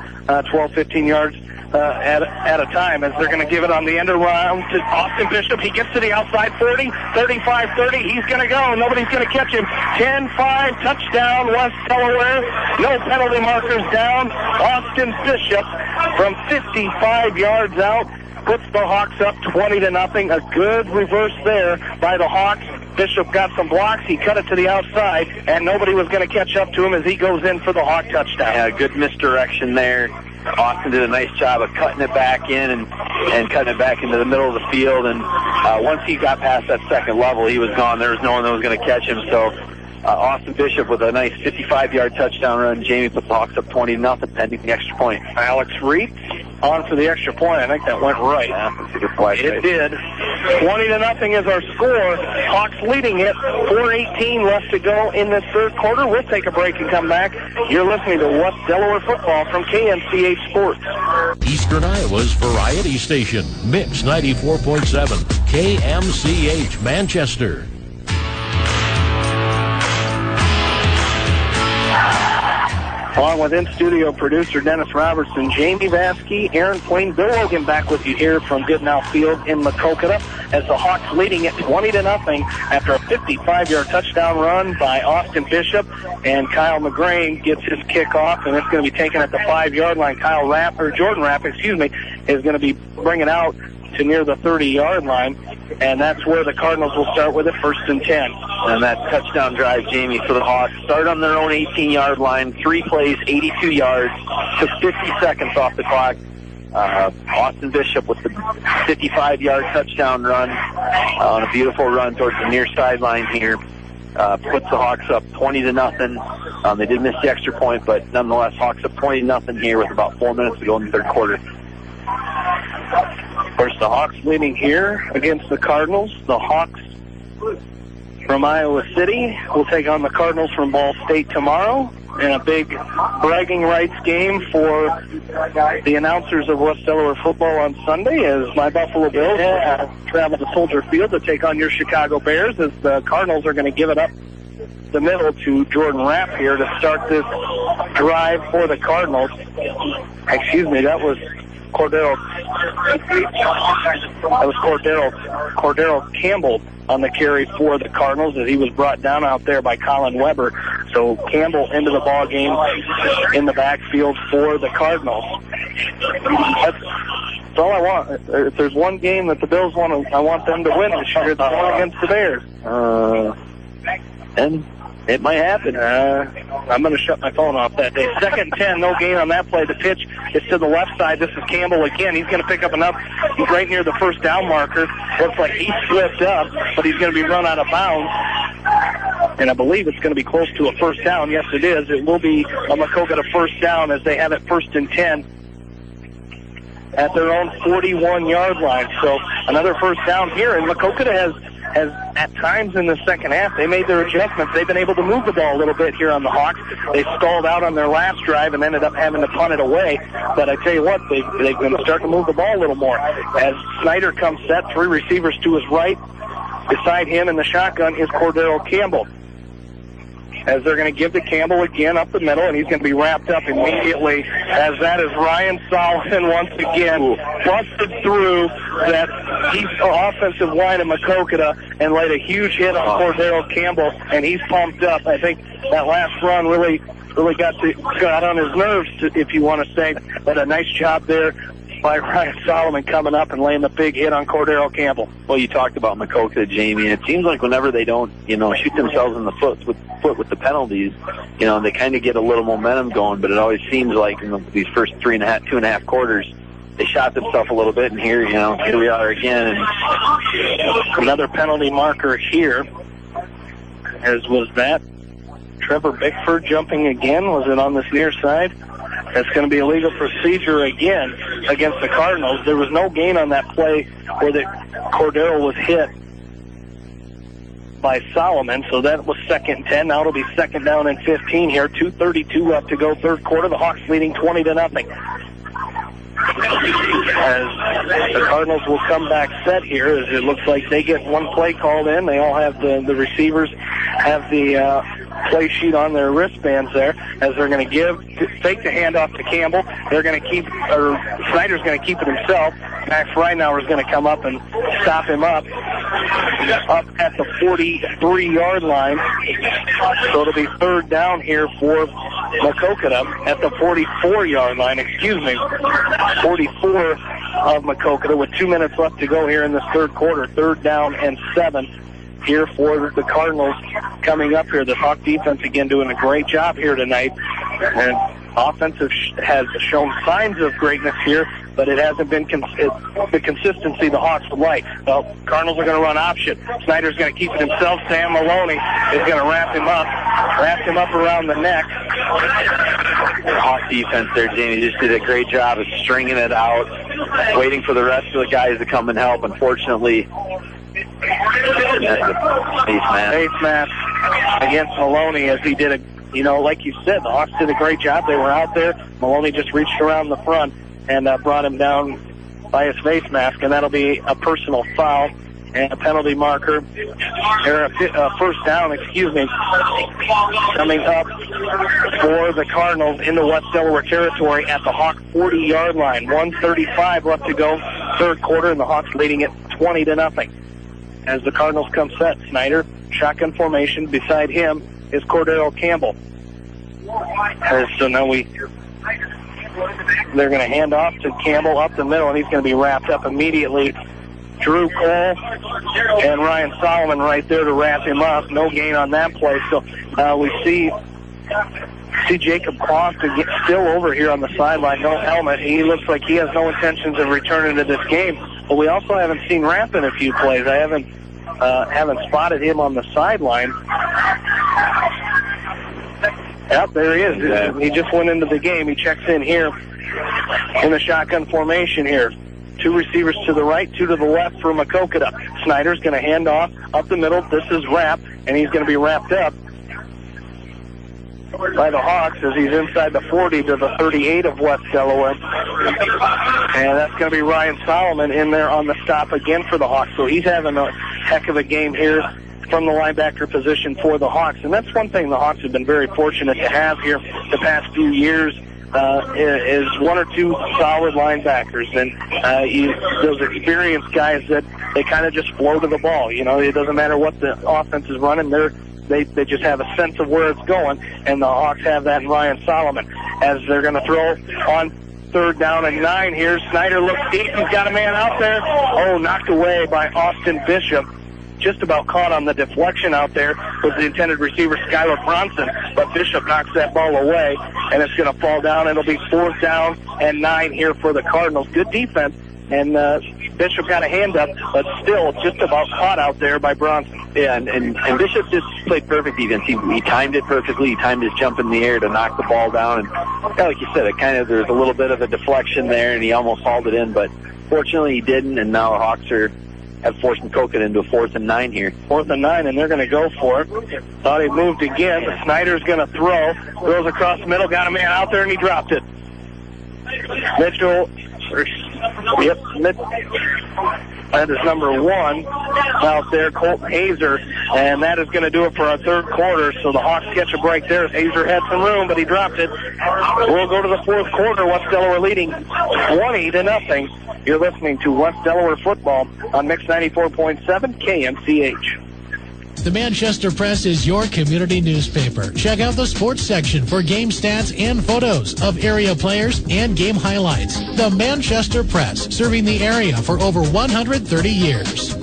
12, 15 yards at a time as they're going to give it on the end around to Austin Bishop. He gets to the outside 40, 35, 30. He's going to go. Nobody's going to catch him. 10-5, touchdown, West Delaware. No penalty markers down. Austin Bishop from 55 yards out puts the Hawks up 20-0. A good reverse there by the Hawks. Bishop got some blocks. He cut it to the outside, and nobody was going to catch up to him as he goes in for the Hawk touchdown. Yeah, good misdirection there. Austin did a nice job of cutting it back in and cutting it back into the middle of the field. And once he got past that 2nd level, he was gone. There was no one that was going to catch him. So Austin Bishop with a nice 55-yard touchdown run. Jamie put the Hawks up 20-0, pending the extra point. Alex Reed on for the extra point. I think that went right. Yeah, that's a good play. It did. 20-0 is our score. Hawks leading it. 4:18 left to go in this 3rd quarter. We'll take a break and come back. You're listening to West Delaware football from KMCH Sports. Eastern Iowa's variety station, Mix 94.7, KMCH Manchester. Along with in-studio producer Dennis Robertson, Jamie Vasky, Aaron Plain, Bill Logan back with you here from Goodnow Field in Maquoketa as the Hawks leading it 20-0 after a 55-yard touchdown run by Austin Bishop, and Kyle McGrain gets his kickoff, and it's going to be taken at the 5-yard line. Jordan Rapp, is going to be bringing out to near the 30-yard line, and that's where the Cardinals will start with it, 1st and 10. And that touchdown drive, Jamie, for the Hawks, start on their own 18-yard line, 3 plays, 82 yards, took 50 seconds off the clock. Austin Bishop with the 55-yard touchdown run on a beautiful run towards the near sideline here. Puts the Hawks up 20-0. They did miss the extra point, but nonetheless, Hawks up 20-0 here with about 4 minutes to go in the 3rd quarter. Of course, the Hawks leading here against the Cardinals. The Hawks from Iowa City will take on the Cardinals from Ball State tomorrow in a big bragging rights game for the announcers of West Delaware football on Sunday as my Buffalo Bills travel to Soldier Field to take on your Chicago Bears as the Cardinals are going to give it up the middle to Jordan Rapp here to start this drive for the Cardinals. Excuse me, that was Cordero Campbell on the carry for the Cardinals as he was brought down out there by Colin Weber. So Campbell into the ball game in the backfield for the Cardinals. That's all I want. If there's one game that the Bills I want them to win this year, it's one against the Bears. And it might happen. I'm going to shut my phone off that day. 2nd and 10, no gain on that play. The pitch is to the left side. This is Campbell again. He's going to pick up enough. He's right near the first down marker. Looks like he slipped up, but he's going to be run out of bounds. And I believe it's going to be close to a first down. Yes, it is. It will be a Maquoketa first down as they have it 1st and 10 at their own 41-yard line. So another first down here. And Maquoketa has at times in the second half, they made their adjustments. They've been able to move the ball a little bit here on the Hawks. They stalled out on their last drive and ended up having to punt it away. But I tell you what, they've been starting to move the ball a little more. As Snyder comes set, 3 receivers to his right. Beside him in the shotgun is Cordero Campbell. As they're going to give to Campbell again up the middle, and he's going to be wrapped up immediately, as that is Ryan Solomon once again busted through that offensive line of Maquoketa and laid a huge hit on Cordero Campbell, and he's pumped up. I think that last run really got on his nerves, if you want to say, but a nice job there by Ryan Solomon coming up and laying the big hit on Cordero Campbell. Well, you talked about Maquoketa, Jamie. It seems like whenever they don't, shoot themselves in the foot with the penalties, they kind of get a little momentum going. But it always seems like in these first 2.5 quarters, they shot themselves a little bit. And here we are again. And another penalty marker here, as was that Trevor Bickford jumping again. Was it on this near side? That's going to be illegal procedure again against the Cardinals. There was no gain on that play where Cordero was hit by Solomon, so that was 2nd and 10. Now it'll be 2nd down and 15 here. 2:32 left to go, 3rd quarter. The Hawks leading 20-0. As the Cardinals will come back set here, as it looks like they get one play called in. They all have the receivers have the play sheet on their wristbands there, as they're going to fake the handoff to Campbell. They're going to Snyder's going to keep it himself. Max Reinauer is going to come up and stop him up at the 43-yard line. So it'll be 3rd down here for Maquoketa at the 44-yard line. 44 of Maquoketa with 2 minutes left to go here in this 3rd quarter. 3rd down and 7 here for the Cardinals coming up here. The Hawk defense again doing a great job here tonight. And offense has shown signs of greatness here, but it hasn't been the consistency the Hawks would like. Well, Cardinals are going to run option. Snyder's going to keep it himself. Sam Maloney is going to wrap him up around the neck. The Hawk defense there, Jamie, just did a great job of stringing it out, waiting for the rest of the guys to come and help. Unfortunately, face mask against Maloney, as he did like you said, the Hawks did a great job. They were out there. Maloney just reached around the front and brought him down by his face mask, and that'll be a personal foul and a penalty marker, or a first down, coming up for the Cardinals in the West Delaware territory at the Hawk 40-yard line. 1:35 left to go, 3rd quarter, and the Hawks leading it 20-0. As the Cardinals come set, Snyder, shotgun formation. Beside him is Cordero Campbell. So now they're going to hand off to Campbell up the middle, and he's going to be wrapped up immediately. Drew Cole and Ryan Solomon right there to wrap him up. No gain on that play. So we see Jacob Croft still over here on the sideline, no helmet. He looks like he has no intentions of returning to this game. But we also haven't seen Rapp in a few plays. I haven't spotted him on the sideline. Yep, there he is. He just went into the game. He checks in here in the shotgun formation here. 2 receivers to the right, 2 to the left for Maquoketa. Snyder's going to hand off up the middle. This is Rapp, and he's going to be wrapped up by the Hawks as he's inside the 40 to the 38 of West Delaware. And that's going to be Ryan Solomon in there on the stop again for the Hawks. So he's having a heck of a game here from the linebacker position for the Hawks. And that's one thing the Hawks have been very fortunate to have here the past few years. Is 1 or 2 solid linebackers, and those experienced guys that they kind of just flow to the ball. It doesn't matter what the offense is running; they're they just have a sense of where it's going, and the Hawks have that in Ryan Solomon. As they're going to throw on 3rd down and 9 here. Snyder looks deep. He's got a man out there. Oh, knocked away by Austin Bishop. Just about caught on the deflection out there was the intended receiver, Skylar Bronson, but Bishop knocks that ball away, and it's going to fall down. It'll be 4th down and 9 here for the Cardinals. Good defense, and Bishop got a hand up, but still just about caught out there by Bronson. Yeah, and Bishop just played perfect defense. He timed it perfectly. He timed his jump in the air to knock the ball down. And like you said, there's a little bit of a deflection there, and he almost hauled it in, but fortunately he didn't, and now the Hawks have forced Maquoketa into a 4th and 9 here. 4th and 9, and they're going to go for it. Thought he moved again. Snyder's going to throws across the middle, got a man out there, and he dropped it. Mitchell, that is number 1 out there, Colton Hazer, and that is going to do it for our 3rd quarter. So the Hawks catch a break there. Hazer had some room, but he dropped it. We'll go to the 4th quarter. West Delaware leading 20-0. You're listening to West Delaware football on Mix 94.7 KMCH. The Manchester Press is your community newspaper. Check out the sports section for game stats and photos of area players and game highlights. The Manchester Press, serving the area for over 130 years.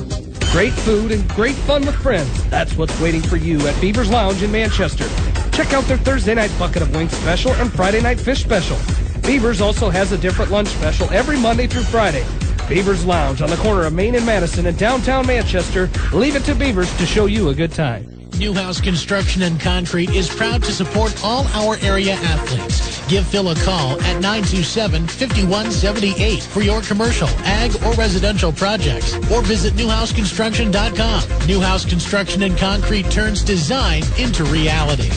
Great food and great fun with friends. That's what's waiting for you at Beaver's Lounge in Manchester. Check out their Thursday night bucket of wings special and Friday night fish special. Beaver's also has a different lunch special every Monday through Friday. Beaver's Lounge on the corner of Main and Madison in downtown Manchester. Leave it to Beaver's to show you a good time. Newhouse Construction and Concrete is proud to support all our area athletes. Give Phil a call at 927-5178 for your commercial, ag, or residential projects, or visit newhouseconstruction.com. Newhouse Construction and Concrete turns design into reality.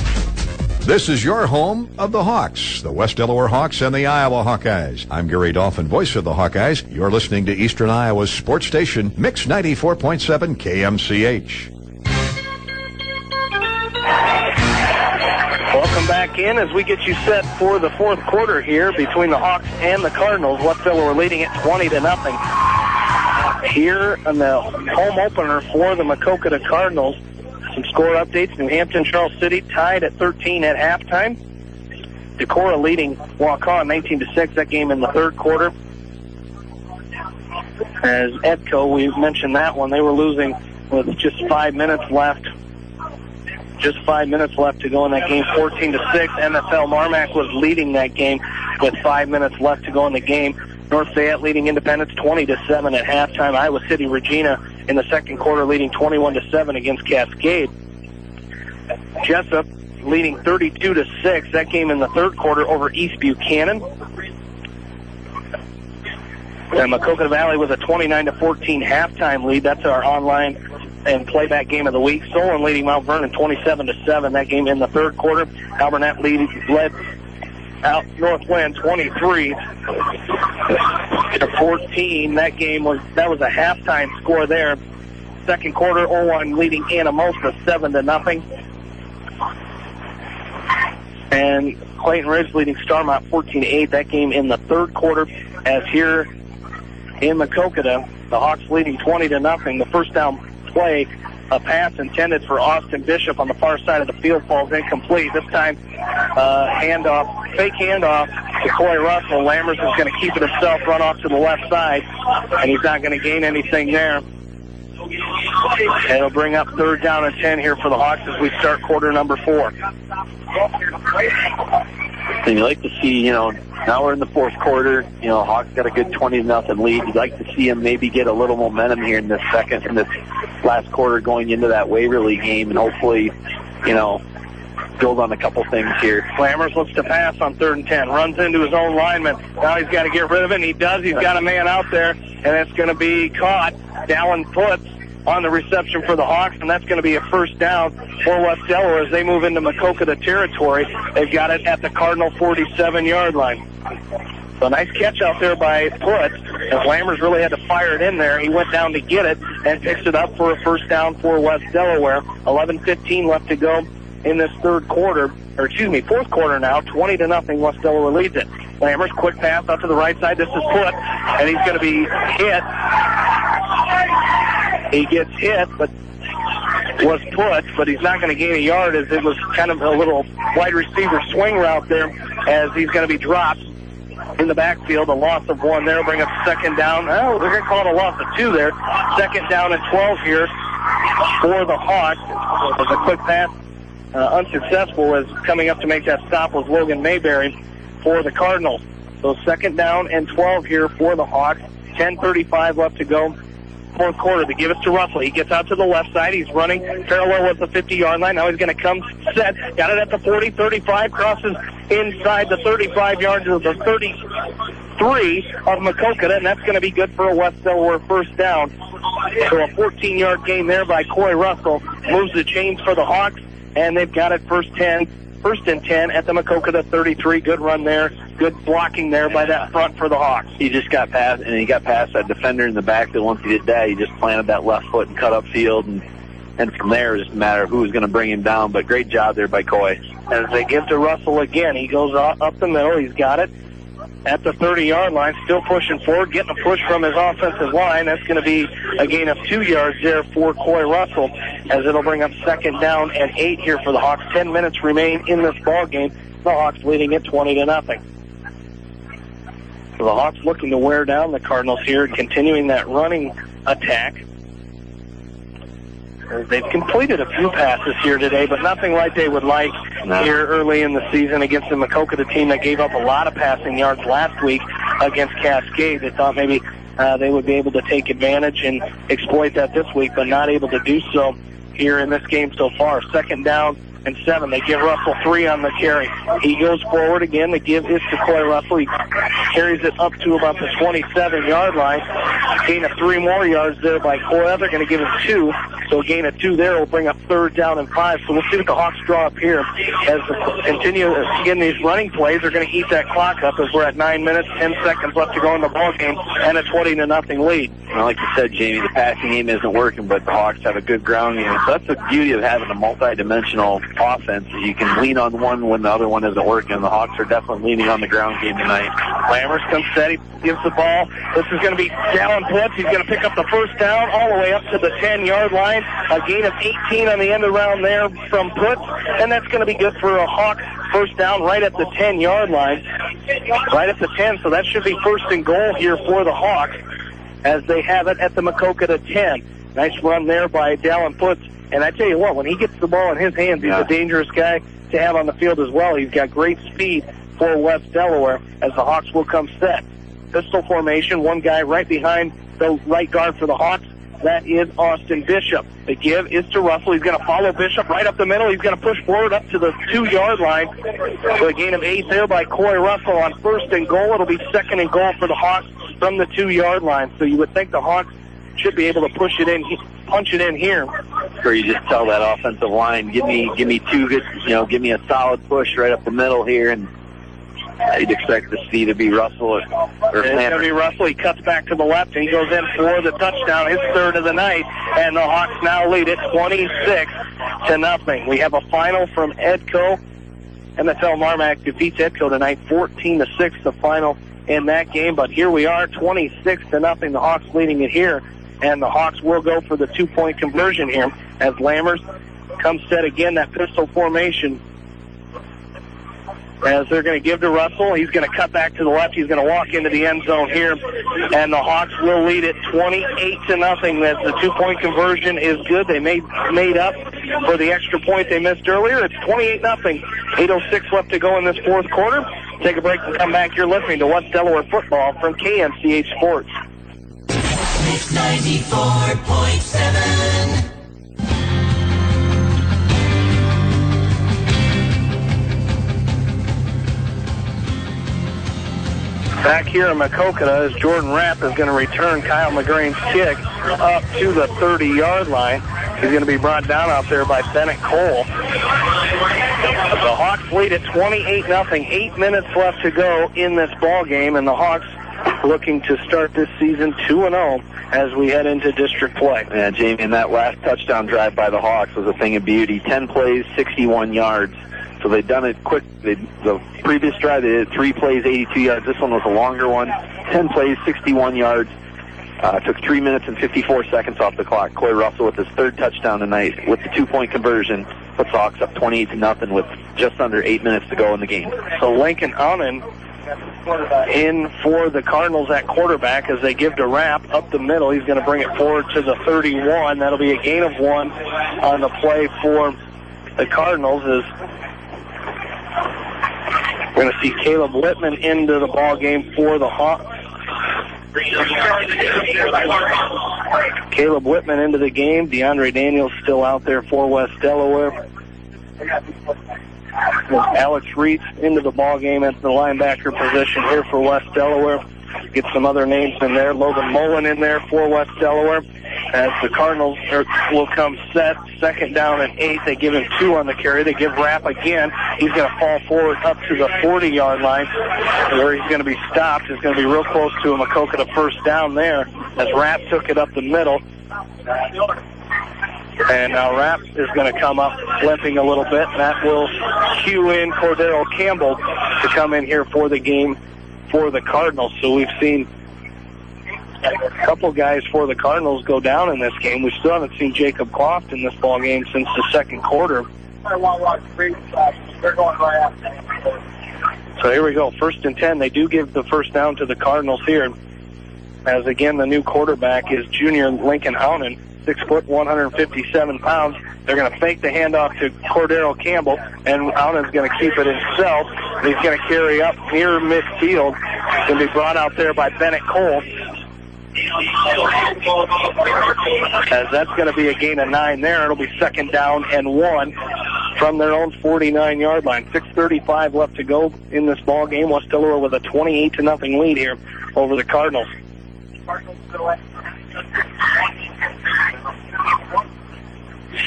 This is your home of the Hawks, the West Delaware Hawks and the Iowa Hawkeyes. I'm Gary Dolphin, voice of the Hawkeyes. You're listening to Eastern Iowa's sports station, Mix 94.7 KMCH. Welcome back in as we get you set for the 4th quarter here between the Hawks and the Cardinals. West Delaware leading it 20-0. Here on the home opener for the Maquoketa Cardinals. Some score updates. New Hampton, Charles City tied at 13 at halftime. Decorah leading Waukon 19-6. That game in the 3rd quarter. As Edco, we mentioned that one. They were losing with just 5 minutes left. Just 5 minutes left to go in that game, 14-6. NFL Marmac was leading that game with 5 minutes left to go in the game. North Fayette leading Independence 20-7 at halftime. Iowa City Regina in the 2nd quarter leading 21-7 against Cascade. Jessup leading 32-6. That game in the 3rd quarter over East Buchanan. And Maquoketa Valley with a 29-14 halftime lead. That's our online and playback game of the week. Solon leading Mount Vernon 27-7. That game in the 3rd quarter. Alburnett led out Northland 23-14. That was a halftime score there. 2nd quarter, Irvine leading Anamosa 7-0. And Clayton Ridge leading Starmont 14-8. That game in the 3rd quarter. As here in Maquoketa, the Hawks leading 20-0. The first down play, a pass intended for Austin Bishop on the far side of the field, falls incomplete. This time, fake handoff to Coy Russell. Lammers is going to keep it himself, run off to the left side, and he's not going to gain anything there. And it'll bring up 3rd down and 10 here for the Hawks as we start quarter number 4. And you like to see, now we're in the 4th quarter. Hawks got a good 20-0 lead. You'd like to see them maybe get a little momentum here in this last quarter going into that Waverly game, and hopefully, build on a couple things here. Lammers looks to pass on 3rd and 10. Runs into his own lineman. Now he's got to get rid of it, and he does. He's got a man out there, and it's going to be caught. Dallin Foots on the reception for the Hawks, and that's going to be a first down for West Delaware as they move into Maquoketa territory. They've got it at the Cardinal 47-yard line. So nice catch out there by Foots, as Lammers really had to fire it in there. He went down to get it and picks it up for a first down for West Delaware. 11:15 left to go in this 4th quarter now. 20-0, West Delaware leads it. Lammers, quick pass out to the right side. This is Foots, and he's going to be hit. He gets hit, but was put, but he's not going to gain a yard as it was kind of a little wide receiver swing route there as he's going to be dropped in the backfield. A loss of 1 there will bring up second down. Oh, they're going to call it a loss of 2 there. Second down and 12 here for the Hawks. As a quick pass, unsuccessful, as coming up to make that stop was Logan Mayberry for the Cardinals. So second down and 12 here for the Hawks. 10:35 left to go. Fourth quarter. They give it to Russell. He gets out to the left side. He's running parallel with the 50-yard line. Now he's going to come set. Got it at the 40, 35. Crosses inside the 35 yards of the 33 of Maquoketa, and that's going to be good for a West Delaware first down. So a 14-yard gain there by Coy Russell moves the chains for the Hawks, and they've got it first and 10 at the Maquoketa 33. Good run there. Good blocking there by that front for the Hawks. He just got past, and he got past that defender in the back. That once he did that, he just planted that left foot and cut up field, and from there, it's just a matter of who was going to bring him down. But great job there by Coy. As they give to Russell again, he goes up the middle. He's got it at the 30-yard line, still pushing forward, getting a push from his offensive line. That's going to be a gain of 2 yards there for Coy Russell, as it'll bring up second down and 8 here for the Hawks. 10 minutes remain in this ball game. The Hawks leading it 20-0. So the Hawks looking to wear down the Cardinals here, continuing that running attack. They've completed a few passes here today, but nothing like they would like here early in the season against the Maquoketa team that gave up a lot of passing yards last week against Cascade. They thought maybe they would be able to take advantage and exploit that this week, but not able to do so here in this game so far. Second down and 7. They give Russell 3 on the carry. He goes forward again. The give is to Coy Russell. He carries it up to about the 27-yard line. Gain of 3 more yards there by Coy. They're going to give him 2. So a gain of 2 there will bring up third down and 5. So we'll see what the Hawks draw up here as they continue again these running plays. They're going to eat that clock up as we're at 9 minutes, 10 seconds left to go in the ball game and a 20-0 lead. Well, like you said, Jamie, the passing game isn't working, but the Hawks have a good ground game. So that's the beauty of having a multi-dimensional offense. You can lean on one when the other one isn't working. The Hawks are definitely leaning on the ground game tonight. Lammers comes steady, gives the ball. This is going to be Dallin Putz. He's going to pick up the first down all the way up to the 10-yard line. A gain of 18 on the end around there from Putz, and that's going to be good for a Hawks first down right at the 10-yard line. Right at the 10, so that should be first and goal here for the Hawks as they have it at the Maquoketa 10. Nice run there by Dallin Putz. And I tell you what, when he gets the ball in his hands, he's a dangerous guy to have on the field as well. He's got great speed for West Delaware as the Hawks will come set. Pistol formation, one guy right behind the right guard for the Hawks. That is Austin Bishop. The give is to Russell. He's going to follow Bishop right up the middle. He's going to push forward up to the 2-yard line. So a gain of 8 there by Coy Russell on first and goal. It'll be second and goal for the Hawks from the 2-yard line. So you would think the Hawks should be able to punch it in here. Or you just tell that offensive line, give me 2 good, give me a solid push right up the middle here, and you'd expect to see to be Russell or It's going to be Russell. He cuts back to the left, and he goes in for the touchdown, his third of the night, and the Hawks now lead it 26-0. We have a final from Edco. MSL Marmac defeats Edco tonight, 14-6, the final in that game. But here we are, 26-0. The Hawks leading it here, and the Hawks will go for the 2-point conversion here as Lammers comes set again, that pistol formation. As they're going to give to Russell, he's going to cut back to the left. He's going to walk into the end zone here, and the Hawks will lead it 28-0. As the 2-point conversion is good. They made up for the extra point they missed earlier. It's 28-0. 8:06 left to go in this fourth quarter. Take a break and come back. You're listening to West Delaware football from KMCH Sports. 94.7. Back here in Maquoketa as Jordan Rapp is going to return Kyle McGrain's kick up to the 30-yard line. He's going to be brought down out there by Bennett Cole. The Hawks lead at 28-0. 8 minutes left to go in this ball game, and the Hawks looking to start this season 2-0 as we head into district play. Yeah, Jamie, and that last touchdown drive by the Hawks was a thing of beauty. 10 plays, 61 yards. So they've done it quick. The previous drive, they did 3 plays, 82 yards. This one was a longer one. 10 plays, 61 yards. Took 3 minutes and 54 seconds off the clock. Coy Russell with his third touchdown tonight with the 2-point conversion puts the Hawks up 28-0 with just under 8 minutes to go in the game. So Lincoln Allen in for the Cardinals at quarterback as they give to Rapp up the middle. He's going to bring it forward to the 31. That'll be a gain of 1 on the play for the Cardinals. As we're going to see Caleb Whitman into the ball game for the Hawks. Caleb Whitman into the game. DeAndre Daniels still out there for West Delaware. Alex Reitz into the ball game at the linebacker position here for West Delaware. Get some other names in there. Logan Mullen in there for West Delaware. As the Cardinals will come set, 2nd down and 8. They give him 2 on the carry. They give Rapp again. He's going to fall forward up to the 40-yard line where he's going to be stopped. It's going to be real close to a Maquoketa first down there as Rapp took it up the middle. And now Rapp is going to come up limping a little bit, and that will cue in Cordero Campbell to come in here for the game for the Cardinals. So we've seen a couple guys for the Cardinals go down in this game. We still haven't seen Jacob Croft in this ball game since the second quarter. So here we go, 1st and 10. They do give the first down to the Cardinals here. As again, the new quarterback is junior Lincoln Hounen, 6 foot, 157 pounds. They're going to fake the handoff to Cordero Campbell, and Hounen's going to keep it himself. He's going to carry up near midfield. It's going to be brought out there by Bennett Cole. As that's going to be a gain of 9 there. It'll be 2nd down and 1 from their own 49-yard line. 6:35 left to go in this ball game. West Delaware with a 28-0 lead here over the Cardinals.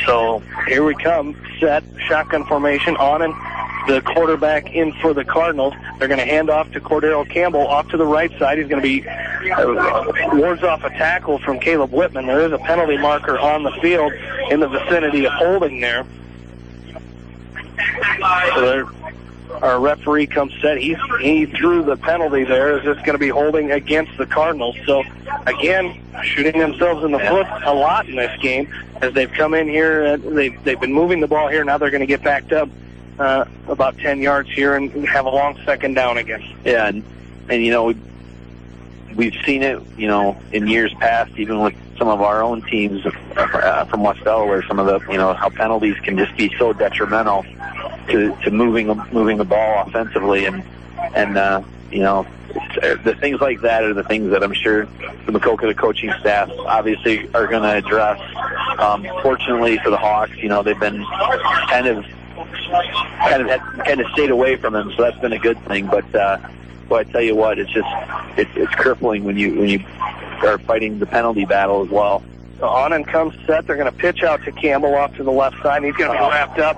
So here we come, set, shotgun formation on, and the quarterback in for the Cardinals. They're going to hand off to Cordero Campbell off to the right side. He's going to be wards off a tackle from Caleb Whitman. There is a penalty marker on the field in the vicinity of holding there. So our referee comes set. He threw the penalty there as it's going to be holding against the Cardinals. So, again, shooting themselves in the foot a lot in this game as they've come in here. They've been moving the ball here. Now they're going to get backed up about 10 yards here and have a long 2nd down again. Yeah, and you know, we've seen it, you know, in years past, even with some of our own teams from West Delaware, some of the, you know, how penalties can just be so detrimental to moving the ball offensively, and you know, the things like that are the things that I'm sure the Maquoketa coaching staff obviously are going to address. Fortunately for the Hawks, you know, they've been kind of stayed away from them, so that's been a good thing. But I tell you what, it's crippling when you are fighting the penalty battle as well. So on and comes set. They're going to pitch out to Campbell off to the left side. He's going to be wrapped up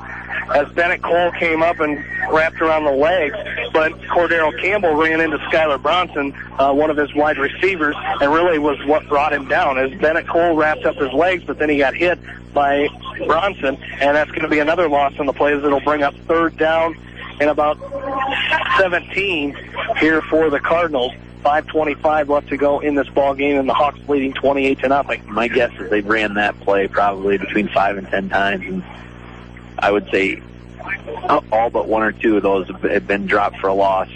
as Bennett Cole came up and wrapped around the legs. But Cordero Campbell ran into Skylar Bronson, one of his wide receivers, and really was what brought him down. As Bennett Cole wrapped up his legs, but then he got hit by Bronson, and that's going to be another loss on the play as it'll bring up 3rd down and about 17 here for the Cardinals. 5:25 left to go in this ball game, and the Hawks leading 28-0. My guess is they ran that play probably between 5 and 10 times, and I would say all but 1 or 2 of those have been dropped for a loss.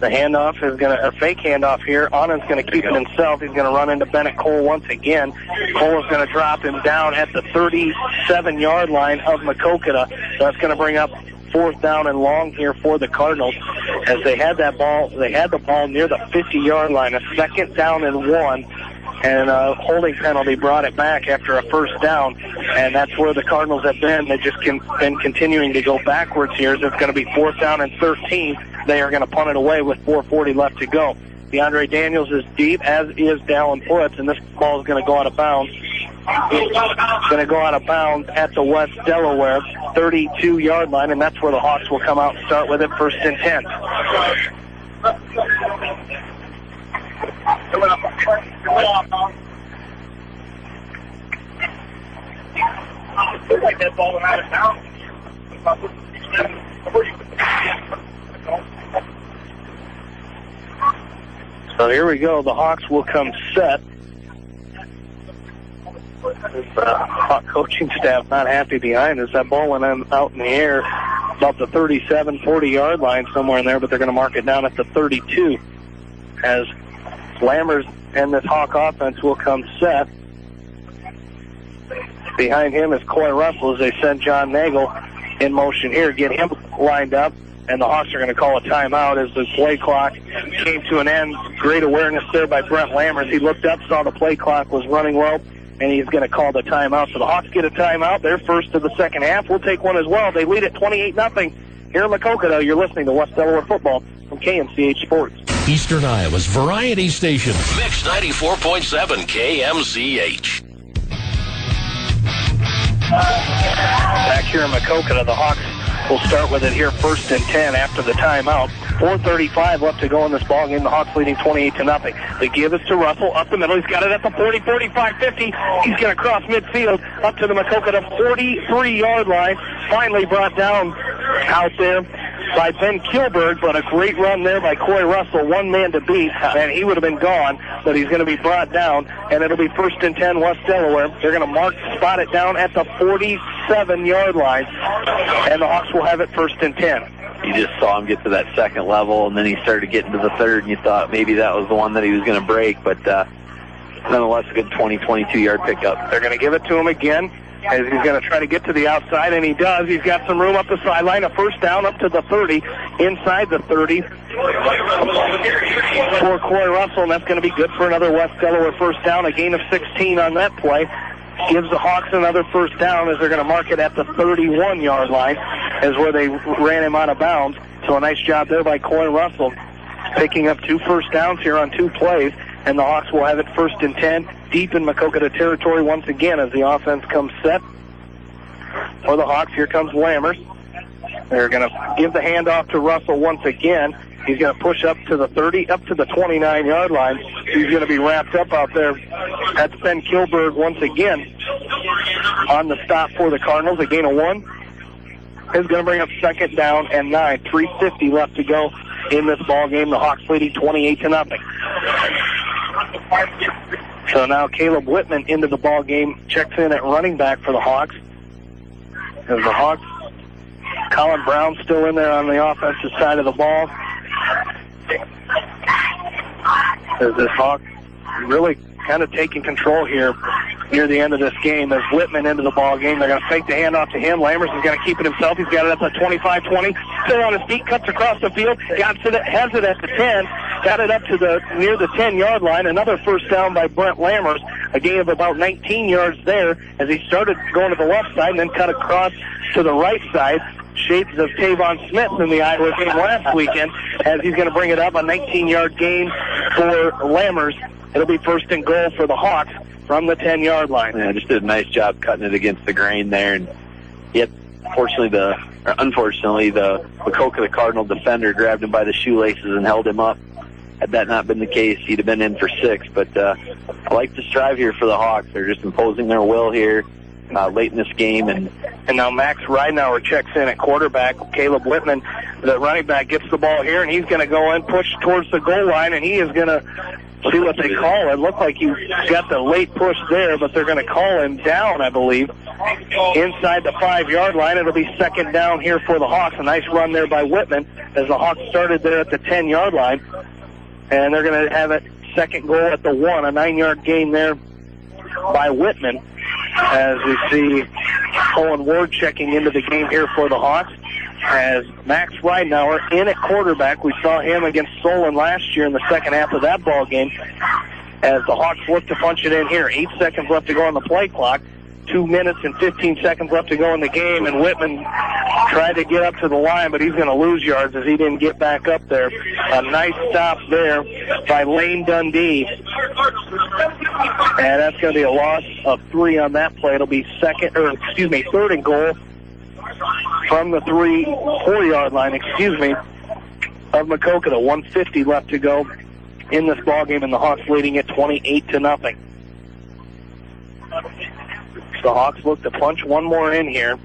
The handoff is a fake handoff here. Anand's going to keep it himself. He's going to run into Bennett Cole once again. Cole is going to drop him down at the 37-yard line of Maquoketa. So that's going to bring up 4th down and long here for the Cardinals. As they had the ball near the 50-yard line. A 2nd down and 1. And a holding penalty brought it back after a 1st down. And that's where the Cardinals have been. They've just been continuing to go backwards here. As it's going to be 4th down and 13. They are going to punt it away with 4:40 left to go. DeAndre Daniels is deep, as is Dallin Putz, and this ball is going to go out of bounds. It's going to go out of bounds at the West Delaware 32-yard line, and that's where the Hawks will come out and start with it, 1st and 10. That ball out of bounds. So here we go. The Hawks will come set. The Hawk coaching staff not happy behind us. That ball went out in the air about the 37, 40-yard line somewhere in there, but they're going to mark it down at the 32 as Lammers and this Hawk offense will come set. Behind him is Coy Russell as they send John Nagel in motion here, get him lined up, and the Hawks are going to call a timeout as the play clock came to an end. Great awareness there by Brent Lammers. He looked up, saw the play clock was running low, and he's going to call the timeout. So the Hawks get a timeout. They're first of the second half. We'll take one as well. They lead at 28-0 here in Maquoketa. You're listening to West Delaware football from KMCH Sports. Eastern Iowa's variety station. Mix 94.7 KMCH. Back here in Maquoketa, the Hawks will start with it here first and 10 after the timeout. 4:35 left to go in this ballgame. The Hawks leading 28-0. The give is to Russell up the middle. He's got it at the 40, 45, 50. He's going to cross midfield up to the Maquoketa 43-yard line. Finally brought down out there by Ben Kilberg, but a great run there by Coy Russell. One man to beat, and he would have been gone, but he's going to be brought down, and it'll be first and 10 West Delaware. They're going to spot it down at the 47-yard line, and the Hawks will have it first and 10. You just saw him get to that second level, and then he started getting to the third, and you thought maybe that was the one that he was going to break, but nonetheless, a good 22-yard pickup. They're going to give it to him again, as he's going to try to get to the outside, and he does. He's got some room up the sideline, a first down up to the 30, inside the 30 for Coy Russell, and that's going to be good for another West Delaware first down, a gain of 16 on that play. Gives the Hawks another first down as they're going to mark it at the 31-yard line as where they ran him out of bounds. So a nice job there by Coy Russell, picking up 2 first downs here on 2 plays, and the Hawks will have it first and 10 deep in Maquoketa territory once again as the offense comes set. For the Hawks, here comes Lammers. They're going to give the handoff to Russell once again. He's going to push up to the 30, up to the 29-yard line. He's going to be wrapped up out there. That's Ben Kilberg once again on the stop for the Cardinals. A gain of 1 is going to bring up second down and 9. 3:50 left to go in this ball game. The Hawks leading 28-0. So now Caleb Whitman into the ball game, checks in at running back for the Hawks. As the Hawks, Colin Brown still in there on the offensive side of the ball. As this Hawk really kind of taking control here near the end of this game. As Whitman into the ball game, they're going to fake the handoff to him. Lammers is going to keep it himself. He's got it at the 25-20. Still on his feet, cuts across the field. Has it at the 10. Got it up to near the 10-yard line. Another first down by Brent Lammers. A gain of about 19 yards there as he started going to the left side and then cut across to the right side. Shades of Tavon Smith in the Iowa game last weekend as he's going to bring it up, a 19-yard gain for Lammers. It'll be first and goal for the Hawks from the 10-yard line. Yeah, just did a nice job cutting it against the grain there. And yet, unfortunately, the Maquoketa Cardinal defender grabbed him by the shoelaces and held him up. Had that not been the case, he'd have been in for 6. But I like the strive here for the Hawks. They're just imposing their will here late in this game. And now Max Ridenauer checks in at quarterback. Caleb Whitman, the running back, gets the ball here, and he's going to go in, push towards the goal line, and he is going to see what they call it. Looked like he got the late push there, but they're going to call him down, I believe, inside the 5-yard line. It'll be second down here for the Hawks. A nice run there by Whitman as the Hawks started there at the 10-yard line. And they're going to have it second goal at the 1, a 9-yard gain there by Whitman. As we see Owen Ward checking into the game here for the Hawks. As Max Ridenauer in at quarterback. We saw him against Solon last year in the second half of that ball game. As the Hawks look to punch it in here. 8 seconds left to go on the play clock. 2 minutes and 15 seconds left to go in the game, and Whitman tried to get up to the line, but he's going to lose yards as he didn't get back up there. A nice stop there by Lane Dundee. And that's going to be a loss of 3 on that play. It'll be third and goal from the 4-yard line, of Maquoketa. 1:50 left to go in this ballgame, and the Hawks leading it 28-0. The Hawks look to punch one more in here.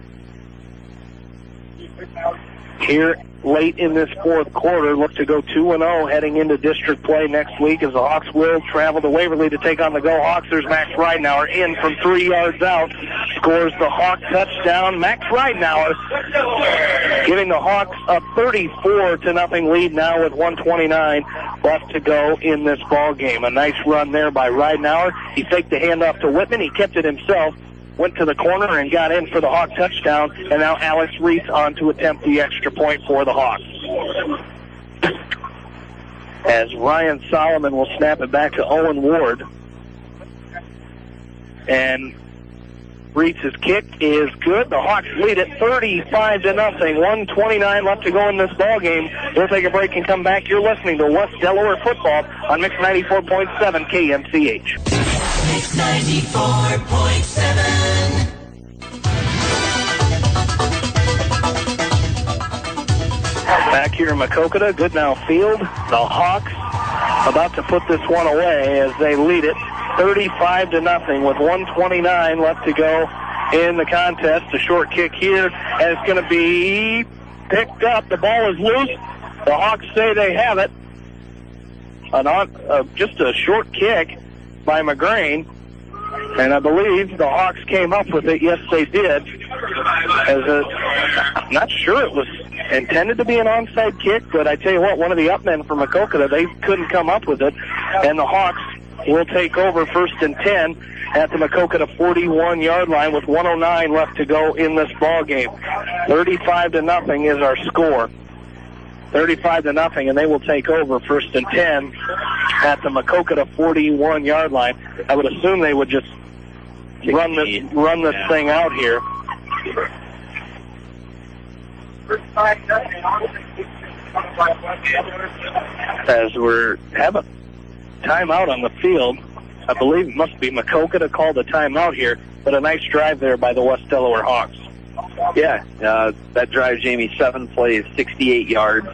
here late in this fourth quarter. Look to go 2-0 heading into district play next week as the Hawks will travel to Waverly to take on the Go Hawks. There's Max Ridenauer in from 3 yards out. Scores the Hawk touchdown. Max Ridenauer giving the Hawks a 34-0 lead now with 1:29 left to go in this ball game. A nice run there by Ridenauer. He faked the handoff to Whitman. He kept it himself. Went to the corner and got in for the Hawk touchdown, and now Alex Reese on to attempt the extra point for the Hawks. As Ryan Solomon will snap it back to Owen Ward. And Reese's kick is good. The Hawks lead it 35-0. 1:29 left to go in this ball game. We'll take a break and come back. You're listening to West Delaware football on Mix 94.7 KMCH. Mix 94.7. Back here in Maquoketa, Goodnow Field, the Hawks about to put this one away as they lead it 35-0 with 1:29 left to go in the contest. A short kick here, and it's going to be picked up. The ball is loose. The Hawks say they have it. Just a short kick by McGrain, and I believe the Hawks came up with it. Yes, they did. I'm not sure it was intended to be an onside kick, but I tell you what, one of the upmen from Maquoketa, they couldn't come up with it, and the Hawks will take over 1st and 10 at the Maquoketa 41-yard line with 1:09 left to go in this ball game. 35-0 is our score. 35-0, and they will take over 1st and 10 at the Maquoketa 41-yard line. I would assume they would just run this thing out here. As we have a timeout on the field, I believe it must be Maquoketa called a timeout here, but a nice drive there by the West Delaware Hawks. Yeah, that drive, Jamie, 7 plays, 68 yards.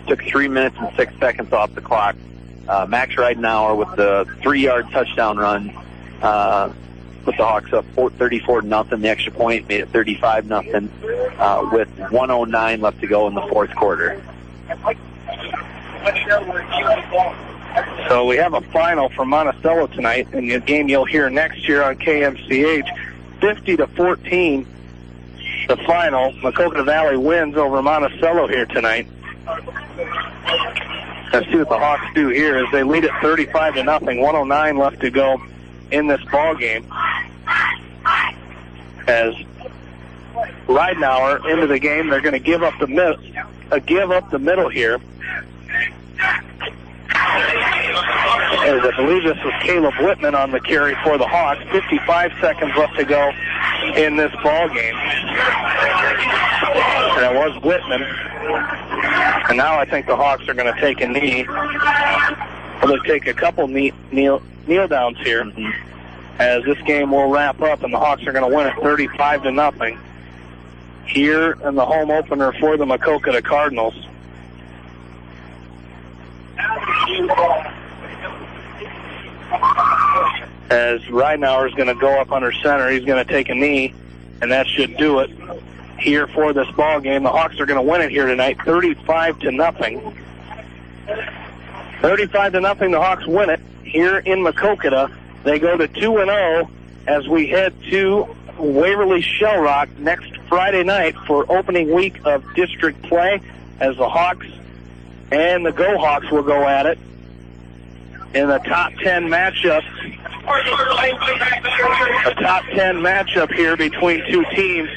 Took 3 minutes and 6 seconds off the clock. Max Ridenauer with the 3-yard touchdown run put the Hawks up 34-0. The extra point made it 35-0 with 1:09 left to go in the fourth quarter. So we have a final for Monticello tonight, and the game you'll hear next year on KMCH. 50-14, the final. Maquoketa Valley wins over Monticello here tonight. Let's see what the Hawks do here as they lead it 35-0. 1:09 left to go in this ball game. As Ridenauer into the game, they're going to give up the middle here. As I believe this was Caleb Whitman on the carry for the Hawks. 55 seconds left to go in this ball game. And it was Whitman. And now I think the Hawks are going to take a knee. Well, they'll take a couple kneel downs here. As this game will wrap up, and the Hawks are going to win it 35-0 here in the home opener for the Maquoketa Cardinals. As Ridenauer is going to go up under center, he's going to take a knee, and that should do it here for this ball game. The Hawks are going to win it here tonight, 35-0. 35-0. The Hawks win it here in Maquoketa. They go to 2-0 as we head to Waverly Shell Rock next Friday night for opening week of district play, as the Hawks and the Go Hawks will go at it in the top 10 matchup. A top 10 matchup here between two teams.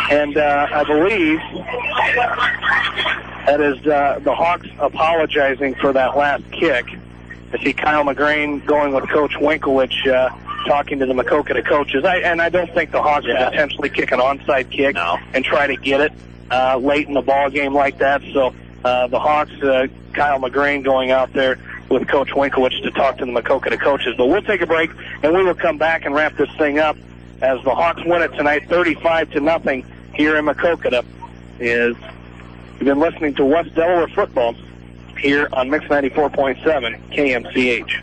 And I believe that is the Hawks apologizing for that last kick. I see Kyle McGrain going with Coach Winkowicz, talking to the Maquoketa coaches. I don't think the Hawks would intentionally kick an onside kick and try to get it late in the ball game like that. So the Hawks, Kyle McGrain going out there with Coach Winkowicz to talk to the Maquoketa coaches. But we'll take a break, and we will come back and wrap this thing up as the Hawks win it tonight 35-0 here in Maquoketa. You've been listening to West Delaware football here on Mix 94.7 KMCH.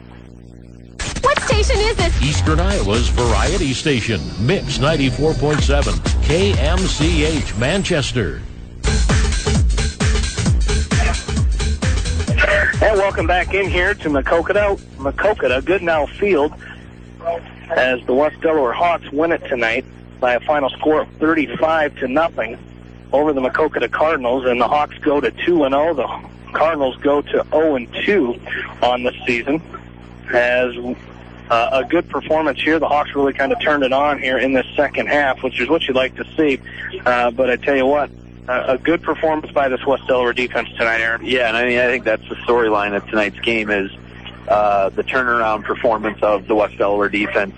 What station is this? Eastern Iowa's variety station, Mix 94.7, KMCH, Manchester. And welcome back in here to Maquoketa Goodnow Field as the West Delaware Hawks win it tonight by a final score of 35-0 over the Maquoketa Cardinals, and the Hawks go to 2-0. The Cardinals go to 0-2 on the season. As a good performance here, the Hawks really kind of turned it on here in this second half, which is what you'd like to see. But I tell you what, a good performance by this West Delaware defense tonight, Aaron. Yeah, and I think that's the storyline of tonight's game is the turnaround performance of the West Delaware defense.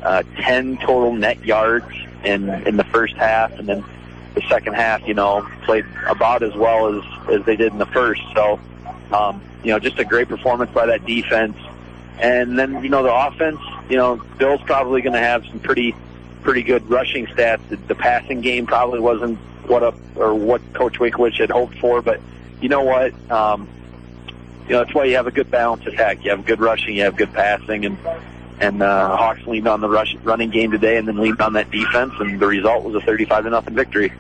10 total net yards in the first half, and then the second half, played about as well as they did in the first. So, just a great performance by that defense. And then, the offense, Bill's probably going to have some pretty good rushing stats. The passing game probably wasn't what Coach Winkowicz had hoped for, but you know what? That's why you have a good balanced attack. You have good rushing, you have good passing, and Hawks leaned on the running game today and then leaned on that defense, and the result was a 35-0 victory.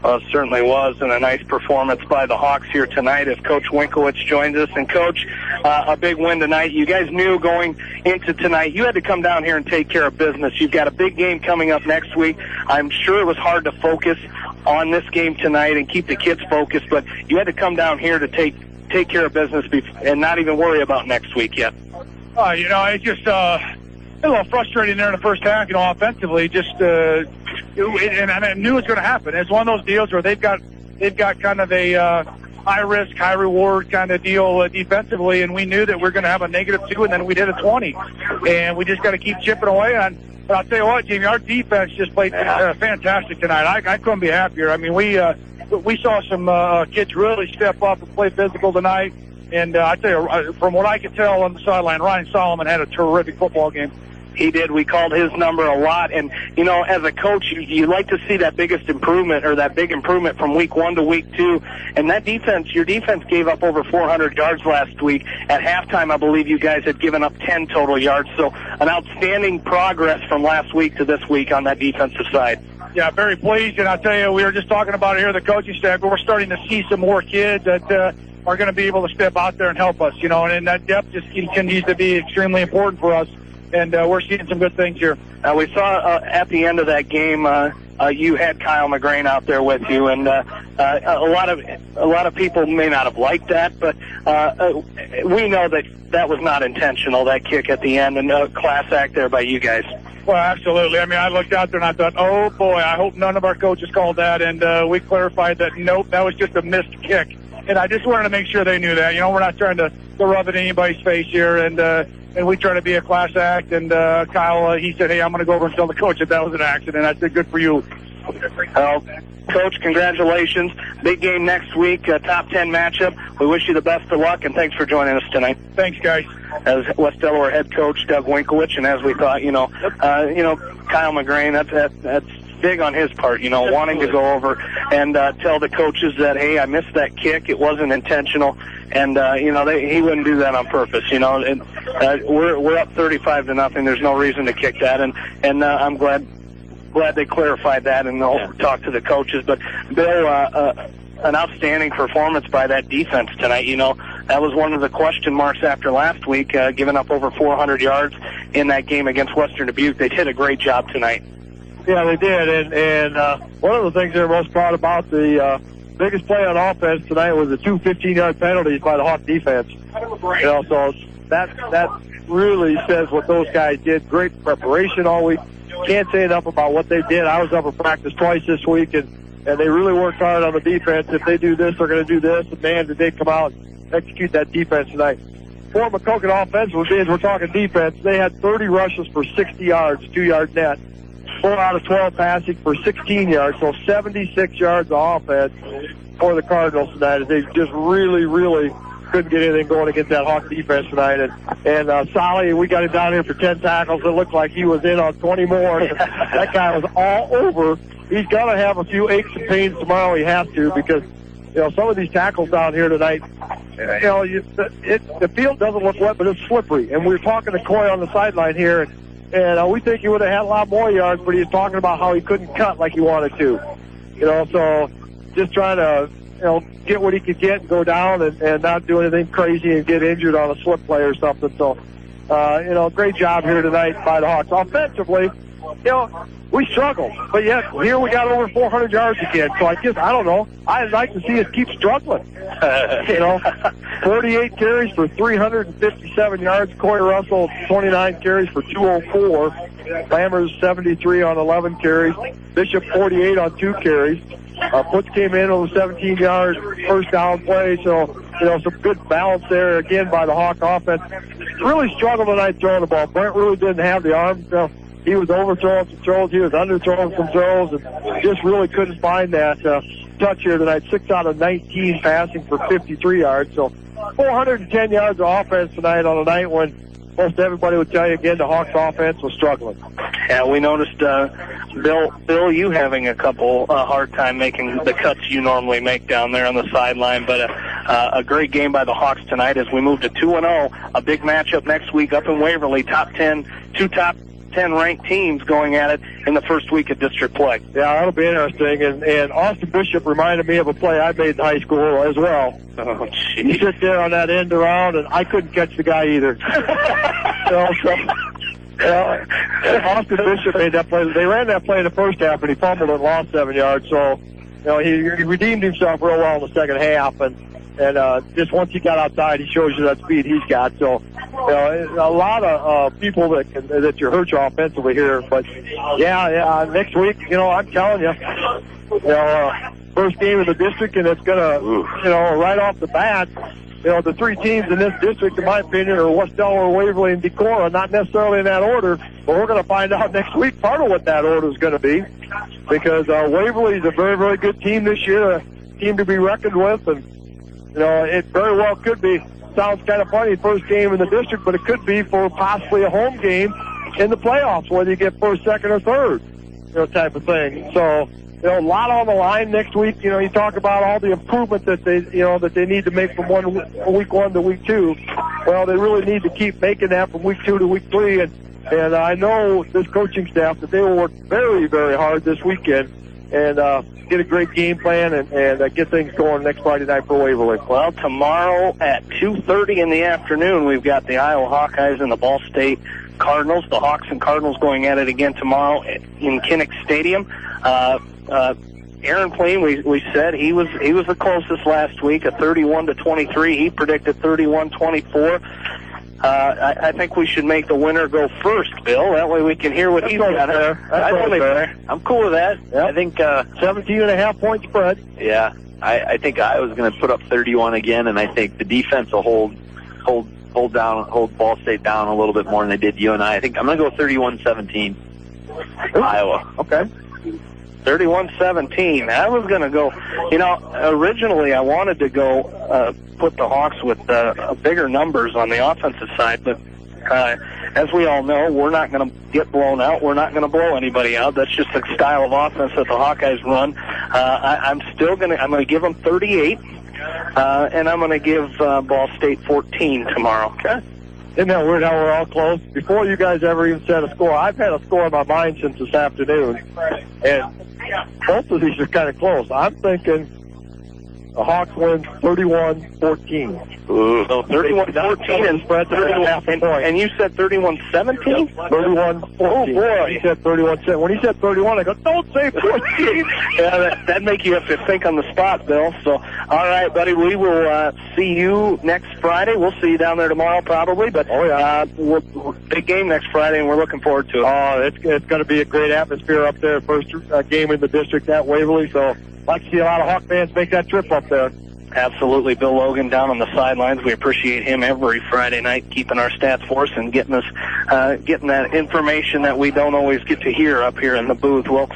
Well, it certainly was, and a nice performance by the Hawks here tonight as Coach Winkowicz joins us. And, Coach, a big win tonight. You guys knew going into tonight you had to come down here and take care of business. You've got a big game coming up next week. I'm sure it was hard to focus on this game tonight and keep the kids focused, but you had to come down here to take care of business and not even worry about next week yet. It's just a little frustrating there in the first half, offensively. And I knew it was going to happen. It's one of those deals where they've got kind of a high risk, high reward kind of deal defensively, and we knew that we're going to have a -2, and then we did a 20, and we just got to keep chipping away on. But I'll tell you what, Jamie, our defense just played fantastic tonight. I couldn't be happier. I mean, we saw some kids really step up and play physical tonight, and I tell you, from what I could tell on the sideline, Ryan Solomon had a terrific football game. He did. We called his number a lot. And, as a coach, you like to see that biggest improvement or that big improvement from week 1 to week 2. And that defense, your defense gave up over 400 yards last week. At halftime, I believe you guys had given up 10 total yards. So an outstanding progress from last week to this week on that defensive side. Yeah, very pleased. And I'll tell you, we were just talking about it here, the coaching staff, but we're starting to see some more kids that are going to be able to step out there and help us, and that depth just continues to be extremely important for us. And we're seeing some good things here. We saw at the end of that game, you had Kyle McGrain out there with you, and a lot of people may not have liked that, but we know that was not intentional. That kick at the end, and a class act there by you guys. Well, absolutely. I mean, I looked out there and I thought, oh boy, I hope none of our coaches called that, and we clarified that nope, that was just a missed kick. And I just wanted to make sure they knew that. We're not trying to rub it in anybody's face here, and we try to be a class act. And Kyle, he said, hey, I'm going to go over and tell the coach that was an accident. I said, good for you. Coach, congratulations. Big game next week, top 10 matchup. We wish you the best of luck, and thanks for joining us tonight. Thanks, guys. As West Delaware head coach Doug Winkowicz, and as we thought, Kyle McGrain, that's big on his part, wanting to go over and tell the coaches that, hey, I missed that kick. It wasn't intentional. And, he wouldn't do that on purpose, and we're up 35-0. There's no reason to kick that. And I'm glad they clarified that and they'll talk to the coaches. But Bill, an outstanding performance by that defense tonight. That was one of the question marks after last week, giving up over 400 yards in that game against Western Dubuque. They did a great job tonight. Yeah, they did, and one of the things they're most proud about, the biggest play on offense tonight was the 2 15-yard penalties by the Hawk defense. So that really says what those guys did. Great preparation all week. Can't say enough about what they did. I was up for practice twice this week, and they really worked hard on the defense. If they do this, they're going to do this. And, man, did they come out and execute that defense tonight. For Maquoketa offense, we're talking defense, they had 30 rushes for 60 yards, 2-yard net. 4 out of 12 passing for 16 yards, so 76 yards of offense for the Cardinals tonight. They just really, really couldn't get anything going against that Hawk defense tonight. And Solly, we got him down here for 10 tackles. It looked like he was in on 20 more. That guy was all over. He's got to have a few aches and pains tomorrow. He has to, because some of these tackles down here tonight, the field doesn't look wet, but it's slippery. And we were talking to Coy on the sideline here, and we think he would have had a lot more yards, but he was talking about how he couldn't cut like he wanted to. So just trying to, get what he could get and go down and not do anything crazy and get injured on a slip play or something. So, great job here tonight by the Hawks. Offensively, we struggled, but yet here we got over 400 yards again. So I don't know. I'd like to see us keep struggling. 48 carries for 357 yards. Coy Russell, 29 carries for 204. Lammers, 73 on 11 carries. Bishop, 48 on 2 carries. Putz came in on a 17-yard first down play. So, some good balance there again by the Hawk offense. Really struggled tonight throwing the ball. Brent really didn't have the arms. He was overthrowing some throws. He was underthrowing some throws, and just really couldn't find that touch here tonight. 6 out of 19 passing for 53 yards. So 410 yards of offense tonight on a night when most everybody would tell you again the Hawks offense was struggling. Yeah, we noticed, Bill, you having a couple hard time making the cuts you normally make down there on the sideline, but a great game by the Hawks tonight as we move to 2-0. A big matchup next week up in Waverly. Two top 10 ranked teams going at it in the first week of district play. Yeah, that'll be interesting. And Austin Bishop reminded me of a play I made in high school as well. Oh, geez. He sits there on that end around, and I couldn't catch the guy either. Austin Bishop made that play. They ran that play in the first half, and he fumbled and lost 7 yards. So, he redeemed himself real well in the second half, and just once he got outside, he shows you that speed he's got. So, a lot of people that you hurt you offensively here. But next week, I'm telling you, first game in the district, and it's gonna, right off the bat, the 3 teams in this district, in my opinion, are West Delaware, Waverly, and Decorah. Not necessarily in that order, but we're going to find out next week part of what that order is going to be, because Waverly is a very, very good team this year, a team to be reckoned with, and it very well could be. Sounds kind of funny, first game in the district, but it could be for possibly a home game in the playoffs, whether you get first, second, or third, type of thing. So, a lot on the line next week. You talk about all the improvement that they need to make from week 1 to week 2. Well, they really need to keep making that from week 2 to week 3. And I know this coaching staff that they will work very, very hard this weekend and get a great game plan and get things going next Friday night for Waverly. Well, tomorrow at 2:30 in the afternoon, we've got the Iowa Hawkeyes and the Ball State Cardinals. The Hawks and Cardinals going at it again tomorrow in Kinnick Stadium. Aaron Pleen, we said he was the closest last week, a 31-23. He predicted 31-24. I think we should make the winner go first, Bill. That way we can hear what he's got there. I'm cool with that. Yep. I think 17.5 point spread. Yeah, I think Iowa's going to put up 31 again, and I think the defense will hold Ball State down a little bit more than they did UNI. I think I'm going to go 31-17. Iowa. Okay. 31-17. I was going to go, originally I wanted to go put the Hawks with bigger numbers on the offensive side, but as we all know, we're not going to get blown out. We're not going to blow anybody out. That's just the style of offense that the Hawkeyes run. I'm going to give them 38, and I'm going to give Ball State 14 tomorrow. Okay. Isn't that weird how we're all close? Before you guys ever even set a score, I've had a score in my mind since this afternoon, and both of these are kind of close. I'm thinking the Hawks win 31-14. So 31-14 and spread 31. And you said 31-17? 31-14. Oh, boy. He said 31-17. When he said 31, I go, don't say 14. Yeah, that'd make you have to think on the spot, Bill. So, all right, buddy, we will see you next Friday. We'll see you down there tomorrow probably. But big game next Friday, and we're looking forward to it. Oh, it's going to be a great atmosphere up there. First game in the district at Waverly, so like to see a lot of Hawk fans make that trip up there. Absolutely. Bill Logan down on the sidelines. We appreciate him every Friday night keeping our stats for us and getting us getting that information that we don't always get to hear up here in the booth. Well,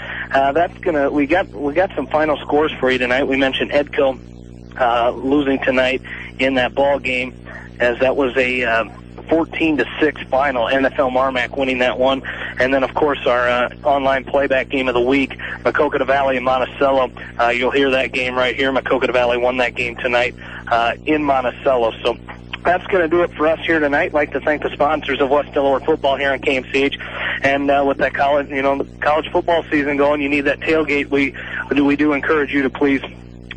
we got some final scores for you tonight. We mentioned Edco losing tonight in that ball game, as that was a 14-6 final. NFL Marmac winning that one. And then, of course, our online playback game of the week, Maquoketa Valley and Monticello. You'll hear that game right here. Maquoketa Valley won that game tonight, in Monticello. So that's going to do it for us here tonight. I'd like to thank the sponsors of West Delaware football here on KMCH. And with that college football season going, you need that tailgate. We do encourage you to please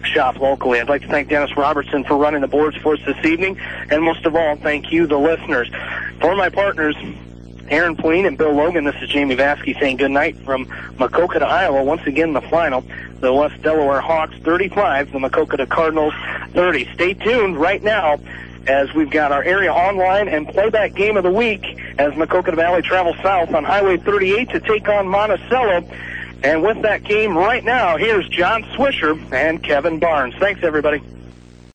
shop locally. I'd like to thank Dennis Robertson for running the boards for us this evening. And most of all, thank you, the listeners. For my partners, Aaron Pleen and Bill Logan, this is Jamie Vasky saying good night from Maquoketa, Iowa. Once again, the final, the West Delaware Hawks 35, the Maquoketa Cardinals 30. Stay tuned right now as we've got our area online and playback game of the week as Maquoketa Valley travels south on Highway 38 to take on Monticello. And with that game right now, here's John Swisher and Kevin Barnes. Thanks, everybody.